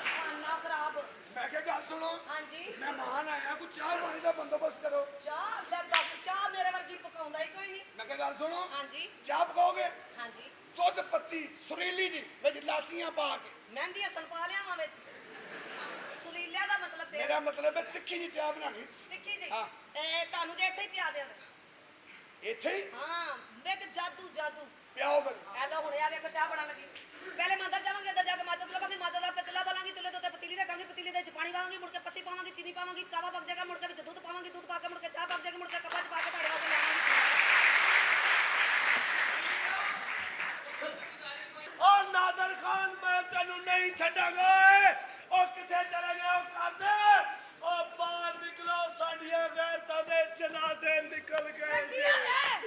ਖਾਨਾ ਖਰਾਬ। ਮੈਂ ਕਿਹਾ ਗੱਲ ਸੁਣੋ, ਹਾਂਜੀ ਮਹਿਮਾਨ ਆਇਆ, ਕੋਈ ਚਾਹ ਪਾਣੀ ਦਾ ਬੰਦੋਬਸਤ ਕਰੋ। ਚਾਹ ਲੈ ਦੱਸ। ਚਾਹ ਮੇਰੇ ਵਰਗੀ ਪਕਾਉਂਦਾ ਹੀ ਕੋਈ ਨਹੀਂ। ਮੈਂ ਕਿਹਾ ਗੱਲ ਸੁਣੋ, ਹਾਂਜੀ ਚਾਹ ਪਕਾਓਗੇ ਹਾਂਜੀ ਦੁੱਧ ਪੱਤੀ ਸੁਰੀਲੀ ਜੀ ਵਿੱਚ ਲਾਚੀਆਂ ਪਾ ਕੇ। ਮਹਿੰਦੀ ਹਸਨ ਪਾ ਲਿਆਵਾਂ ਵਿੱਚ। ਸੁਰੀਲਿਆ ਦਾ ਮਤਲਬ ਤੇ ਮੇਰਾ ਮਤਲਬ ਹੈ ਤਿੱਖੀ ਜੀ ਚਾਹ ਬਣਾਣੀ ਤੁਸੀਂ। ਸਿੱਖੀ ਜੀ ਹਾਂ। ਇਹ ਤੁਹਾਨੂੰ ਜੇ ਇੱਥੇ ਹੀ ਪਿਆ ਦੇ। ਇੱਥੇ ਹੀ ਹਾਂ ਵੇਖ ਜਾਦੂ ਜਾਦੂ। ਪਿਆਓ ਫਿਰ। ਐਲੋ ਹੁਣੇ ਆ ਵੇਖ ਚਾਹ ਬਣਨ ਲੱਗੀ। ਪਹਿਲੇ ਮੈਂ ਅੰਦਰ ਜਾਵਾਂਗੀ, ਅੰਦਰ ਜਾ ਕੇ ਮਾਚਾ ਲਵਾਂਗੀ, ਮਾਚਾ ਲਾ ਕੇ ਚੁੱਲ੍ਹਾ ਬਾਲਾਂਗੀ, ਚੁੱਲ੍ਹੇ ਦੇ ਉੱਤੇ ਪਤੀਲੀ ਰੱਖਾਂਗੀ, ਪਤੀਲੀ ਦੇ ਵਿੱਚ ਪਾਣੀ ਪਾਵਾਂਗੀ, ਮੁੜ ਕੇ ਪੱਤੀ ਪਾਵਾਂਗੀ, ਚੀਨੀ ਪਾਵਾਂਗੀ, ਕਾਵਾ ਪੱਕ ਜਾਏਗਾ, ਮੁੜ ਕੇ ਵਿੱਚ ਦੁੱਧ ਪਾਵਾਂਗੀ, ਦੁੱਧ ਪਾ ਕੇ ਮੁੜ ਕੇ ਚਾਹ ਪੱਕ ਜਾਏਗੀ, ਮੁੜ ਕੇ ਕੱਪਾਂ 'ਚ ਪਾ ਕੇ ਤੁਹਾਡੇ ਵਾਸਤੇ ਲਿਆਵਾਂਗੀ। ਓ ਨਾਦਰ ਖਾਨ ਮੈਂ ਤੈਨੂੰ ਨਹੀਂ ਛੱਡਾਂਗਾ। ਓ ਕਿੱਥੇ ਚਲੇ ਗਏ? ਓ ਕਰਦੇ ਓ ਬਾਹਰ ਨਿਕਲੋ, ਸਾਡੀਆਂ ਗੈਰਤਾਂ ਦੇ ਜਨਾਜ਼ੇ ਨਿਕਲ ਗਏ ਕੀ ਹੋਇਆ?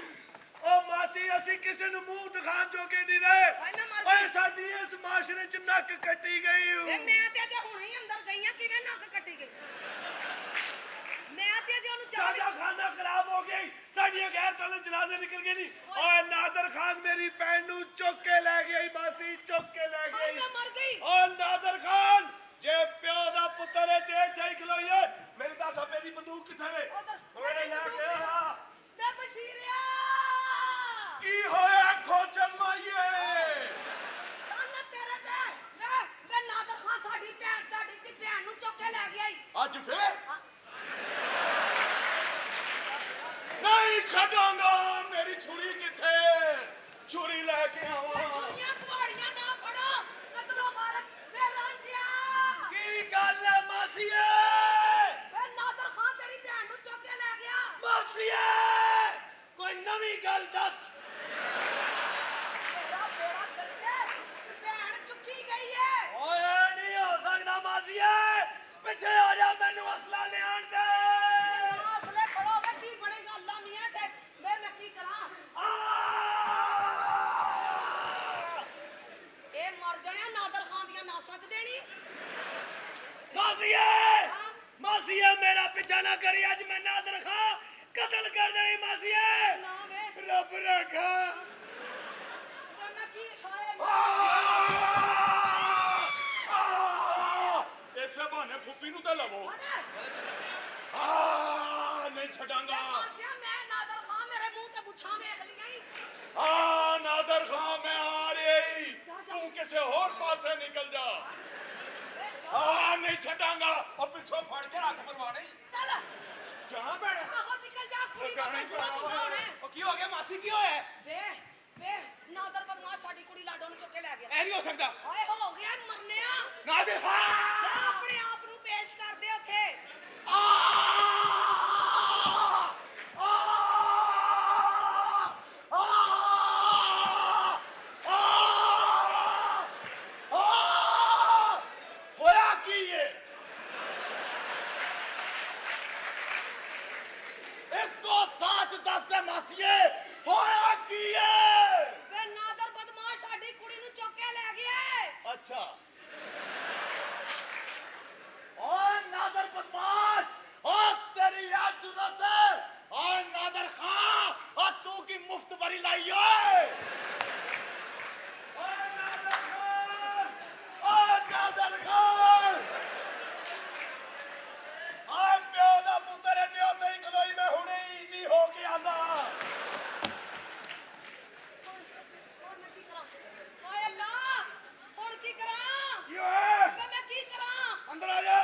ਓ ਮਾਸੀ ਅਸੀਂ ਕਿਸੇ ਨੂੰ ਮੂੰਹ ਦਿਖਾਣ ਜੋਗੇ ਨਹੀਂ ਰਹੇ। ਹਾਏ ਮੈਂ ਮਰ ਓਏ ਗਈ। ਸਾਡੀ ਇਸ ਮਾਸ਼ਰੇ 'ਚ ਨੱਕ ਕੱਟੀ ਗਈ ਓ। ਇਹ ਮੈਂ ਤੇ ਅਜੇ ਹੁਣੇ ਹੀ ਅੰਦਰ ਗਈ ਆ। ਕਿਵੇਂ ਨੱਕ ਕੱਟੀ ਗਈ? ਮੈਂ ਤੇ ਅਜੇ ਉਹਨੂੰ ਚਾਹ ਸਾਡਾ ਖਾਨਾ ਖਰਾਬ ਹੋ ਗਈ, ਸਾਡੀਆਂ ਗੈਰਤਾਂ ਦੇ ਜਨਾਜ਼ੇ ਨਿਕਲ ਗਏ ਨਹੀਂ। ਓਏ ਨਾਦਰ ਖਾਨ ਮੇਰੀ ਭੈਣ ਨੂੰ ਚੁੱਕ ਕੇ ਲੈ ਗਈ, ਮਾਸੀ ਚੁੱਕ ਕੇ ਲੈ ਹਾਏ ਗਈ। ਮੈਂ ਮਰ ਗਈ। ਓ ਨਾਦਰ ਖਾਨ ਜੇ ਪਿਓ ਦਾ ਪੁੱਤਰ ਹੈ ਤੇ ਇੱਥੇ ਹੀ ਖਲੋਈਏ। ਮੇਰੀ ਦੱਸ ਮੇਰੀ ਬੰਦੂਕ ਕਿੱਥੇ ਵੇ? ਉਧਰ ਓਏ ਲੈ ਕੇ ਆ। ਤੇ ਬਸ਼ੀਰਿਆ ਕੀ ਹੋਇਆ ਖੋਚਲ ਮਾਈਏ? ਤਾਨਾ ਤੇਰੇ ਤੇ ਕੇ ਲੈ ਗਿਆ ਈ ਅੱਜ ਫੇਰ ਨਹੀਂ ਛੱਡਾਂਗਾ। ਮੇਰੀ ਛੁਰੀ ਕਿੱਥੇ? ਛੁਰੀ ਲੈ ਕੇ ਆਵਾਂ। ਛੁਰੀਆਂ ਕੁਹਾੜੀਆਂ ਨਾ ਫੜੋ ਕਤਲੋ ਮਾਰਨ ਵੇ ਰਾਂਝਿਆ ਕੀ ਗੱਲ ਹੈ ਮਾਸੀਏ? ਵੇ ਨਾਦਰ ਖਾਨ ਤੇਰੀ ਭੈਣ ਨੂੰ ਚੁੱਕ ਕੇ ਲੈ ਗਿਆ ਮਾਸੀਏ ਕੋਈ ਨਵੀਂ ਗੱਲ ਦੱਸ। ਤੇਰਾ ਬੇੜਾ ਕਰਕੇ ਭੈਣ ਚੁੱਕੀ ਗਈ ਏ ਓਏ ਨਹੀਂ ਹੋ ਸਕਦਾ ਮਾਸੀਏ, ਪਿੱਛੇ ਆ ਜਾ, ਮੈਨੂੰ ਅਸਲਾ ਲਿਆਣ ਦੇ। ਹੌਸਲੇ ਫੜੋ ਵੇ ਕੀ ਬਣੇਗਾ ਅੱਲਾ ਮੀਆਂ ਤੇ ਮੈਂ ਕੀ ਕਰਾਂ ਇਹ ਮਰ ਜਾਣਿਆ ਨਾਦਰ ਖਾਨ ਦੀਆਂ ਨਾਸਾਂ ਚ ਦੇਣੀ ਮਾਸੀਏ ਮਾਸੀਏ ਮੇਰਾ ਪਿੱਛਾ ਨਾ ਕਰੀ, ਅੱਜ ਮੈਂ ਨਾਦਰ ਖਾਂ ਕਤਲ ਕਰ ਦੇਣੀ। ਮਾਸੀਏ ਨਾ ਵੇ ਰੱਬ ਰੱਖਾ। ਵੇ ਮੈਂ ਕੀ ਖਾਏ ਇਸੇ ਬਹਾਨੇ ਫੁੱਫੀ ਨੂੰ ਤਾਂ ਲਵੋ। ਅਰੇ ਨਹੀਂ ਛੱਡਾਂਗਾ। ਮਰ ਜਾ ਮੈਂ ਨਾਦਰ ਖਾਨ ਮੇਰੇ ਮੂੰਹ ਤੇ ਪੁੱਛਾਂ ਵੇਖ ਲਈਆਂ ਈ ਨਾਦਰ ਖਾਂ ਮੈਂ ਆ ਰਹੀ, ਤੂੰ ਕਿਸੇ ਹੋਰ ਪਾਸੇ ਨਿਕਲ ਜਾ। ਵੇ ਜਾ ਨਹੀਂ ਛੱਡਾਂਗਾ। ਉਹ ਪਿੱਛੋਂ ਫੜ ਕੇ ਰੱਖ ਪਰਵਾਣੇ ਚੱਲ ਜਾਣਾ ਪੈਣਾ। ਆਹੋ ਨਿਕਲ ਜਾ ਕੁੜੀ ਦਾ ਪੈਸਾ ਮੁੰਡਾ ਹੋਣਾ ਉਹ ਕੀ ਹੋ ਗਿਆ ਮਾਸੀ, ਕੀ ਹੋਇਆ? ਵੇ ਨਾਦਰ ਬਦਮਾਸ਼ ਸਾਡੀ ਕੁੜੀ ਲਾਡੋ ਨੂੰ ਚੁੱਕ ਕੇ ਲੈ ਗਿਆ ਐ ਨਹੀਂ ਹੋ ਸਕਦਾ। ਓਏ ਹੋ ਗਿਆ ਮਰਨਿਆ ਨਾਦਰ ਜਾ ਖਾਨ ਆਪਣੇ ਆਪ ਨੂੰ ਪੇਸ਼ ਕਰ ਦੇ ਉੱਥੇ ਹੋਇਆ ਕੀ ਏ? ਇੱਕੋ ਸੱਚ ਦੱਸ ਦੇ ਮਾਸੀਏ, ਹੋਇਆ ਕੀ ਏ? ਵੇ ਨਾਦਰ ਬਦਮਾਸ਼ ਸਾਡੀ ਕੁੜੀ ਨੂੰ ਚੁੱਕ ਕੇ ਲੈ ਗਿਆ ਏ। ਅੱਛਾ ਓਏ ਨਾਦਰ ਬਦਮਾਸ਼, ਓ ਤੇਰੀ ਆ ਜੁਰਤ ਹੈ। ਓਏ ਨਾਦਰ ਖਾਂ, ਓ ਤੂੰ ਕੀ ਮੁਫਤ ਬਰੀ ਲਾਈ ਓਏ? ਓਏ ਨਾਦਰ ਖਾਨ, ਓਏ ਨਾਦਰ ਖਾਨ, ਓਏ ਪਿਓ ਦਾ ਪੁੱਤਰ ਤੇ ਉੱਥੇ ਹੀ ਖਲੋਈ, ਮੈਂ ਹੁਣੇ ਈਜ਼ੀ ਹੋ ਕੇ ਆਂਦਾ। ਹੁਣ ਮੈਂ ਕੀ ਕਰਾਂ ਓਏ ਅੱਲਾ ਹੁਣ ਕੀ ਕਰਾਂ ਕੀ ਹੋਇਆ? ਵੇ ਮੈਂ ਕੀ ਕਰਾਂ ਅੰਦਰ ਆ ਜਾ।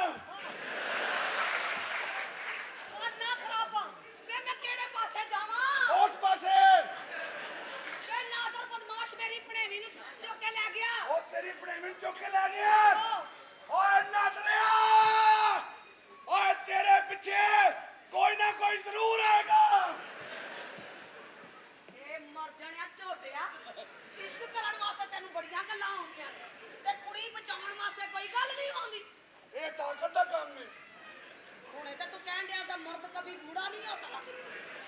ਖਾਨਾ ਖਰਾਬਾ ਵੇ ਮੈਂ ਕਿਹੜੇ ਪਾਸੇ ਜਾਵਾਂ ਉਸ ਪਾਸੇ। ਵੇ ਨਾਦਰ ਬਦਮਾਸ਼ ਮੇਰੀ ਭਣੇਵੀ ਨੂੰ ਚੁੱਕ ਕੇ ਲੈ ਗਿਆ ਉਹ ਤੇਰੀ ਪ੍ਰੇਮੀ ਚੁੱਕ ਕੇ ਲੈ ਗਿਆ। ਓ, ਓਏ ਨਾਦਰਿਆ, ਓਏ ਤੇਰੇ ਪਿੱਛੇ ਕੋਈ ਨਾ ਕੋਈ ਜ਼ਰੂਰ ਆਏਗਾ। ਇਹ ਮਰ ਜਾਣਿਆ ਝੋਟਿਆ ਇਸ਼ਕ ਕਰਨ ਵਾਸਤੇ ਤੈਨੂੰ ਬੜੀਆਂ ਗੱਲਾਂ ਆਉਂਦੀਆਂ ਨੇ ਤੇ ਕੁੜੀ ਬਚਾਉਣ ਵਾਸਤੇ ਕੋਈ ਗੱਲ ਨਹੀਂ ਆਉਂਦੀ ਇਹ ਤਾਕਤ ਦਾ ਕੰਮ ਹੈ, ਹੁਣੇ ਤਾਂ ਤੂੰ ਕਹਿਣ ਡਿਆ ਸਾ ਮਰਦ ਕभी ਬੂढ़ा नहीं होता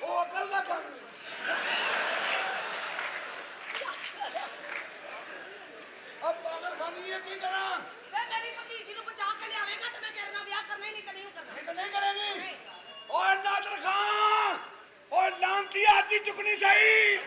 ਉਹ ਅਕਲ ਦਾ ਕੰਮ ਹੈ। ਅਬ ਪਾਗਲ ਖਾਨੀ ਹੈ, ਕੀ ਕਰਾਂ? ਵੇ ਮੇਰੀ ਭਤੀਜੀ ਨੂੰ ਬਚਾ ਕੇ ਲਿਆਵੇਂਗਾ ਤੇ ਮੈਂ ਤੇਰੇ ਨਾਲ ਵਿਆਹ ਕਰਨਾ ਹੀ ਨਹੀਂ ਤੇ ਨਹੀਂ ਕਰਨਾ ਨਹੀਂ ਤਾਂ ਨਹੀਂ ਕਰੇਗੀ। ਨਹੀਂ ਓਏ ਨਾਦਰ ਖਾਂ, ਓਏ ਲਾਂਤੀ ਅੱਜ ਹੀ ਚੁੱਕਣੀ ਸਹੀ।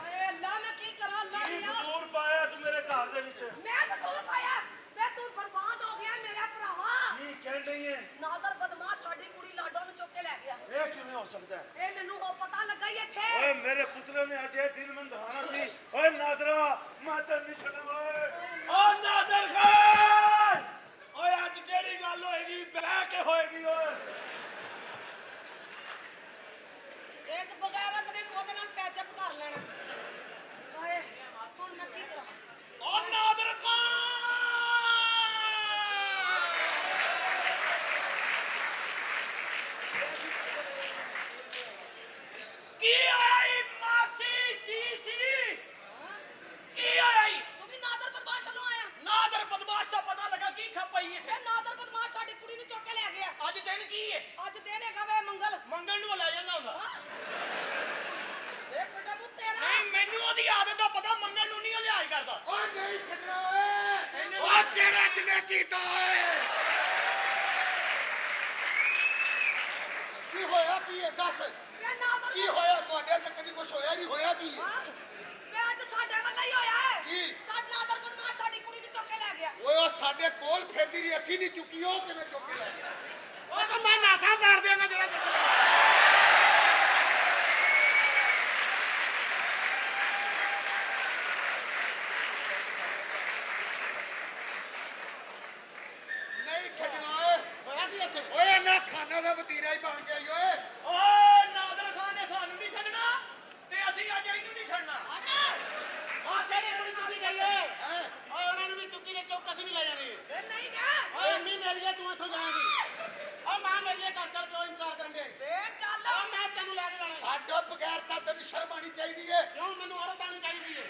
ਓਏ ਅੱਲਾ ਮੈਂ ਕੀ ਕਰਾਂ ਅੱਲਾ ਕੀ ਮੀਆਂ ਫਤੂਰ ਪਾਇਆ ਤੂੰ ਮੇਰੇ ਘਰ ਦੇ ਵਿੱਚ? ਮੈਂ ਫਤੂਰ ਪਾਇਆ ਵੇ ਤੂੰ ਬਰਬਾਦ ਹੋ ਗਿਆ ਮੇਰਾ ਭਰਾਵਾ ਕੀ ਕਹਿ ਰਹੀ ਹੈ? ਨਾਦਰ ਬਦਮਾਸ਼ ਸਾਡੀ ਕੁੜੀ ਲਾਡੋ ਨੂੰ ਚੁੱਕ ਕੇ ਲੈ ਗਿਆ ਇਹ ਕਿਵੇਂ ਹੋ ਸਕਦਾ ਹੈ? ਇਹ ਮੈਨੂੰ ਹੋ ਪਤਾ ਲੱਗਾ ਹੀ ਇੱਥੇ ਓਏ ਮੇਰੇ ਪੁੱਤਰ ਨੇ ਅੱਜ ਇਹ ਦਿਨ ਮੰਦਹਾਣਾ ਸੀ। ਓਏ ਨਾਦਰਾ ਮੈਂ ਤੈਨੂੰ ਨਹੀਂ ਛੱਡਣਾ ਓਏ। ਓ ਨਾਦਰ ਖਾਨ, ਓਏ ਅੱਜ ਜਿਹੜੀ ਗੱਲ ਹੋਏਗੀ ਬਹਿ ਕੇ ਹੋਏਗੀ। ਓਏ ਇਸ ਬਗੈਰਤ ਨੇ ਉਹਦੇ ਨਾਲ ਪੈਚਅਪ ਕਰ ਲੈਣਾ ਓਏ ਹੁਣ ਮੈਂ ਕੀ ਕਰਾਂ ਓ ਨਾਦਰ ਖਾਨ, ਕੀ ਹੋਇਆ ਈ ਮਾਸੀ? ਸੀ ਕੀ ਹੋਇਆ ਈ? ਤੂੰ ਵੀ ਨਾਦਰ ਬਦਮਾਸ਼ ਨੂੰ ਆਇਆ ਨਾਦਰ ਬਦਮਾਸ਼ ਦਾ ਪਤਾ ਲੱਗਾ ਕੀ ਖਪਾਈ ਇੱਥੇ? ਇਹ ਨਾਦਰ ਬਦਮਾਸ਼ ਸਾਡੀ ਕੁੜੀ ਨੂੰ ਚੁੱਕ ਕੇ ਲੈ ਗਿਆ ਅੱਜ ਦਿਨ ਕੀ ਹੈ? ਅੱਜ ਦਿਨ ਹੈਗਾ ਵੇ ਮੰਗਲ ਮੰਗਲ ਨੂੰ ਲੈ ਜਾਂਦਾ ਹੁੰਦਾ। ਇਹ ਫਟਾਫਟ ਤੇਰਾ ਨਹੀਂ ਮੈਨੂੰ ਉਹਦੀ ਆਦਤ ਦਾ ਪਤਾ, ਮੰਗਲ ਨੂੰ ਨਹੀਂ ਉਹ ਲਿਹਾਜ਼ ਕਰਦਾ। ਓ ਨਹੀਂ ਛੱਡਣਾ ਓਏ। ਓ ਕਿਹੜਾ ਜਨੇ ਕੀਤਾ ਓਏ? ਕੀ ਹੋਇਆ ਕੀ ਹੈ ਦੱਸ? ਵੇ ਨਾਦਰ ਕੀ ਹੋਇਆ ਤੁਹਾਡੇ ਤੇ? ਕਦੀ ਕੁਛ ਹੋਇਆ ਨਹੀਂ? ਹੋਇਆ ਕੀ ਹੈ? ਹਾਂ ਵੇ ਅੱਜ ਸਾਡੇ ਵੱਲ ਹੀ ਹੋਇਆ ਹੈ ਕੀ? ਸਾਡਾ ਨਾਦਰ ਬਦਮਾਸ਼ ਸਾਡੀ ਕੁੜੀ ਨੂੰ ਚੁੱਕ ਕੇ ਲੈ ਗਿਆ ਓਏ ਉਹ ਸਾਡੇ ਕੋਲ ਫਿਰਦੀ ਰਹੀ, ਅਸੀਂ ਨਹੀਂ ਚੁੱਕੀ, ਉਹ ਕਿਵੇਂ ਚੁੱਕ ਕੇ ਲੈ ਗਿਆ? ਉਹ ਤਾਂ ਮੈਂ ਨਾਸਾ ਮਾਰ ਦਿਆਂਗਾ ਜਿਹੜਾ ਚੁੱਕ ਲਿਆ। ਨਹੀਂ ਛੱਡਣਾ ਵਤੀਰਾ ਹੀ ਬਣ ਗਿਆ ਈ ਓਏ। ਓ ਨਾਦਰ ਖਾਨ ਨੇ ਸਾਨੂੰ ਨਹੀਂ ਛੱਡਣਾ ਤੇ ਅਸੀਂ ਅੱਜ ਇਹਨੂੰ ਨਹੀਂ ਛੱਡਣਾ। ਆ ਸਾਡੇ ਕੁੜੀ ਚੁੱਕੀ ਗਈ ਏ। ਓਏ ਉਹਨਾਂ ਨੂੰ ਵੀ ਚੁੱਕੀ ਦੇ ਚੁੱਕ ਅਸੀਂ ਵੀ ਲੈ ਜਾਣੀ ਏ। ਵੇ ਨਹੀਂ ਗਾ ਓਏ ਅੰਮੀ ਮੇਰੀ ਏ ਤੂੰ ਇੱਥੋਂ ਜਾਏਂਗੀ। ਓ ਮਾਂ ਮੇਰੀ ਏ ਘਰ ਚੱਲ ਪਿਓ ਇੰਤਜ਼ਾਰ ਕਰਨ ਦੇ। ਵੇ ਚੱਲ ਓ ਮੈਂ ਤੈਨੂੰ ਲੈ ਕੇ ਜਾਣਾ। ਸਾਡੋ ਬਗੈਰ ਤਾਂ ਤੈਨੂੰ ਸ਼ਰਮ ਆਣੀ ਚਾਹੀਦੀ ਏ। ਕਿਉਂ ਮੈਨੂੰ ਔਰਤ ਆਣੀ ਚਾਹੀਦੀ ਏ।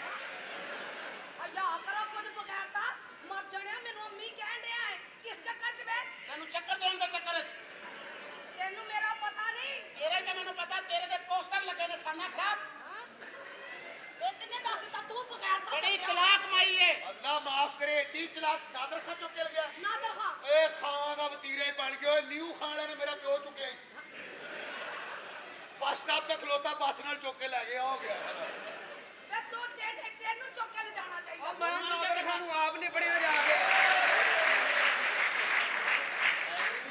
ਅਯਾ ਕਰੋ ਕੁਝ ਬਗੈਰ ਤਾਂ ਮਰ ਜਾਣਿਆ ਮੈਨੂੰ ਅੰਮੀ ਕਹਿਣ ਡਿਆ ਹੈ ਕਿਸ ਚੱਕਰ 'ਚ ਵੇ ਤੈਨੂੰ ਚੱਕਰ ਦੇਣ ਦੇ ਚੱਕਰ ਵਿੱਚ ਤੈਨੂੰ ਮੇਰਾ ਪਤਾ ਨਹੀਂ ਤੇਰੇ ਤੇ ਮੈਨੂੰ ਪਤਾ ਤੇਰੇ ਦੇ ਪੋਸਟਰ ਲੱਗੇ ਨੇ ਖਾਨਾ ਖਰਾਬ। ਇਹ ਕਿੰਨੇ ਦੱਸ ਦਿੱਤਾ ਤੂੰ ਬਗੈਰ ਤਾਂ ਬੜੀ ਦੱਸਿਆ। ਚਲਾਕ ਮਾਈ ਏ। ਅੱਲਾ ਮਾਫ ਕਰੇ ਏਡੀ ਚਲਾਕ ਨਾਦਰ ਖਾਂ ਚੁੱਕ ਕੇ ਲਗਿਆ। ਨਾਦਰ ਖਾਂ ਏ ਖਾਵਾਂ ਦਾ ਵਤੀਰਾ ਹੀ ਬਣ ਗਿਆ ਓਏ। ਨਿਊ ਖਾਣ ਵਾਲੇ ਨੇ ਮੇਰਾ ਪਿਓ ਚੁੱਕਿਆ ਈ। ਬੱਸ ਸਟਾਪ ਤੇ ਖਲੋਤਾ ਬੱਸ ਨਾਲ ਚੁੱਕ ਕੇ ਲੈ ਗਿਆ ਹੋ ਗਿਆ। ਵੇ ਤੂੰ ਤੈਨੂੰ ਚੁੱਕ ਕੇ ਲਿਜਾਣਾ ਚਾਹੀਦਾ ਸੀ। ਮੈਂ ਨਾਦਰ ਖਾਨ ਨੂੰ ਆਪ ਨਹੀਂ ਪੜਿਆ ਜਾ ਕੇ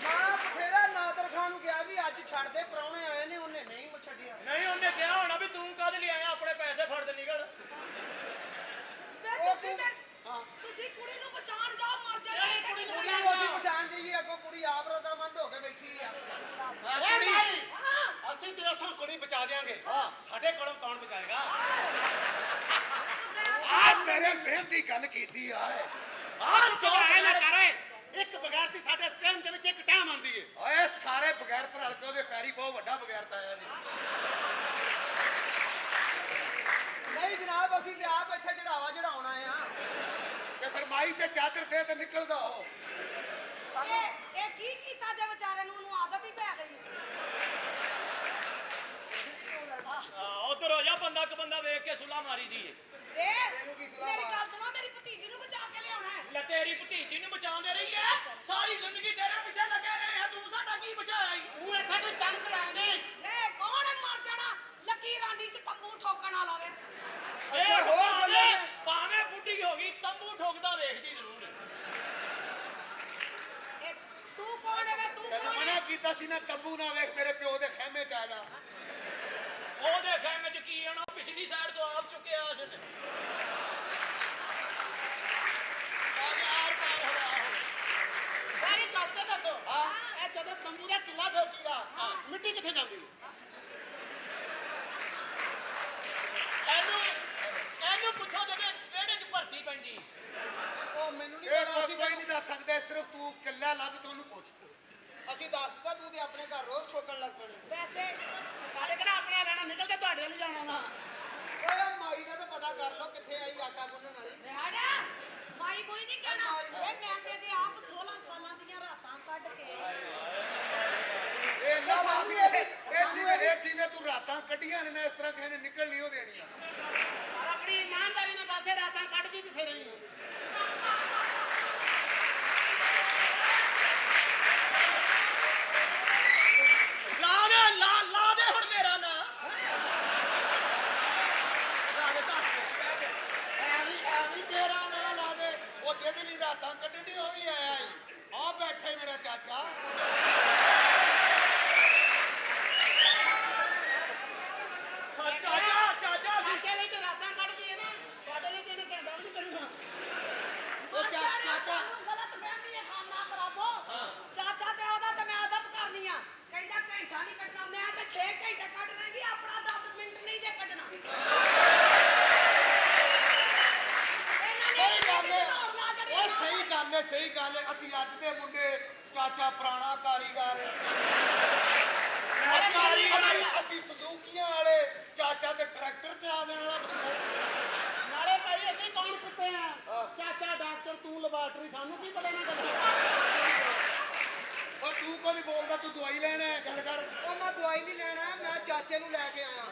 ਮੈਂ ਬਥੇਰਾ ਨਾਦਰ ਖਾਨ ਨੂੰ ਕਿਹਾ ਵੀ ਅੱਜ ਛੱਡ ਦੇ ਪ੍ਰਾਹੁਣੇ ਆਏ ਨੇ ਉਹਨੇ ਨਹੀਂ ਛੱਡਿਆ ਨਹੀਂ ਉਹਨੇ ਕਿਹਾ ਹੋਣਾ ਵੀ ਤੂੰ ਕਾਹਦੇ ਲਈ ਆਇਆ ਆਪਣੇ ਪੈਸੇ ਫੜ ਦੇ ਨਿਕਲ। ਵੇ ਤੁਸੀਂ ਕੁੜੀ ਨੂੰ ਬਚਾਉਣ ਜਾਓ ਮਰ ਜਾਣੀ ਕੁੜੀ ਨੂੰ ਕੁੜੀ ਨੂੰ ਅਸੀਂ ਬਚਾਉਣ ਜਾਈਏ ਅੱਗੋਂ ਕੁੜੀ ਆਪ ਰਜ਼ਾਮੰਦ ਹੋ ਕੇ ਬੈਠੀ ਆ ਏ ਭਾਈ ਹਾਂ ਅਸੀਂ ਤੇ ਉੱਥੋਂ ਕੁੜੀ ਬਚਾ ਦਿਆਂਗੇ। ਹਾਂ ਸਾਡੇ ਕੋਲੋਂ ਕੌਣ ਬਚਾਏਗਾ? ਆ ਮੇਰੇ ਸਿਰ ਦੀ ਗੱਲ ਕੀਤੀ ਆ ਆਹ ਤੂੰ ਐ ਨਾ ਕਰ ਓਏ। ਇੱਕ ਬਗੈਰ ਦੀ ਸਾਡੇ ਸਿਰ ਦੇ ਵਿੱਚ ਇੱਕ ਟਾਈਮ ਆਉਂਦੀ ਏ। ਓਏ ਸਾਰੇ ਬਗੈਰ ਭਰਲ ਕੇ ਉਹਦੇ ਪੈਰੀ ਬਹੁਤ ਵੱਡਾ ਬਗੈਰ ਤਾਇਆ ਜੀ। ਨਹੀਂ ਜਨਾਬ ਅਸੀਂ ਤੇ ਆਪ ਇੱਥੇ ਚੜਾਵਾ ਚੜਾਉਣਾ ਆ ਤੇ ਫਿਰ ਮਾਈ ਤੇ ਚਾਦਰ ਦੇ ਤੇ ਨਿਕਲਦਾ ਹੋ। ਇਹ ਕੀ ਕੀਤਾ ਜੇ ਵਿਚਾਰੇ ਨੂੰ ਉਹਨੂੰ ਆਦਤ ਹੀ ਪੈ ਗਈ ਉਧਰ ਹੋ ਜਾ ਬੰਦਾ ਕ ਬੰਦਾ ਵੇਖ ਕੇ ਸੁਲਾ ਮਾਰੀ ਦੀ ਏ। ਇਹਨੂੰ ਕੀ ਸਲਾਹ ਮੇਰੀ ਗੱਲ ਸੁਣੋ ਮੇਰੀ ਭਤੀਜੀ ਨੂੰ ਬਚਾ ਕੇ ਲਿਆਉਣਾ ਹੈ ਲੈ ਤੇਰੀ ਭਤੀਜੀ ਨੂੰ ਬਚਾਉਂਦੇ ਰਹੀਏ ਸਾਰੀ ਜ਼ਿੰਦਗੀ ਤੇਰੇ ਪਿੱਛੇ ਲੱਗੇ ਰਹੇ ਆ ਤੂੰ ਸਾਡਾ ਕੀ ਬਚਾਇਆ ਈ? ਤੂੰ ਇੱਥੇ ਕੋਈ ਚੰਨ ਚੜਾਏਂਗੇ। ਲੈ ਕੌਣ ਹੈ ਮਰ ਜਾਣਾ ਲੱਕੀ ਰਾਨੀ 'ਚ ਤੰਬੂ ਠੋਕਣ ਵਾਲਾ ਵੇ ਇਹ ਹੋਰ ਹੋਰ ਗੱਲਾਂ ਨੇ। ਭਾਵੇਂ ਬੁੱਢੀ ਹੋ ਗਈ ਤੰਬੂ ਠੋਕਦਾ ਵੇਖਦੀ ਜ਼ਰੂਰ ਏ। ਇਹ ਤੂੰ ਕੌਣ ਹੈ ਵੇ ਤੂੰ ਤੈਨੂੰ ਕੌਣ ਮਨਾ ਹੈ ਕੀਤਾ ਸੀ ਨਾ ਤੰਬੂ ਨਾ ਵੇਖ ਮੇਰੇ ਪਿਓ ਦੇ ਖੈਮੇ ਚ ਆ ਜਾ। ਉਹਦੇ ਖੈਮੇ 'ਚ ਕੀ ਆਣਾ ਪਿਛਲੀ ਸਾਈਡ ਤੋਂ ਆਪ ਚੁੱਕਿਆ ਉਸ ਨੇ ਯਾਰ ਪਾਰ ਹੋ ਰਿਹਾ ਹੁਣ। ਸਾਰੀ ਗੱਲ ਤੇ ਦੱਸੋ। ਹਾਂ ਇਹ ਜਦੋਂ ਤੰਬੂ ਦਾ ਕਿੱਲਾ ਠੋਕੀਦਾ ਮਿੱਟੀ ਕਿੱਥੇ ਜਾਂਦੀ? ਇਹਨੂੰ ਪੁੱਛੋ ਜਦੋਂ ਵਿਹੜੇ 'ਚ ਭਰਤੀ ਪੈਂਦੀ ਉਹ ਮੈਨੂੰ ਨਹੀਂ ਇਹ ਪਤਾ ਅਸੀਂ ਕੋਈ ਨਹੀਂ ਦੱਸ ਸਕਦੇ। ਸਿਰਫ ਤੂੰ ਕਿੱਲਾ ਲੱਭ ਤੇ ਉਹਨੂੰ ਪੁੱਛ। ਅਸੀਂ ਦੱਸ ਦਿੱਤਾ ਤੂੰ ਤੇ ਆਪਣੇ ਘਰ ਰੋਜ਼ ਠੋਕਣ ਲੱਗ ਪੈਣਾ ਵੈਸੇ ਸਾਡੇ ਕਿਹੜਾ ਆਪਣੇ ਰਹਿਣਾ ਨਿਕਲ ਕੇ ਤੁਹਾਡੇ ਵੱਲ ਜਾਣਾ ਵਾ। ਓਏ ਮਾਈ ਦਾ ਤਾਂ ਪਤਾ ਕਰ ਲਓ ਕਿੱਥੇ ਆਈ ਆਟਾ ਗੁੰਨਣ ਵਾਲੀ ਵਿਹਾੜਾ ਮਾਈ ਕੋਈ ਨਹੀਂ ਕਹਿਣਾ ਇਹ ਮੈਂ ਤੇ ਜੇ ਆਪ 16 ਸਾਲਾਂ ਦੀਆਂ ਰਾਤਾਂ ਕੱਢ ਕੇ ਇਹ ਨਾ ਮਾਫੀ ਇਹ ਜਿਵੇਂ ਤੂੰ ਰਾਤਾਂ ਕੱਢੀਆਂ ਨੇ ਨਾ ਇਸ ਤਰ੍ਹਾਂ ਕਿਸੇ ਨੇ ਨਿਕਲ ਨਹੀਂ ਉਹ ਦੇਣੀਆਂ। ਪਰ ਆਪਣੀ ਇਮਾਨਦਾਰੀ ਨਾਲ ਦੱਸੇ ਰਾਤਾਂ ਕੱਢਦੀ ਕਿੱਥੇ ਰਹੀ ਹੈ? ਲਾ ਦੇ ਹੁਣ ਮੇਰਾ ਨਾਂ ਐਵੇਂ ਤੇਰਾ ਨਾਂ ਲਾ ਦੇ। ਉਹ ਜਿਹਦੇ ਲਈ ਰਾਤਾਂ ਕੱਢਣੀ ਉਹ ਵੀ ਆਇਆ ਈ। ਆ ਬੈਠੇ ਮੇਰਾ ਚਾਚਾ। ਚਾਚਾ ਚਾਚੇ ਲਈ ਤੇ ਰਾਤਾਂ ਕੱਢਦੀ ਹੈ ਨਾ ਸਾਡੇ ਲਈ ਤੇ ਇਹਨੇ ਘੰਟਾ ਵੀ ਨਹੀਂ ਕੱਢਣਾ। ਉਹ ਮਰ ਜਾਣਿਆ, ਚਾਚਾ ਤੁਹਾਨੂੰ ਗਲਤ ਫਹਿਮੀ ਹੈ ਖਾਨਾ ਖਰਾਬੋ ਚਾਚਾ ਤੇ ਉਹਦਾ ਤੇ ਮੈਂ ਅਦਬ ਕਰਨੀ ਆ ਕਹਿੰਦਾ ਘੰਟਾ ਨਹੀਂ ਕੱਢਣਾ ਮੈਂ ਤੇ 6 ਘੰਟੇ ਕੱਢ ਲੈਂਗੀ ਆਪਣਾ 10 ਮਿੰਟ ਨਹੀਂ ਜੇ ਕੱਢਣਾ ਸਹੀ ਗੱਲ ਹੈ। ਦੌੜ ਲਾ ਜੜੀ ਇਹ ਸਹੀ ਗੱਲ ਹੈ ਸਹੀ ਗੱਲ ਹੈ। ਅਸੀਂ ਅੱਜ ਦੇ ਮੁੰਡੇ ਚਾਚਾ ਪੁਰਾਣਾ ਕਾਰੀਗਰ ਅਸੀਂ ਸੁਜ਼ੂਕੀਆਂ ਵਾਲੇ ਚਾਚਾ ਤੇ ਟਰੈਕਟਰ ਚਲਾ ਦੇਣ ਵਾਲਾ ਬੰਦਾ। ਨਾਲੇ ਭਾਈ ਅਸੀਂ ਕੌਣ ਕੁੱਤੇ ਆ? ਚਾਚਾ ਡਾਕਟਰ ਤੂੰ ਲੈਬਾਰਟਰੀ ਸਾਨੂੰ ਕੀ ਪਤਾ ਨਾ ਗੱਲ। ਉਹ ਤੂੰ ਕੋਈ ਨਹੀਂ ਬੋਲਦਾ ਤੂੰ ਦਵਾਈ ਲੈਣ ਆਇਆ ਗੱਲ ਕਰ। ਉਹ ਮੈਂ ਦਵਾਈ ਨਹੀਂ ਲੈਣਾ ਮੈਂ ਚਾਚੇ ਨੂੰ ਲੈ ਕੇ ਆਇਆ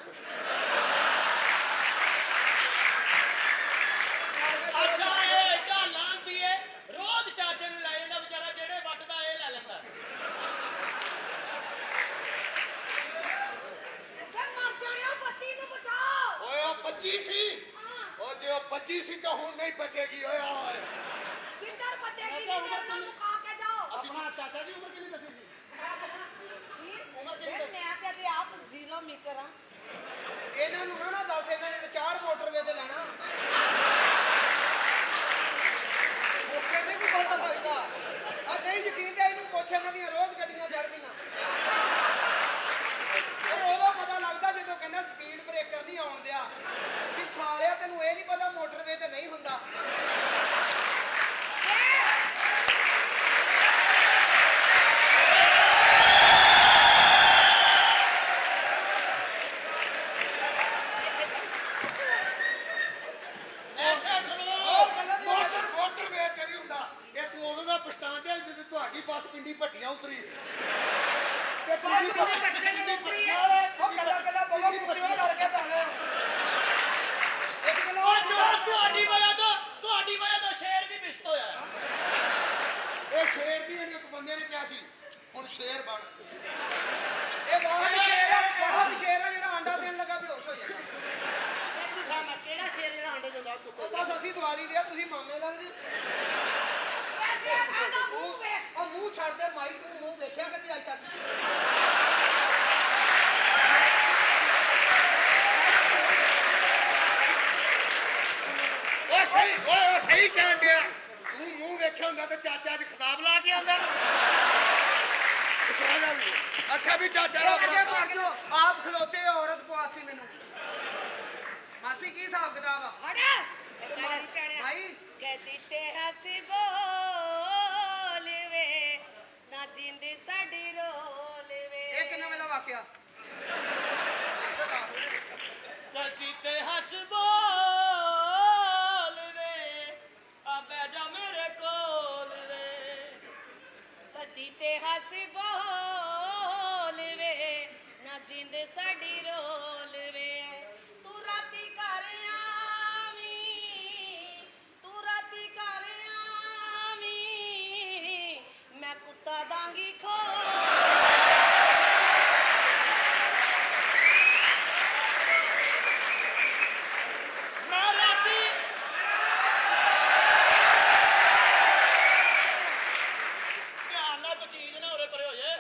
ਅੱਛਾ ਇਹ ਏਡਾ ਲਾਂਦੀ ਏ ਰੋਜ਼ ਚਾਚੇ ਨੂੰ ਲੈ ਜਾਂਦਾ ਵਿਚਾਰਾ ਜਿਹੜੇ ਵੱਟਦਾ ਇਹ ਲੈ ਲੈਂਦਾ ਵੇ ਮਰ ਜਾਣਿਆ ਬੱਚੀ ਨੂੰ ਬਚਾਓ ਓਏ ਉਹ 25 ਸੀ। ਉਹ ਜੇ ਉਹ 25 ਸੀ ਤਾਂ ਹੁਣ ਨਹੀਂ ਬਚੇਗੀ। ਓਏ ਓਏ ਕਿੱਧਰ ਬਚੇਗੀ ਨਹੀਂ ਮੇਰੇ ਨਾਲ ਮੁਕਾ ਕੇ ਜਾਓ ਆਪਣਾ ਚਾਚਾ ਦੀ ਉਮਰ ਕਿੰਨੀ ਦੱਸੀ ਸੀ? ਵੇ ਮੈਂ ਤੇ ਅਜੇ ਆਪ 0 ਮੀਟਰ ਆ ਇਹਨਾਂ ਨੂੰ ਨਾ ਦੱਸ ਇਹਨਾਂ ਨੇ ਤਾਂ ਚਾੜ ਮੋਟਰਵੇ ਤੇ ਲੈਣਾ ਮੌਕੇ ਨਹੀਂ ਵੀ ਪਤਾ ਲੱਗਦਾ ਆ ਨਹੀਂ ਯਕੀਨ ਤੇ ਇਹਨੂੰ ਪੁੱਛ ਇਹਨਾਂ ਦੀਆਂ ਰੋਜ਼ ਗੱਡੀਆਂ ਚੜ੍ਹਦੀਆਂ ਕੱਲਾ ਕੱਲਾ ਬੋਲੋ ਕੁੱਤਿਆਂ ਲੜ ਕੇ ਪੈ ਗਏ ਇੱਕ ਕਿਲੋ ਤੁਹਾਡੀ ਵਜ੍ਹਾ ਤੋਂ ਸ਼ੇਰ ਵੀ ਮਿਸਟ ਹੋਇਆ ਇਹ ਸ਼ੇਰ ਵੀ ਇਹਨੇ ਇੱਕ ਬੰਦੇ ਨੇ ਕਿਹਾ ਸੀ ਹੁਣ ਸ਼ੇਰ ਬਣ ਇਹ ਬਹੁਤ ਸ਼ੇਰ ਆ ਜਿਹੜਾ ਆਂਡਾ ਦੇਣ ਲੱਗਾ ਬੇਹੋਸ਼ ਹੋ ਜਾਂਦਾ ਕਿਹੜਾ ਸ਼ੇਰ ਜਿਹੜਾ ਅੰਡੇ ਦਿੰਦਾ ਉਹ ਬਸ ਅਸੀਂ ਦੀਵਾਲੀ ਦੇ ਆ ਤੁਸੀਂ ਮਾਮੇ ਲੱਗਦੇ ਵੈਸੇ ਇਹਦਾ ਮੂੰਹ ਵੇਖ ਉਹ ਮੂੰਹ ਛੱਡ ਦੇ ਮਾਈ ਤੂੰ ਮੂੰਹ ਵੇਖਿਆ ਕਦੀ ਅੱਜ ਤੱਕ ਉਹ ਸਹੀ ਕਹਿਣ ਡਿਆ ਤੂੰ ਮੂੰਹ ਵੇਖਿਆ ਹੁੰਦਾ ਤੇ ਚਾਚਾ ਅੱਜ ਖਿਤਾਬ ਲਾ ਕੇ ਆਉਂਦਾ ਅੱਛਾ ਵੀ ਚਾਚਾ ਦਾ ਅੱਗੇ ਮਰ ਜਾਓ ਆਪ ਖਲੋਤੇ ਔਰਤ ਪਵਾਤੀ ਮੈਨੂੰ ਮਾਸੀ ਕੀ ਹਿਸਾਬ ਕਿਤਾਬ ਆ ਹਟ ਇੱਕ ਮਾਰੀ ਪੈਣਿਆ ਭਾਈ ਕਹਤੀ ਤੇ ਹੱਸ ਬੋਲ ਵੇ ਨਾ ਜਿੰਦ ਸਾਡੀ ਰੋਲ ਵੇ ਇਹ ਕਿੰਨੇ ਵੇਲੇ ਦਾ ਵਾਕਿਆ ਧਰਤੀ ਤੇ ਹੱਸ ਬੋਲ ਵੇ ਆ ਬਹਿ ਜਾ ਮੇਰੇ ਕੋਲ ਵੇ ਕਹਤੀ ਤੇ ਹੱਸ ਬੋਲ ਵੇ ਨਾ ਜਿੰਦ ਸਾਡੀ ਰੋਲ ਵੇ ਤੂੰ ਰਾਤੀ ਘਰ ਆਵੀਂ ਤੂੰ ਰਾਤੀ ਘਰ ਆਵੀਂ ਮੈਂ ਕੁੱਤਾ ਦਾਂਗੀ ਖੋ ਮੈਂ ਰਾਤੀ ਧਿਆਨ ਨਾਲ ਕੋਈ ਚੀਜ਼ ਨਾ ਉਰੇ ਪਰੇ ਹੋ ਜਾਏ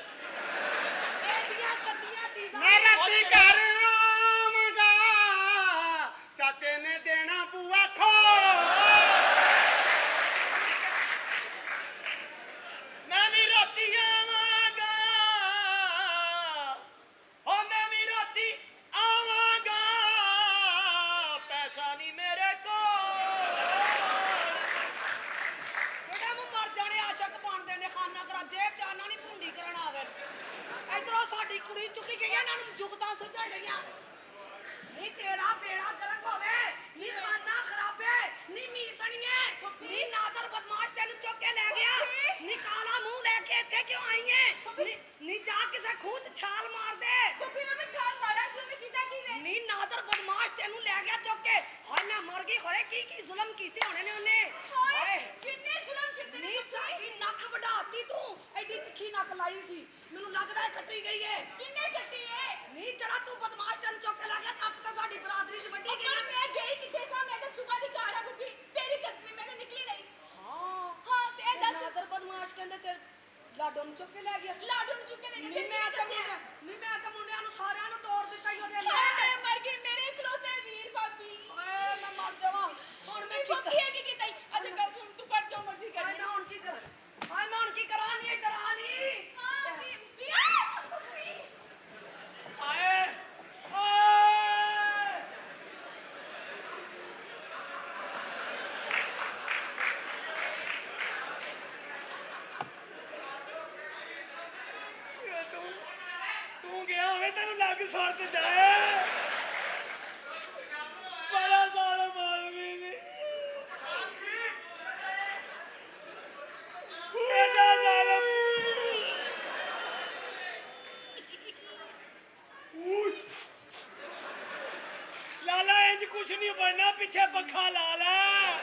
ਇਹਦੀਆਂ ਕੱਚੀਆਂ ਚੀਜ਼ਾਂ ਮੈਂ ਰਾਤੀ ਘਰ ਆਵਾਂਗਾ ਚਾਚੇ ਨੇ ਦੇਣਾ ਬੂਆ ਖੋਲ ਮੈਂ ਵੀ ਰਾਤੀ ਆਵਾਂਗਾ ਓ ਮੈਂ ਵੀ ਰਾਤੀ ਆਵਾਂਗਾ ਪੈਸਾ ਨਹੀਂ ਮੇਰੇ ਕੋਲ ਜਿਹੜਾ ਮੂੰਹ ਮਰ ਜਾਣੇ ਆਸ਼ਕ ਬਣਦੇ ਨੇ ਖਾਨਾ ਕਰਾ ਜੇਬ ਚਾਨਾ ਨਹੀਂ ਭੁੰਡੀ ਕਰਨ ਆਵੇ ਇਧਰੋਂ ਸਾਡੀ ਕੁੜੀ ਚੁੱਕੀ ਗਈ ਇਹਨਾਂ ਨੂੰ ਜੁਗਤਾਂ ਸੁਝਣ ਡਈਆਂ ਨੀ ਤੇਰਾ ਬੇੜਾ ਗਰਕ ਹੋਵੇ ਨੀ ਖਾਨਾ ਖਰਾਬੇ ਨੀ ਮੀਸਣੀਏ ਨੀ ਨਾਦਰ ਬਦਮਾਸ਼ ਤੈਨੂੰ ਚੁੱਕ ਕੇ ਲੈ ਗਿਆ ਨੀ ਕਾਲਾ ਮੂੰਹ ਲੈ ਕੇ ਇੱਥੇ ਕਿਉਂ ਆਈ ਏ ਨੀ ਜਾ ਕਿਸੇ ਖੂਹ 'ਚ ਛਾਲ ਮਾਰ ਦੇ ਬੱਬੀ ਮੈਂ ਛਾਲ ਮਾਰਾਂ ਕਿਉਂ ਮੈਂ ਕੀਤਾ ਕੀ ਵੇ ਨੀ ਨਾਦਰ ਬਦਮਾਸ਼ ਤੈਨੂੰ ਲੈ ਗਿਆ ਚੁੱਕ ਕੇ ਹਾਏ ਮੈਂ ਮਰ ਗਈ ਖੋਰੇ ਕੀ ਜ਼ੁਲਮ ਕੀਤੇ ਹੋਣੇ ਨੇ ਉਹਨੇ ਹਾਏ ਕਿੰਨੇ ਜ਼ੁਲਮ ਕੀਤੇ ਨੇ ਨੀ ਸਾਡੀ ਨੱਕ ਵਢਾਤੀ ਤੂੰ ਐਡੀ ਤਿੱਖੀ ਨੱਕ ਲਾਈ ਸੀ ਮੈਨੂੰ ਲੱਗਦਾ ਹੈ ਕੱਟੀ ਗਈ ਏ ਕਿੰਨੇ ਕੱਟੀ ਏ ਨੀ ਜਿਹੜਾ ਤੂੰ ਬਦਮਾਸ਼ ਤੈਨੂੰ ਚੁੱਕ ਕੇ ਲੈ ਗਿਆ ਨੱਕ ਤਾਂ ਸਾਡੀ ਬਰਾਦਰੀ 'ਚ ਵੱਢੀ ਗਈ ਪਰ ਮੈਂ ਗਈ ਕਿੱਥੇ ਸਾਂ ਮੈਂ ਤਾਂ ਸੁਬਹ ਦੀ ਕਾਰ ਆ ਬੱਬੀ ਤੇਰੀ ਕਸਮੀ ਮੈਂ ਤਾਂ ਨਿਕਲੀ ਨਹੀਂ ਹਾਂ ਹਾਂ ਤੇ ਇਹ ਦੱਸ ਨਾਦਰ ਬਦਮਾਸ਼ ਕਹਿੰਦੇ ਤੇ ਲਾਡੋ ਨੂੰ ਚੁੱਕ ਕੇ ਲੈ ਗਿਆ ਲਾਡੂ ਨੂੰ ਚੁੱਕੇ ਲੈ ਨੀ ਗਏ ਮੈਂ ਤਾਂ ਮੁੰਡਿਆਂ ਨੂੰ ਸਾਰਿਆਂ ਨੂੰ ਤੋੜ ਦਿੱਤਾ ਹੀ ਉਹਦੇ ਹਾਏ ਲੈ ਮੈਂ ਮਰ ਗਈ ਮੇਰੇ ਇਕਲੌਤੇ ਵੀਰ ਭਾਬੀ ਓਏ ਮੈਂ ਮਰ ਜਾਵਾਂ ਹੁਣ ਮੈਂ ਕੀ ਬੱਬੀ ਹੈ ਕੀ ਕੀਤਾ ਅੱਛਾ ਗੱਲ ਸੁਣ ਤੂੰ ਕਰ ਜੋ ਮਰਜ਼ੀ ਕਰ ਹਾਏ ਮੈਂ ਹੁਣ ਕੀ ਕਰਾਂ ਹਾਏ ਮੈਂ ਹੁਣ ਕੀ ਕਰਾਂ ਨੀ ਇੱਧਰ ਆ ਨੀ ਹਾਂ ਵੀ ਆਏ ਆਏ ਤੂੰ ਗਿਆ ਹੋਵੇ ਤੈਨੂੰ ਲੱਗ ਸੜ ਤੇ ਜਾਏ ਬੜਾ ਸਾਲ ਮਾਲਵੀ ਸੀ ਐਡਾ ਜ਼ਾਲਮ ਲਾਲਾ ਇੰਜ ਕੁਛ ਨਹੀਂ ਬਣਨਾ ਪਿੱਛੇ ਪੱਖਾ ਲਾ ਲੈ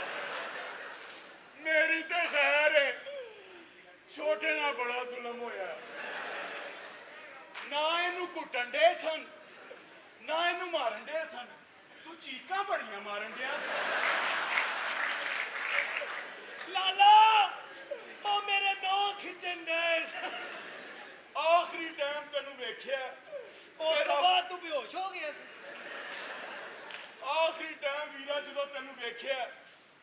ਮੇਰੀ ਤੇ ਖੈਰ ਹੈ ਛੋਟੇ ਨਾਲ ਬੜਾ ਜ਼ੁਲਮ ਹੋਇਆ ਨਾ ਇਹਨੂੰ ਕੁੱਟਣ ਦੇ ਸਨ ਨਾ ਇਹਨੂੰ ਮਾਰਨ ਦੇ ਸਨ ਤੂੰ ਚੀਕਾਂ ਬੜੀਆਂ ਮਾਰਨ ਡਿਆ ਲਾਲਾ ਉਹ ਮੇਰੇ ਨੌ ਖਿੱਚਣ ਦੇ ਆਖਰੀ ਟਾਈਮ ਤੈਨੂੰ ਵੇਖਿਆ ਉਸ ਤੋਂ ਬਾਅਦ ਤੂੰ ਬੇਹੋਸ਼ ਹੋ ਗਿਆ ਸੀ ਆਖਰੀ ਟਾਈਮ ਵੀਰਾ ਜਦੋਂ ਤੈਨੂੰ ਵੇਖਿਆ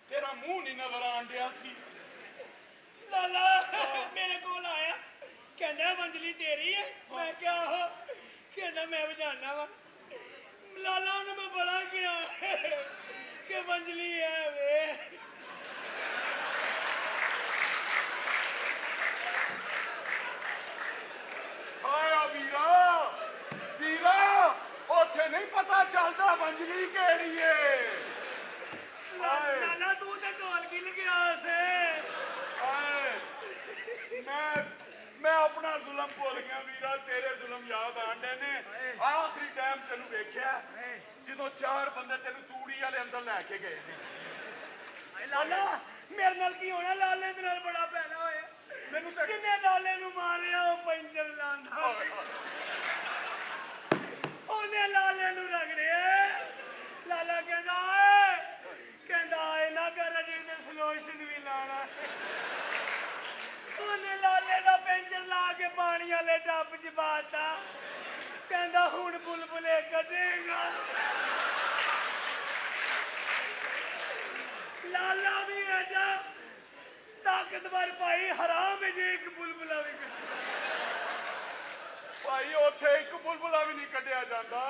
ਤੇਰਾ ਮੂੰਹ ਨਹੀਂ ਨਜ਼ਰ ਆਣ ਡਿਆ ਸੀ ਲਾਲਾ ਮੇਰੇ ਕੋਲ ਆਇਆ ਕਹਿੰਦਾ ਮੰਜਲੀ ਤੇਰੀ ਹੈ ਮੈਂ ਕਿਹਾ ਆਹੋ ਕਹਿੰਦਾ ਮੈਂ ਵਜਾਨਾ ਵਾ ਲਾਲਾ ਨੂੰ ਮੈਂ ਬੜਾ ਗਿਆ ਕਿ ਮੰਜਲੀ ਹੈ ਵੇ ਆਇਆ ਵੀਰਾ ਵੀਰਾ ਉੱਥੇ ਨਹੀਂ ਪਤਾ ਚੱਲਦਾ ਮੰਜਲੀ ਕਿਹੜੀ ਏ ਲਾਲਾ ਤੂੰ ਤੇ ਢੋਲ ਗਿਲ ਗਿਆ ਸੇ ਆਏ ਮੈਂ ਆਪਣਾ ਜ਼ੁਲਮ ਭੁੱਲ ਗਿਆ ਵੀਰਾ ਤੇਰੇ ਜ਼ੁਲਮ ਤੈਨੂੰ ਵੇਖਿਆ ਜਦੋਂ 4 ਬੰਦੇ ਤੈਨੂੰ ਤੂੜੀ ਵਾਲੇ ਅੰਦਰ ਲੈ ਕੇ ਗਏ ਨੇ। ਏ ਲਾਲਾ ਮੇਰੇ ਨਾਲ ਕੀ ਹੋਣਾ? ਲਾਲੇ ਦੇ ਨਾਲ ਬੜਾ ਪੈਣਾ ਹੋਇਆ। ਮੈਨੂੰ ਤਾਂ ਜਿੰਨੇ ਲਾਲੇ ਨੂੰ ਮਾਰਿਆ ਉਹ ਪੈਂਚਰ ਲਾਂਦਾ, ਉਹਨੇ ਲਾਲੇ ਨੂੰ ਰਗੜਿਆ। ਲਾਲਾ ਕਹਿੰਦਾ ਇਹਨਾਂ ਘਰ ਜੀ ਦੇ ਸਲੋਸ਼ਨ ਵੀ ਲਾਣਾ। ਉਹਨੇ ਲਾਲੇ ਦਾ ਪੈਂਚਰ ਲਾ ਕੇ ਪਾਣੀ ਵਾਲੇ ਟੱਬ 'ਚ ਪਾਤਾ। ਕਹਿੰਦਾ ਹੁਣ ਬੁਲਬੁਲੇ ਕੱਢੇਗਾ। ਲਾਲਾ ਵੀ ਐਡਾ ਤਾਕਤਵਰ ਭਾਈ, ਹਰਾਮ ਹੈ ਜੇ ਇੱਕ ਬੁਲਬੁਲਾ ਵੀ ਕੱਢੇ। ਭਾਈ ਉੱਥੇ ਇੱਕ ਬੁਲਬੁਲਾ ਵੀ ਨਹੀਂ ਕੱਢਿਆ ਜਾਂਦਾ।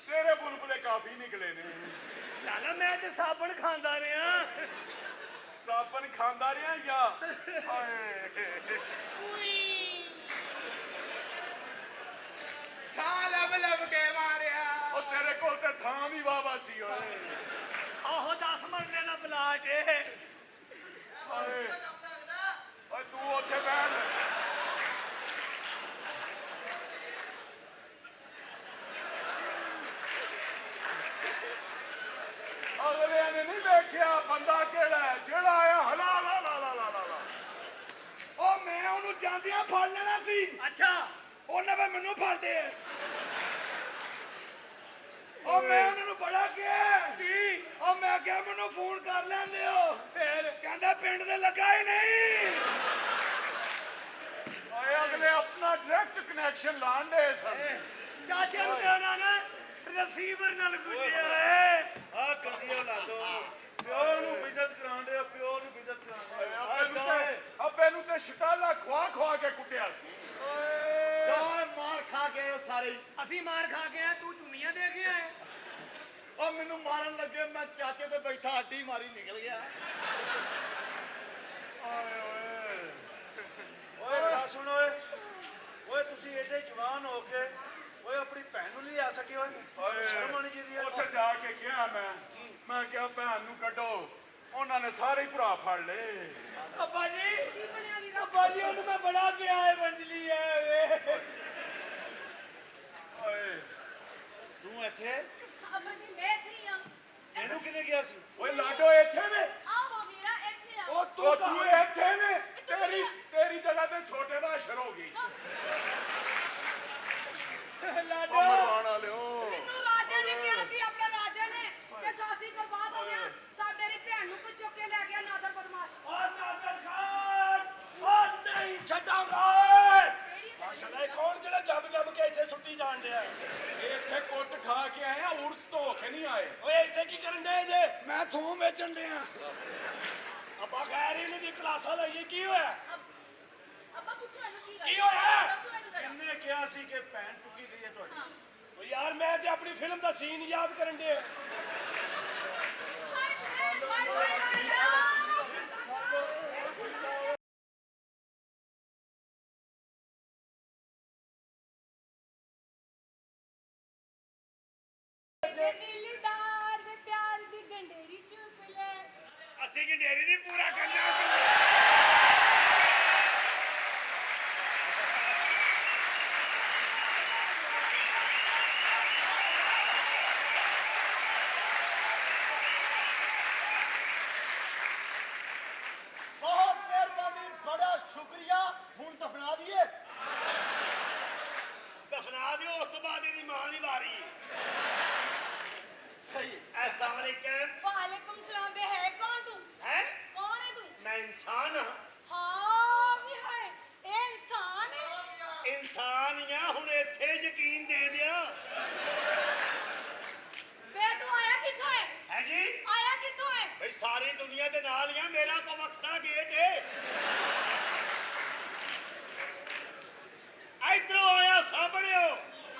ਤੇਰੇ ਬੁਲਬੁਲੇ ਕਾਫੀ ਨਿਕਲੇ ਨੇ। ਲਾਲਾ ਮੈਂ ਤੇ ਸਾਬਣ ਖਾਂਦਾ ਰਿਹਾ। ਸਾਬਣ ਖਾਂਦਾ ਰਿਹਾ ਜਾਂ ਹਾਏ ਥਾਂ ਲੱਭ ਕੇ ਮਾਰਿਆ। ਉਹ ਤੇਰੇ ਕੋਲ ਤੇ ਥਾਂ ਵੀ ਵਾਵਾ ਸੀ ਓਏ। ਆਹੋ 10 ਮਰਲੇ ਦਾ ਪਲਾਟ ਏ। ਹਾਏ ਓਏ ਤੂੰ ਉੱਥੇ ਬੈਠ। ਅਗਲਿਆਂ ਨੇ ਨਹੀਂ ਵੇਖਿਆ ਬੰਦਾ ਕਿਹੜਾ ਹੈ ਜਿਹੜਾ ਆਇਆ ਹਲਾ ਲਾ ਲਾ ਲਾ ਲਾ ਲਾ। ਉਹ ਮੈਂ ਉਹਨੂੰ ਜਾਂਦਿਆਂ ਫੜ ਲੈਣਾ ਸੀ, ਅੱਛਾ ਉਹਨੇ ਵੀ ਮੈਨੂੰ ਫੜ ਲਿਆ। ਉਹ ਮੈਂ ਉਹਨਾਂ ਨੂੰ ਬੜਾ ਕਿਹਾ, ਕੀ ਉਹ ਮੈਂ ਕਿਹਾ ਮੈਨੂੰ ਫੋਨ ਕਰ ਲੈਂਦੇ ਹੋ। ਫੇਰ ਕਹਿੰਦਾ ਪਿੰਡ ਦੇ ਲੱਗਾ ਹੀ ਨਹੀਂ। ਓਏ ਅਗਲੇ ਆਪਣਾ ਡਾਇਰੈਕਟ ਕਨੈਕਸ਼ਨ ਲਾਣ ਦੇ ਸਨ। ਚਾਚੇ ਨੂੰ ਤੇ ਉਹਨਾਂ ਨੇ ਰਿਸੀਵਰ ਨਾਲ ਗੁੱਟਿਆ ਏ। ਆ ਕੰਦੀਆਂ ਲਾ ਦੋ। ਪਿਓ ਨੂੰ ਬਿਜ਼ਤ ਕਰਾਉਂਦੇ, ਪਿਓ ਨੂੰ ਬਿਜ਼ਤ ਕਰਾਉਂਦੇ। ਅੱਬੇ ਨੂੰ ਤੇ ਸ਼ਟਾਲਾ ਖਵਾ ਕੇ ਕੁੱਟਿਆ ਸੀ। ਯਾਰ ਮਾਰ ਖਾ ਕੇ ਆਏ ਸਾਰੇ ਹੀ। ਅਸੀਂ ਮਾਰ ਖਾ ਕੇ ਆ, ਤੂੰ ਚੁੰਮੀਆਂ ਦੇ ਕੇ ਆਏ। ਉਹ ਮੈਨੂੰ ਮਾਰਨ ਲੱਗੇ, ਮੈਂ ਚਾਚੇ ਤੇ ਬੈਠਾ ਅੱਡੀ ਮਾਰੀ ਨਿਕਲ ਗਿਆ। ਓਏ ਗੱਲ ਸੁਣ ਓਏ। ਓਏ ਤੁਸੀਂ ਏਡੇ ਜਵਾਨ ਹੋ ਕੇ ਓਏ ਆਪਣੀ ਭੈਣ ਨੂੰ ਨਹੀਂ ਆ ਸਕੇ ਓਏ। ਸ਼ਰਮ ਆਣੀ ਚਾਹੀਦੀ ਉੱਥੇ ਜਾ ਕੇ ਕਿਹਾ ਮੈਂ ਕਿਹਾ ਭੈਣ ਨੂੰ ਕੱਢੋ। ਉਹਨਾਂ ਨੇ ਸਾਰੇ ਹੀ ਭਰਾ ਫੜ ਲਏ। ਅੱਬਾ ਜੀ, ਅੱਬਾ ਜੀ ਉਹਨੂੰ ਮੈਂ ਬੜਾ ਕਿਹਾ ਏ ਬੰਜਲੀ ਐ ਵੇ। ਓਏ ਤੂੰ ਇੱਥੇ? ਅੱਬਾ ਜੀ ਮੈਂ ਇੱਥੇ ਹੀ ਆ। ਇਹਨੂੰ ਕਿਹਨੇ ਕਿਹਾ ਸੀ? ਓਏ ਲਾਡੋ ਇੱਥੇ ਨੇ। ਆਹੋ ਵੀਰਾ ਇੱਥੇ ਆ। ਉਹ ਤੂੰ ਇੱਥੇ ਨੇ। ਤੇਰੀ ਜਗ੍ਹਾ ਤੇ ਛੋਟੇ ਦਾ ਅਸ਼ਰ ਹੋ ਗਈ। ਲਾਡੋ ਮਰਵਾਣ ਵਾਲਿਓ। ਮੈਨੂੰ ਰਾਜੇ ਨੇ ਕਿਹਾ ਸੀ, ਆਪਣੇ ਰਾਜੇ ਨੇ, ਕਿ ਸਾਸੀ ਬਰਬਾਦ ਹੋ ਗਿਆ। ਮੇਰੀ ਭੈਣ ਨੂੰ ਕੋਈ ਚੁੱਕ ਕੇ ਲੈ ਗਿਆ ਨਾਦਰ ਬਦਮਾਸ਼। ਓ ਨਾਦਰ ਖਾਨ, ਓ ਨਹੀਂ ਛੱਡਾਂਗਾ। ਅਸਲੇ ਕੌਣ ਜਿਹੜਾ ਜੰਮ ਕੇ ਇੱਥੇ ਸੁੱਟੀ ਜਾਣ ਡਿਆ? ਇੱਥੇ ਕੁੱਟ ਖਾ ਕੇ ਆਏ ਆ, ਉਰਸ ਤੋਂ ਕੇ ਨਹੀਂ ਆਏ। ਓਏ ਇੱਥੇ ਕੀ ਕਰਨ ਦੇ ਜੇ? ਮੈਂ ਥੂਮ ਵੇਚਣ ਡਿਆ। ਅੱਬਾ ਖੈਰ ਇਹਨੇ ਦੀ ਕਲਾਸਾਂ ਲਈਏ, ਕੀ ਹੋਇਆ? ਅੱਬਾ ਪੁੱਛੋ ਇਹਨੂੰ ਕੀ ਕੀ ਹੋਇਆ? ਦੱਸੋ ਇਹਨੂੰ ਜ਼ਰਾ। ਇਹਨੇ ਕਿਹਾ ਸੀ ਕਿ ਭੈਣ ਚੁੱਕੀ ਗਈ ਹੈ ਤੁਹਾਡੀ। ਹਾਂ। ਓ ਯਾਰ ਮੈਂ ਤੇ ਆਪਣੀ ਫਿਲਮ ਦਾ ਸੀਨ ਯਾਦ ਕਰਨ ਦੇ। ਦਿਲਦਾਰ ਦੇ ਪਿਆਰ ਦੀ ਗੰਢੇਰੀ ਚੁੱਪ ਲੈ। ਅਸੀਂ ਗੰਢੇਰੀ ਨਹੀਂ ਪੂਰਾ ਕਰਨਾ। ਬਹੁਤ ਮਿਹਰਬਾਨੀ, ਬੜਾ ਸ਼ੁਕਰੀਆ। ਹੁਣ ਦਫਨਾ ਦਈਏ। ਦਫਨਾ ਦਿਓ, ਉਸ ਤੋਂ ਬਾਅਦ ਇਹਦੀ ਮਾਂ ਦੀ ਵਾਰੀ। ਸਹੀ। अस्सलाम वालेकुम। ਵਾਲੇਕੁਮ ਸਲਾਮ ਬੇ ਹੈ ਕੌਣ ਤੂੰ? ਹੈ ਕੌਣ ਹੈ ਤੂੰ? ਮੈਂ ਇਨਸਾਨ ਹਾਂ। ਹਾਂ ਵੀ ਹੈ ਇਹ ਇਨਸਾਨ ਹੈ। ਇਨਸਾਨ ਹੀ ਆ, ਹੁਣ ਇੱਥੇ ਯਕੀਨ ਦੇ ਦਿਆ। ਬੇ ਤੂੰ ਆਇਆ ਕਿੱਥੋਂ ਹੈ? ਹੈ ਜੀ ਆਇਆ ਕਿੱਥੋਂ ਹੈ? ਬਈ ਸਾਰੀ ਦੁਨੀਆ ਦੇ ਨਾਲ ਹੀ ਆ, ਮੇਰਾ ਕੋ ਵੱਖਰਾ ਗੇਟ ਹੈ। ਇਧਰੋਂ ਆਇਆ ਸਾਹਮਣਿਓ।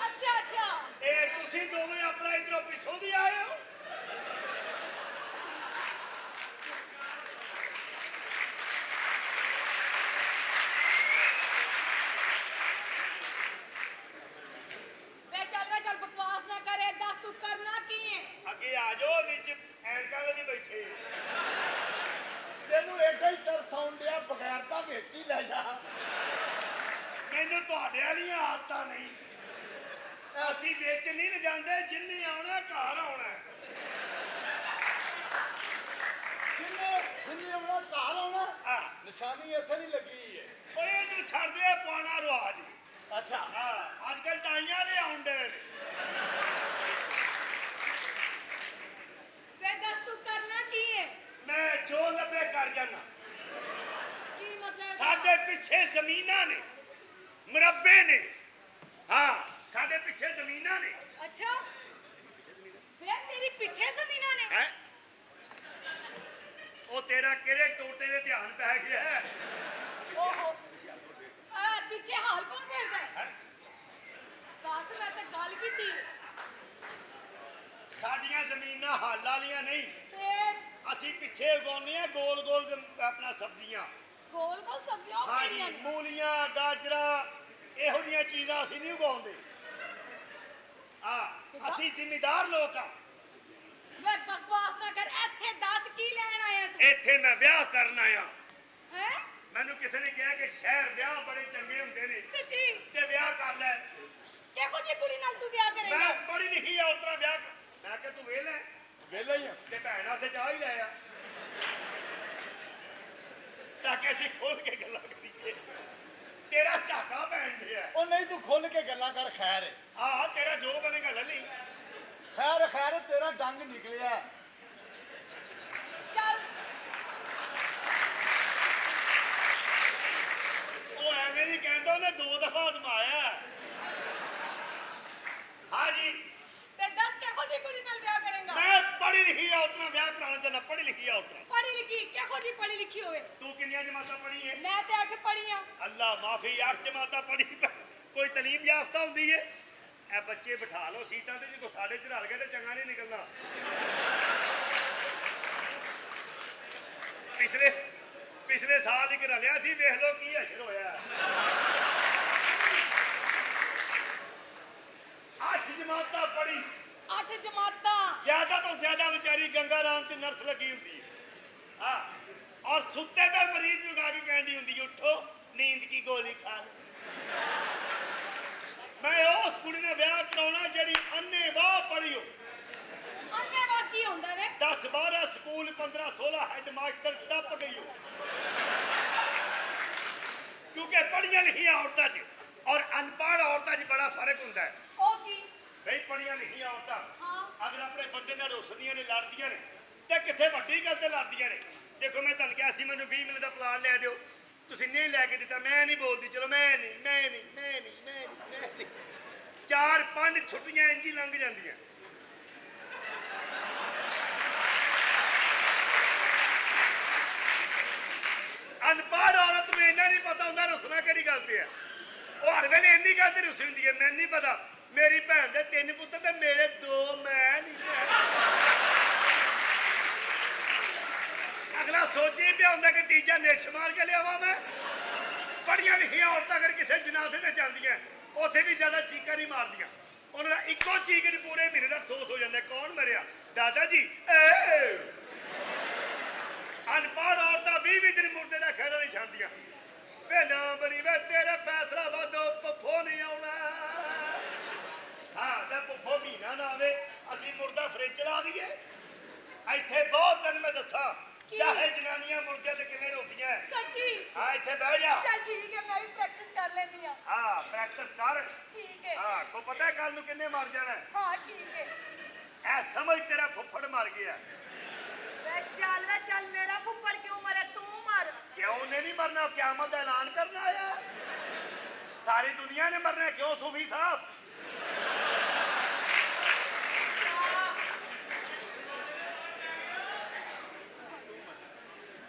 ਅੱਛਾ ਅੱਛਾ। ਇਹ ਤੁਸੀਂ ਦੋਵੇਂ ਆਪਣਾ ਇਧਰੋਂ ਪਿੱਛੋਂ ਦੀ ਆਏ ਹੋ। ਵੇ ਚੱਲ ਬਕਵਾਸ ਨਾ ਕਰੇ, ਦੱਸ ਤੂੰ ਕਰਨਾ ਕੀ ਹੈ? ਅੱਗੇ ਆ ਜਾਓ, ਵਿੱਚ ਐਨਕਾਂ ਵਾਲੇ ਵੀ ਬੈਠੇ। ਤੈਨੂੰ ਏਡਾ ਹੀ ਤਰਸ ਆਉਣ ਡਿਆ, ਬਗੈਰ ਤਾਂ ਵਿੱਚ ਹੀ ਲੈ ਜਾ। ਮੈਨੂੰ ਤੁਹਾਡੇ ਵਾਲੀਆਂ ਆਦਤਾਂ ਨਹੀਂ। ਅਸੀਂ ਵੇਚ ਨਹੀਂ ਲਿਜਾਂਦੇ, ਜਿੰਨੇ ਆਉਣਾ ਘਰ ਆਉਣਾ। ਜਿੰਨੇ ਆਉਣਾ ਘਰ ਆਉਣਾ। ਹਾਂ ਨਿਸ਼ਾਨੀ ਇਸੇ ਨਹੀਂ ਲੱਗੀ ਹੈ। ਓਏ ਇਹਨੂੰ ਛੱਡਦੇ ਆ ਪੁਆਣਾ ਰਿਵਾਜ। ਅੱਛਾ ਹਾਂ ਅੱਜ ਕੱਲ ਟਾਈਆਂ ਦੇ ਆਉਂਦੇ ਨੇ। ਵੇ ਦੱਸ ਤੂੰ ਕਰਨਾ ਕੀ ਹੈ? ਮੈਂ ਜੋ ਲੱਭੇ ਕਰ ਜਾਣਾ। ਕੀ ਮਤਲਬ? ਸਾਡੇ ਪਿੱਛੇ ਜ਼ਮੀਨਾਂ ਨੇ, ਮੁਰੱਬੇ ਨੇ। ਹਾਂ ਸਾਡੇ ਪਿੱਛੇ ਜ਼ਮੀਨਾਂ ਨੇ। ਅੱਛਾ ਵੇ ਤੇਰੀ ਪਿੱਛੇ ਜ਼ਮੀਨਾਂ ਨੇ? ਹੈ ਉਹ ਤੇਰਾ ਕਿਹੜੇ ਟੋਟੇ ਦੇ ਧਿਆਨ ਪੈ ਗਿਆ ਹੈ? ਓਹੋ ਆ ਪਿੱਛੇ ਹਾਲ ਕੌਣ ਕਰਦਾ ਹੈ? ਹੈਂ? ਦੱਸ ਮੈਂ ਤਾਂ ਗੱਲ ਕੀਤੀ। ਸਾਡੀਆਂ ਜ਼ਮੀਨਾਂ ਹੱਲ ਵਾਲੀਆਂ ਨਹੀਂ। ਫੇਰ ਅਸੀਂ ਪਿੱਛੇ ਉਗਾਉਂਦੇ ਆ ਗੋਲ ਗੋਲ ਆਪਣਾ ਸਬਜ਼ੀਆਂ। ਗੋਲ ਗੋਲ ਸਬਜ਼ੀਆਂ ਉਹ ਹਾਂਜੀ ਕਿਹੜੀਆਂ ਨੇ? ਮੂਲੀਆਂ, ਗਾਜਰਾਂ, ਇਹੋ ਜਿਹੀਆਂ ਚੀਜ਼ਾਂ ਅਸੀਂ ਨਹੀਂ ਉਗਾਉਂਦੇ। ਅਸੀਂ ਜ਼ਿਮੀਦਾਰ ਲੋਕ ਆ। ਵੇ ਬਕਵਾਸ ਨਾ ਕਰ। ਇੱਥੇ ਦੱਸ ਕੀ ਲੈਣ ਆਇਆ ਤੂੰ? ਇੱਥੇ ਮੈਂ ਵਿਆਹ ਕਰਨ ਆਇਆ। ਹੈ ਮੈਨੂੰ ਕਿਸੇ ਨੇ ਕਿਹਾ ਕਿ ਸ਼ਹਿਰ ਵਿਆਹ ਬੜੇ ਚੰਗੇ ਹੁੰਦੇ ਨੇ ਸੱਚੀ? ਤੇ ਵਿਆਹ ਕਰ ਲੈ। ਕਿਹੋ ਜਿਹੀ ਕੁੜੀ ਨਾਲ ਤੂੰ ਵਿਆਹ ਕਰੇਂਗਾ? ਮੈਂ ਪੜ੍ਹੀ ਲਿਖੀ ਆ ਉਤਰਾ ਵਿਆਹ ਮੈਂ ਕਿਹਾ ਤੂੰ ਵੇਲ ਹੈ ਵਿਹਲਾ ਹੀ ਆ। ਤੇ ਭੈਣ ਵਾਸਤੇ ਚਾਹ ਹੀ ਲੈ ਆ ਤਾਂ ਕਿ ਅਸੀਂ ਖੋਲ ਕੇ ਗੱਲਾਂ ਕਰੀਏ। ਤੇਰਾ ਝਾਕਾ ਭੈਣ ਦੇ ਆ। ਉਹ ਨਹੀਂ ਤੂੰ ਖੁੱਲ ਕੇ ਗੱਲਾਂ ਕਰ। ਖੈਰ ਹੈ। ਆਹ ਤੇਰਾ ਜੋ ਬਣੇਗਾ ਲੈ ਲਈ। ਖੈਰ ਤੇਰਾ ਡੰਗ ਨਿਕਲਿਆ। ਚੱਲ ਉਹ ਐਵੇਂ ਨਹੀਂ ਕਹਿੰਦਾ, ਉਹਨੇ 2 ਦਫਾ ਅਜ਼ਮਾਇਆ। ਹਾਂਜੀ ਤੇ ਦੱਸ ਕਿਹੋ ਜਿਹੀ ਕੁੜੀ ਨਾਲ ਵਿਆਹ ਕਰੇਂਗਾ? ਮੈਂ ਪੜ੍ਹੀ ਲਿਖੀ ਆ ਉਤਰਾ ਵਿਆਹ ਕਰਾਉਣਾ ਚਾਹੁੰਦਾ। ਪੜ੍ਹੀ ਲਿਖੀ ਆ ਉਤਰਾ। ਪੜ੍ਹੀ ਲਿਖੀ? ਕਿਹੋ ਜਿਹੀ ਪੜ੍ਹੀ ਲਿਖੀ ਹੋਵੇ? ਤੂੰ ਕਿੰਨੀਆਂ ਜਮਾਤਾਂ ਪੜ੍ਹੀ ਹੈ? ਮੈਂ ਤੇ 8 ਪੜ੍ਹੀ ਆ। ਅੱਲਾ ਮਾਫੀ 8 ਜਮਾਤਾਂ ਪੜ੍ਹੀ। ਕੋਈ ਤਾਲੀਮ ਯਾਫਤਾ ਹੁੰਦੀ ਹੈ? ਇਹ ਬੱਚੇ ਬਿਠਾ ਲਓ ਸੀਟਾਂ ਤੇ, ਜੇ ਕੋ ਸਾਡੇ ਚ ਰਲ ਗਏ ਤੇ ਚੰਗਾ ਨਹੀਂ ਨਿਕਲਣਾ। ਪਿਛਲੇ ਸਾਲ ਇੱਕ ਰਲਿਆ ਸੀ, ਵੇਖ ਲਓ ਕੀ ਅਸ਼ਰ ਹੋਇਆ। 8 ਜਮਾਤਾਂ ਪੜ੍ਹੀ। 8 ਜਮਾਤਾਂ? ज्यादा तो ज्यादा बेचारी गंगा राम की नर्स लगी होती है। हाँ और सुते पे मरीज जुगा के कहती होती है उठो नींद की गोली खा लो। मैं उस कुड़ी ने ब्याह कराना जेड़ी अन्ने वाह पढ़ी हो। ਅੰਨੇ ਵਾ ਕੀ ਹੁੰਦਾ ਵੇ? 10 12 स्कूल 15 16 हेड मास्टर टप गई हो। क्योंकि पढ़िया लिखिया औरतां च और अनपढ़ औरतां च बड़ा फर्क होता है। ਉਹ ਕੀ? बई पढ़िया लिखिया औरतां ਹਾਂ अगर अपने बंदे ਨਾਲ ਰੁੱਸਦੀਆਂ ਨੇ, ਲੜਦੀਆਂ ਨੇ ਤੇ ਕਿਸੇ ਵੱਡੀ ਗੱਲ ਤੇ ਲੜਦੀਆਂ ਨੇ। ਦੇਖੋ ਮੈਂ ਤੁਹਾਨੂੰ ਕਿਹਾ ਸੀ ਮੈਨੂੰ 20 ਮਿੰਟ ਦਾ ਪਲਾਨ ਲੈ ਦਿਓ, ਤੁਸੀਂ ਨਹੀਂ ਲੈ ਕੇ ਦਿੱਤਾ। ਮੈਂ ਨਹੀਂ ਬੋਲਦੀ, ਚਲੋ ਮੈਂ ਨਹੀਂ 4-5 ਛੁੱਟੀਆਂ ਇੰਜ ਹੀ ਲੰਘ ਜਾਂਦੀਆਂ। ਅਨਪੜ੍ਹ ਔਰਤ ਨੂੰ ਇੰਨਾ ਨਹੀਂ ਪਤਾ ਹੁੰਦਾ ਰੁੱਸਣਾ ਕਿਹੜੀ ਗੱਲ ਤੇ ਆ। ਉਹ ਹਰ ਵੇਲੇ ਇੰਨੀ ਗੱਲ ਤੇ ਰੁੱਸੀ ਹੁੰਦੀ ਹੈ। ਮੈਨੂੰ ਨਹੀਂ ਪਤਾ ਮੇਰੀ ਭੈਣ ਦੇ 3 ਪੁੱਤਰ ਤੇ ਮੇਰੇ 2, ਮੈਂ ਨਹੀਂ। ਅਗਲਾ ਸੋਚੀ ਪਿਆ ਹੁੰਦਾ ਕਿ ਤੀਜਾ ਨਿਛ ਮਾਰ ਕੇ ਲਿਆਵਾਂ ਮੈਂ। ਪੜ੍ਹੀਆਂ ਲਿਖੀਆਂ ਔਰਤਾਂ ਅਗਰ ਕਿਸੇ ਜਨਾਜ਼ੇ ਤੇ ਜਾਂਦੀਆਂ ਉੱਥੇ ਵੀ ਜ਼ਿਆਦਾ ਚੀਕਾਂ ਨਹੀਂ ਮਾਰਦੀਆਂ। ਉਹਨਾਂ ਦਾ ਇੱਕੋ ਚੀਕ ਚ ਪੂਰੇ ਮਹੀਨੇ ਦਾ ਅਫਸੋਸ ਹੋ ਜਾਂਦਾ, ਕੌਣ ਮਰਿਆ? ਦਾਦਾ ਜੀ। ਅਨਪੜ੍ਹ ਔਰਤਾਂ 20 ਦਿਨ ਮੁਰਦੇ ਦਾ ਖਹਿੜਾ ਨਹੀਂ ਛੱਡਦੀਆਂ। ਵੇ ਨਾ ਬਣੀ ਵੇ ਤੇਰੇ ਫੈਸਲਾ ਵਾਦੋ ਪੱਫੋ ਨਹੀਂ ਆਉਣਾ। ਹਾਂ ਲੈ ਪੱਫੋ ਮਹੀਨਾ ਨਾ ਆਵੇ ਅਸੀਂ ਮੁਰਦਾ ਫਰਿੱਜ ਚਲਾ ਦਈਏ। ਇੱਥੇ ਬਹੁਤ ਦਿਨ ਮੈਂ ਦੱਸਾਂ ਚਾਹੇ ਜਨਾਨੀਆਂ ਮੁਰਦਿਆਂ ਤੇ ਕਿਵੇਂ ਰੋਂਦੀਆਂ। ਸੱਚੀ? ਹਾਂ ਇੱਥੇ ਬਹਿ ਜਾ। ਚੱਲ ਠੀਕ ਹੈ, ਮੈਂ ਵੀ ਪ੍ਰੈਕਟਿਸ ਕਰ ਲੈਂਦੀ ਆ। ਹਾਂ ਪ੍ਰੈਕਟਿਸ ਕਰ। ਠੀਕ ਹੈ। ਹਾਂ ਕੋ ਪਤਾ ਕੱਲ ਨੂੰ ਕਿੰਨੇ ਮਰ ਜਾਣਾ। ਹਾਂ ਠੀਕ ਹੈ। ਐ ਸਮਝ ਤੇਰਾ ਫੁੱਫੜ ਮਰ ਗਿਆ। ਵੇ ਚੱਲ ਮੇਰਾ ਫੁੱਫੜ ਕਿਉਂ ਮਰੇ? ਤੂੰ ਮਰ। ਕਿਉਂ ਉਹਨੇ ਨਹੀਂ ਮਰਨਾ? ਕਿਆਮਤ ਦਾ ਐਲਾਨ ਕਰਨਾ ਆਇਆ। ਸਾਰੀ ਦੁਨੀਆ ਨੇ ਮਰਨਾ। ਕਿਉਂ ਸੂਫੀ ਸਾਹਿਬ?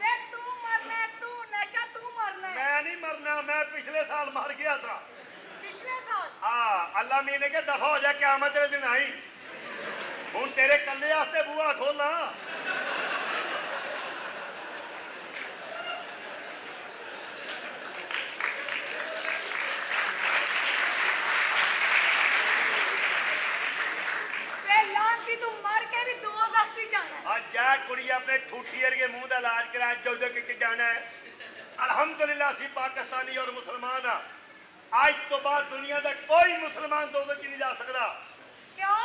ਵੇ ਤੂੰ ਮਰਨਾ, ਤੂੰ ਨਸ਼ਾ ਤੂੰ ਮਰਨਾ। ਮੈਂ ਨਹੀਂ ਮਰਨਾ, ਮੈਂ ਪਿਛਲੇ ਸਾਲ ਮਰ ਗਿਆ ਸਾਂ। ਪਿਛਲੇ ਸਾਲ? ਹਾਂ ਅੱਲਾ ਮੀਨ ਨੇ ਕਿ ਦਫਾ ਹੋ ਜਾ, ਕਿਆਮਤ ਦੇ ਦਿਨ ਆਈ। ਹੁਣ ਤੇਰੇ ਕੱਲੇ ਵਾਸਤੇ ਬੂਹਾ ਖੋਲਾਂ। ਵੇ ਲਾਂਤੀ ਤੂੰ ਮਰ ਕੇ ਵੀ 2 ਜ਼ਖਤੀ ਜਾਣਾ ਹੈ। ਅੱਜ ਜਾ ਕੁੜੀ ਆਪਣੇ ਠੂਠੀ ਵਰਗੇ ਮੂੰਹ ਦਾ ਇਲਾਜ ਕਰਾ। ਜੋ ਕਿ ਜਾਣਾ ਹੈ। ਅਲਹਮਦੁਲਿल्लाह ਅਸੀਂ ਪਾਕਿਸਤਾਨੀ ਔਰ ਮੁਸਲਮਾਨ ਆ। ਅੱਜ ਤੋਂ ਬਾਅਦ ਦੁਨੀਆ ਦਾ ਕੋਈ ਮੁਸਲਮਾਨ ਦੋਜ਼ਖ 'ਚ ਨਹੀਂ ਜਾ ਸਕਦਾ। ਕਿਉਂ?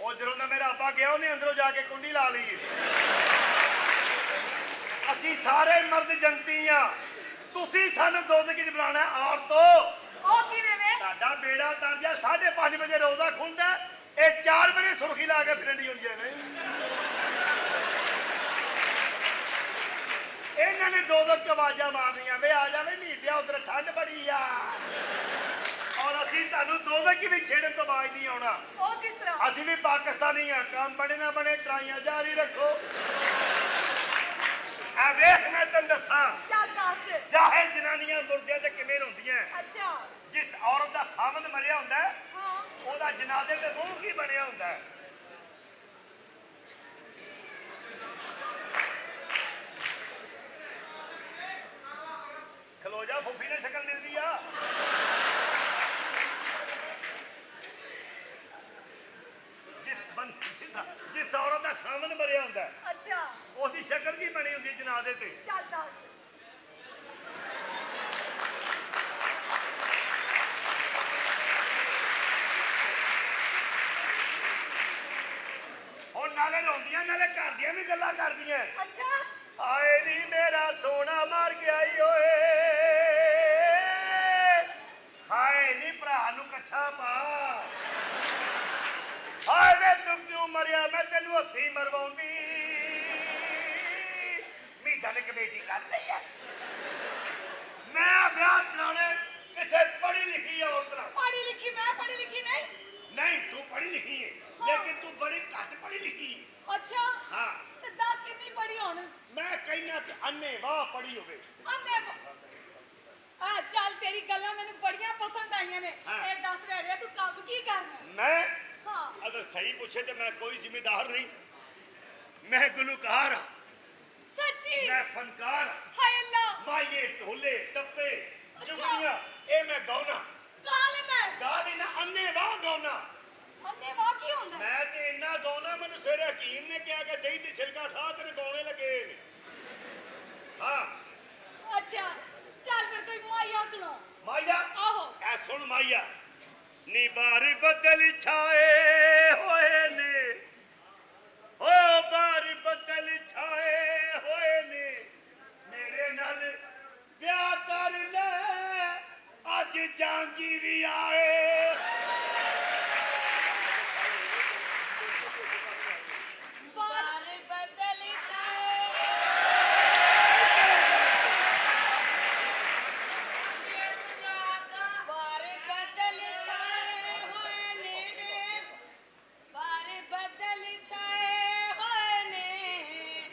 ਉਹ ਜਦੋਂ ਦਾ ਮੇਰਾ ਅੱਬਾ ਗਿਆ ਉਹਨੇ ਅੰਦਰੋਂ ਜਾ ਕੇ ਕੁੰਡੀ ਲਾ ਲਈ ਅਸੀਂ ਸਾਰੇ ਮਰਦ ਜੰਤੀ ਆ ਤੁਸੀਂ ਸਾਨੂੰ ਦੋਜ਼ਖ 'ਚ ਬਣਾਉਣਾ ਔਰਤੋ ਉਹ ਕਿਵੇਂ ਵੇ? ਤੁਹਾਡਾ ਬੇੜਾ ਤਰ ਜਾ 5:30 ਵਜੇ ਰੋਜ਼ਾ ਖੁੱਲਦਾ ਇਹ 4 ਵਜੇ ਸੁਰਖੀ ਲਾ ਕੇ ਫਿਰੰਡੀ ਹੁੰਦੀਆਂ ਨੇ ਇਹਨਾਂ ਨੇ ਦੋਜ਼ਖ 'ਚ ਆਵਾਜ਼ਾਂ ਮਾਰਨੀਆਂ ਵੇ ਆ ਜਾਵੇ ਮੀਦਿਆ ਉਧਰ ਠੰਡ ਬੜੀ ਆ ਔਰ ਅਸੀਂ ਤੁਹਾਨੂੰ ਦੋਜ਼ਖ 'ਚ ਵੀ ਛੇੜਨ ਤੋਂ ਬਾਅਦ ਨਹੀਂ ਆਉਣਾ। ਉਹ ਕਿਸ ਤਰ੍ਹਾਂ? ਅਸੀਂ ਵੀ ਪਾਕਿਸਤਾਨੀ ਆ ਕੰਮ ਬਣੇ ਨਾ ਬਣੇ ਟਰਾਈਆਂ ਜਾਰੀ ਰੱਖੋ। ਆ ਵੇਖ ਮੈਂ ਤੈਨੂੰ ਦੱਸਾਂ ਚੱਲ ਦੱਸ। ਜਾਹਿਲ ਜਨਾਨੀਆਂ ਮੁਰਦਿਆਂ ਤੇ ਕਿਵੇਂ ਹੁੰਦੀਆਂ ਅੱਛਾ। ਜਿਸ ਔਰਤ ਦਾ ਖਾਵੰਦ ਮਰਿਆ ਹੁੰਦਾ ਹੈ, ਹਾਂ। ਉਹਦਾ ਜਨਾਜ਼ੇ ਤੇ ਮੂੰਹ ਕੀ ਬਣਿਆ ਹੁੰਦਾ ਹੈ? ਖਲੋ ਜਾ ਫੁੱਫੀ ਨੇ ਸ਼ਕਲ ਮਿਲਦੀ ਆ ਜਿਸ ਔਰਤ ਦਾ ਖਾਵੰਦ ਮਰਿਆ ਹੁੰਦਾ ਹੈ, ਅੱਛਾ। ਉਹਦੀ ਸ਼ਕਲ ਕੀ ਬਣੀ ਹੁੰਦੀ ਜਨਾਜ਼ੇ ਤੇ? ਚੱਲ ਦੱਸ। ਹੁਣ ਨਾਲੇ ਰੋਂਦੀਆਂ ਨਾਲੇ ਘਰ ਦੀਆਂ ਵੀ ਗੱਲਾਂ ਕਰਦੀਆਂ। ਅੱਛਾ। ਹਾਏ ਨੀ ਮੇਰਾ ਸੋਨਾ ਮਰ ਗਿਆ ਈ ਓਏ ਹਾਏ ਨੀ ਭਰਾ ਨੂੰ ਕੱਛਾ ਪਾ ਹਾਏ ਵੇ ਤੂੰ ਕਿਉਂ ਮਰਿਆ ਮੈਂ ਤੈਨੂੰ ਹੱਥੀ ਮਰਵਾਉਂਦੀ ਮੀਦਾਂ ਨੇ ਕਮੇਟੀ ਕਰ ਲਈ ਹੈ ਮੈਂ ਵਿਆਹ ਕਰਾਉਣੇ ਕਿਸੇ ਪੜ੍ਹੀ ਲਿਖੀ ਔਰਤ ਨਾਲ। ਪੜ੍ਹੀ ਲਿਖੀ ਮੈਂ ਪੜ੍ਹੀ ਲਿਖੀ ਨਹੀਂ। ਨਹੀਂ ਤੂੰ ਪੜ੍ਹੀ ਲਿਖੀ ਹੈ ਲੇਕਿਨ ਤੂੰ ਬੜੀ ਘੱਟ ਪੜ੍ਹੀ ਲਿਖੀ ਹੈ। ਅੱਛਾ। ਹਾਂ ਤੇ ਦੱਸ ਕਿੰਨੀ ਪੜ੍ਹੀ ਹੁਣ? ਮੈਂ ਕਹਿਣਾ ਕਿ ਅੰਨੇ ਵਾਹ ਪੜ੍ਹੀ ਹੋਵੇ। ਅੰਨੇ ਆ ਚੱਲ ਤੇਰੀ ਗੱਲਾਂ ਮੈਨੂੰ ਬੜੀਆਂ ਪਸੰਦ ਆਈਆਂ ਨੇ। ਹਾਂ। ਇਹ ਦੱਸ ਰਿਹਾ ਤੂੰ ਕੰਮ ਕੀ ਕਰਨਾ? ਮੈਂ ਹਾਂ। अगर सही पूछे तो मैं कोई जिम्मेदार नहीं मैं गुलकार हाँ सच्ची? मैं फनकार हाँ हाय अल्लाह। माइये ढोले टप्पे अच्छा। जुगनियां ए मैं गाउना ਕਾਲ ਮੈਂ गाली ना अन्ने वाह गाउना ਅੰਨੇ ਵਾਹ ਕੀ ਹੁੰਦਾ? मैं ते इन्ना गाउना मैंने सवेरे हकीम ने कहा कि दही ते छिलका खा तेरे गाने लगे ने हाँ ਅੱਛਾ ਚੱਲ ਫਿਰ ਕੋਈ ਮਾਇਆ ਸੁਣਾਓ। माइया ਆਹੋ। ऐ सुन माइया नी बार बदल छाए होए ने ओ बार बदल छाए होए ने मेरे नाल ब्याह कर ले अज जांजी भी आए ਬਾਰ ਬਦਲ ਛਾਏ ਬਾਰ ਬਦਲ ਛਾਏ ਹੋਏ ਨੇ ਵੇ ਬਾਰ ਬਦਲ ਛਾਏ ਹੋਏ ਨੇ।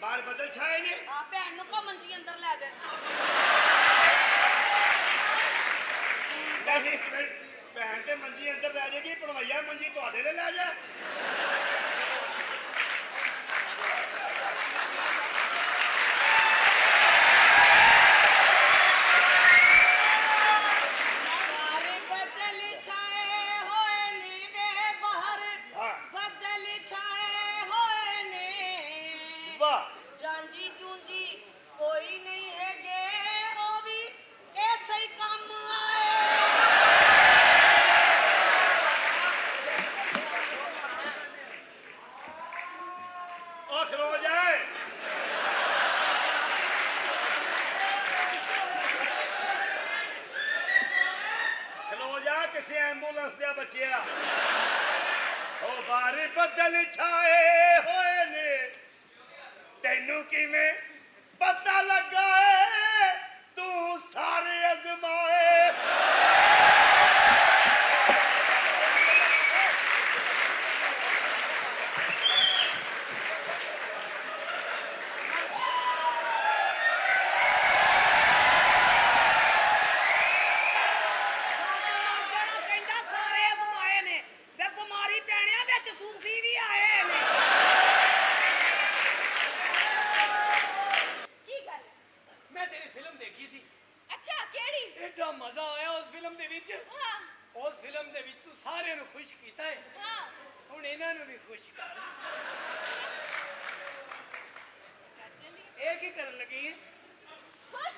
बार बदल छाए ने ਆ ਭੈਣ ਨੂੰ ਕੋ ਮੰਜੀ ਅੰਦਰ ਲੈ ਜਾ। नहीं भैन ते मंजी अंदर लै जाएगी पढ़वाइया मंजी तुहाडे ले लै जा ਬਾਰ ਬਦਲ ਛਾਏ ਹੋਏ ਨੇ ਵੇ ਬਾਹਰ हाँ ਬੱਦਲ ਛਾਏ ਹੋਏ ਨੇ। वाह ਜਾਂਜੀ ਜੂੰਜੀ ਕੋਈ ਨਹੀਂ ਹੈਗੇ ਉਹ ਵੀ ਐਸੇ ਹੀ ਕੰਮ ਆਏ। ओ खलो जाए खलो जा किसी एंबुलेंस दिया बचिया ओ बार बदल छाए होए ने तेनू किवें पता लगा है तू सारे अजमाए ਜਿਹੜਾ ਕਹਿੰਦਾ ਸਾਰੇ ਅਜ਼ਮਾਏ ਨੇ ਵੇ ਬਿਮਾਰੀ ਪੈਣਿਆ ਵਿੱਚ ਸੂਫੀ ਵੀ ਆਏ ਨੇ। ਕੀ ਗੱਲ? ਮੈਂ ਤੇਰੀ ਫਿਲਮ ਦੇਖੀ ਸੀ ਅੱਛਾ ਕਿਹੜੀ? ਐਡਾ ਮਜ਼ਾ ਆਇਆ ਉਸ ਫਿਲਮ ਦੇ ਵਿੱਚ। ਹਾਂ ਉਸ ਫਿਲਮ ਦੇ ਵਿੱਚ ਤੂੰ ਸਾਰਿਆਂ ਨੂੰ ਖੁਸ਼ ਕੀਤਾ ਹੈ ਹਾਂ ਹੁਣ ਇਹਨਾਂ ਨੂੰ ਵੀ ਖੁਸ਼ ਕਰ ਇਹ ਕੀ ਕਰਨ ਲੱਗੀ ਹੈ ਖੁਸ਼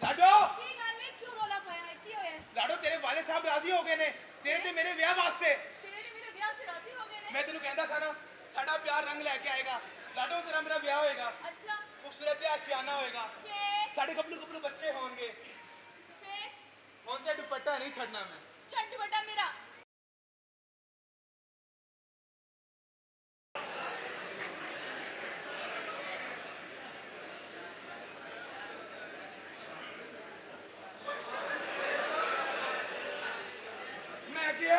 ਲਾਡੋ ਕੀ ਗੱਲ ਹੈ ਕਿਉਂ ਰੋਲਾ ਪਾਇਆ ਹੈ ਕੀ ਹੋਇਆ ਹੈ? ਤੇਰੇ ਵਾਲੇ ਸਾਹਿਬ ਰਾਜ਼ੀ ਹੋ ਗਏ ਨੇ ਤੇਰੇ ਤੇ ਮੇਰੇ ਵਿਆਹ ਵਾਸਤੇ ਤੇਰੇ ਤੇ ਮੇਰੇ ਵਿਆਹ ਸੇ ਰਾਜ਼ੀ ਹੋ ਗਏ ਨੇ ਮੈਂ ਤੈਨੂੰ ਕਹਿੰਦਾ ਸਾਂ ਨਾ ਸਾਡਾ ਪਿਆਰ ਰੰਗ ਲੈ ਕੇ ਆਏਗਾ ਲਾਡੋ ਤੇਰਾ ਮੇਰਾ ਵਿਆਹ ਹੋਏਗਾ ਅੱਛਾ ਖੂਬਸੂਰਤ ਜਿਹਾ ਆਸ਼ਿਆਨਾ ਹੋਏਗਾ ਫੇਰ ਸਾਡੇ ਗੱਭਰੂ ਬੱਚੇ ਹੋਣਗੇ ਫੇਰ ਹੁਣ ਤੇ ਦੁਪੱਟਾ ਨਹੀਂ ਛੱਡਣਾ ਮੈਂ ਛੱਡ ਵੱਡਾ ਮੇਰਾ ਮੈਂ ਕਿਹਾ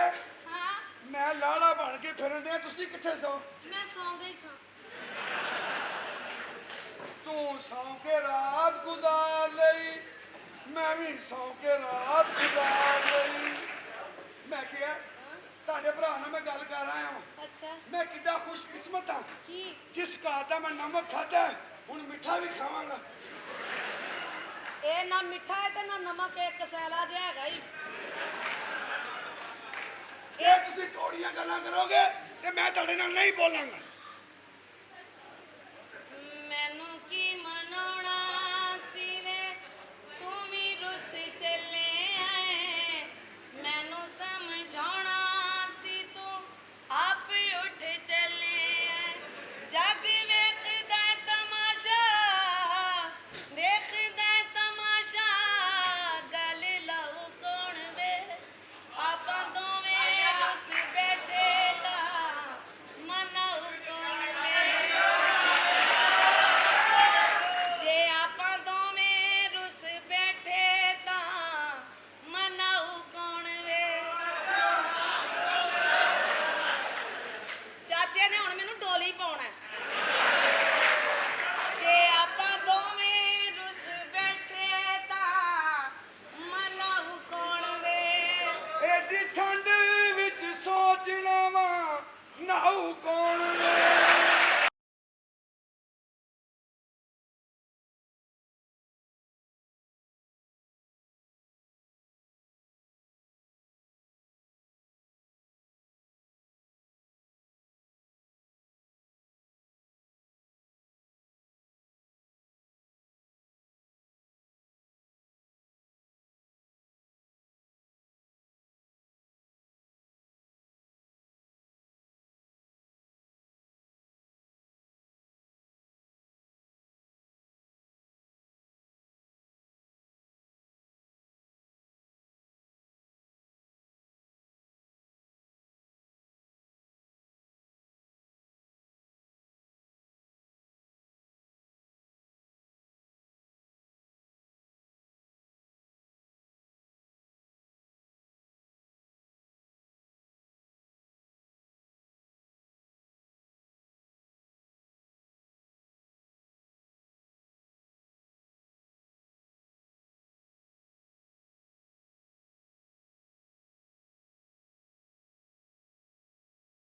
ਹਾਂ ਮੈਂ ਲਾੜਾ ਬਣ ਕੇ ਫਿਰਨ ਡਿਆ ਤੁਸੀਂ ਕਿੱਥੇ ਸੋ ਮੈਂ ਸੌਂ ਗਈ ਸਾਂ ਤੂੰ ਸੌਂ ਕੇ ਰਾਤ ਗੁਜ਼ਾਰ ਲਈ ਮੈਂ ਵੀ ਸੌਂ ਕੇ ਰਾਤ ਗੁਜ਼ਾਰ ਲਈ ਮੈਂ ਕਿਹਾ ਤੁਹਾਡੇ ਭਰਾ ਨਾਲ ਮੈਂ ਗੱਲ ਕਰ ਆਇਆ ਹਾਂ ਅੱਛਾ ਮੈਂ ਕਿੱਦਾਂ ਖੁਸ਼ਕਿਸਮਤ ਹਾਂ ਕੀ ਜਿਸ ਘਰ ਦਾ ਮੈਂ ਨਮਕ ਖਾਦਾ ਹੁਣ ਮਿੱਠਾ ਵੀ ਖਾਵਾਂਗਾ ਇਹ ਨਾ ਮਿੱਠਾ ਹੈ ਤੇ ਨਾ ਨਮਕ ਇੱਕ ਕਸੈਲਾ ਜਿਹਾ ਹੈਗਾ ਹੀ ਇਹ ਤੁਸੀਂ ਕੋੜੀਆਂ ਗੱਲਾਂ ਕਰੋਗੇ ਤੇ ਮੈਂ ਤੁਹਾਡੇ ਨਾਲ ਨਹੀਂ ਬੋਲਾਂਗਾ ਮੈਨੂੰ ਕੀ ਮਨਾਉਣਾ ਸੀ ਵੇ ਤੂੰ ਵੀ ਰੁੱਸ ਚੱਲੇ ਆਏ ਮੈਨੂੰ ਸਮਝਾਉਣਾ ਸੀ ਤੂੰ ਆਪ ਉੱਠ ਚੱਲੇ ਆਏ ਜੱਗ ਵੇਖਦਾ ਤਮਾਸ਼ਾ ਤਮਾਸ਼ਾ ਗੱਲ ਲਾਉ ਕੌਣ ਵੇ ਆਪਾਂ ਦੋਵੇਂ ਰੁੱਸ ਬੈਠੇ ਤਾਂ ਮਨਾਉ ਕੌਣ ਵੇ ਜੇ ਆਪਾਂ ਦੋਵੇਂ ਰੁੱਸ ਬੈਠੇ ਤਾਂ ਮਨਾਉ ਕੌਣ ਵੇ ਚਾਚੇ ਨੇ ਹੁਣ ਮੈਨੂੰ ਡੋਲੀ ਪਾਉਣਾ ਹੈ। ਜੇ ਆਪਾਂ ਦੋਵੇਂ ਰੁੱਸ ਬੈਠੇ ਤਾਂ ਮਨਾਉ ਕੌਣ ਵੇ ਐਡੀ ਠੰਡ ਵਿੱਚ ਸੋਚਣਾ ਵਾ ਨਾਉ ਕੌਣ ਵੇ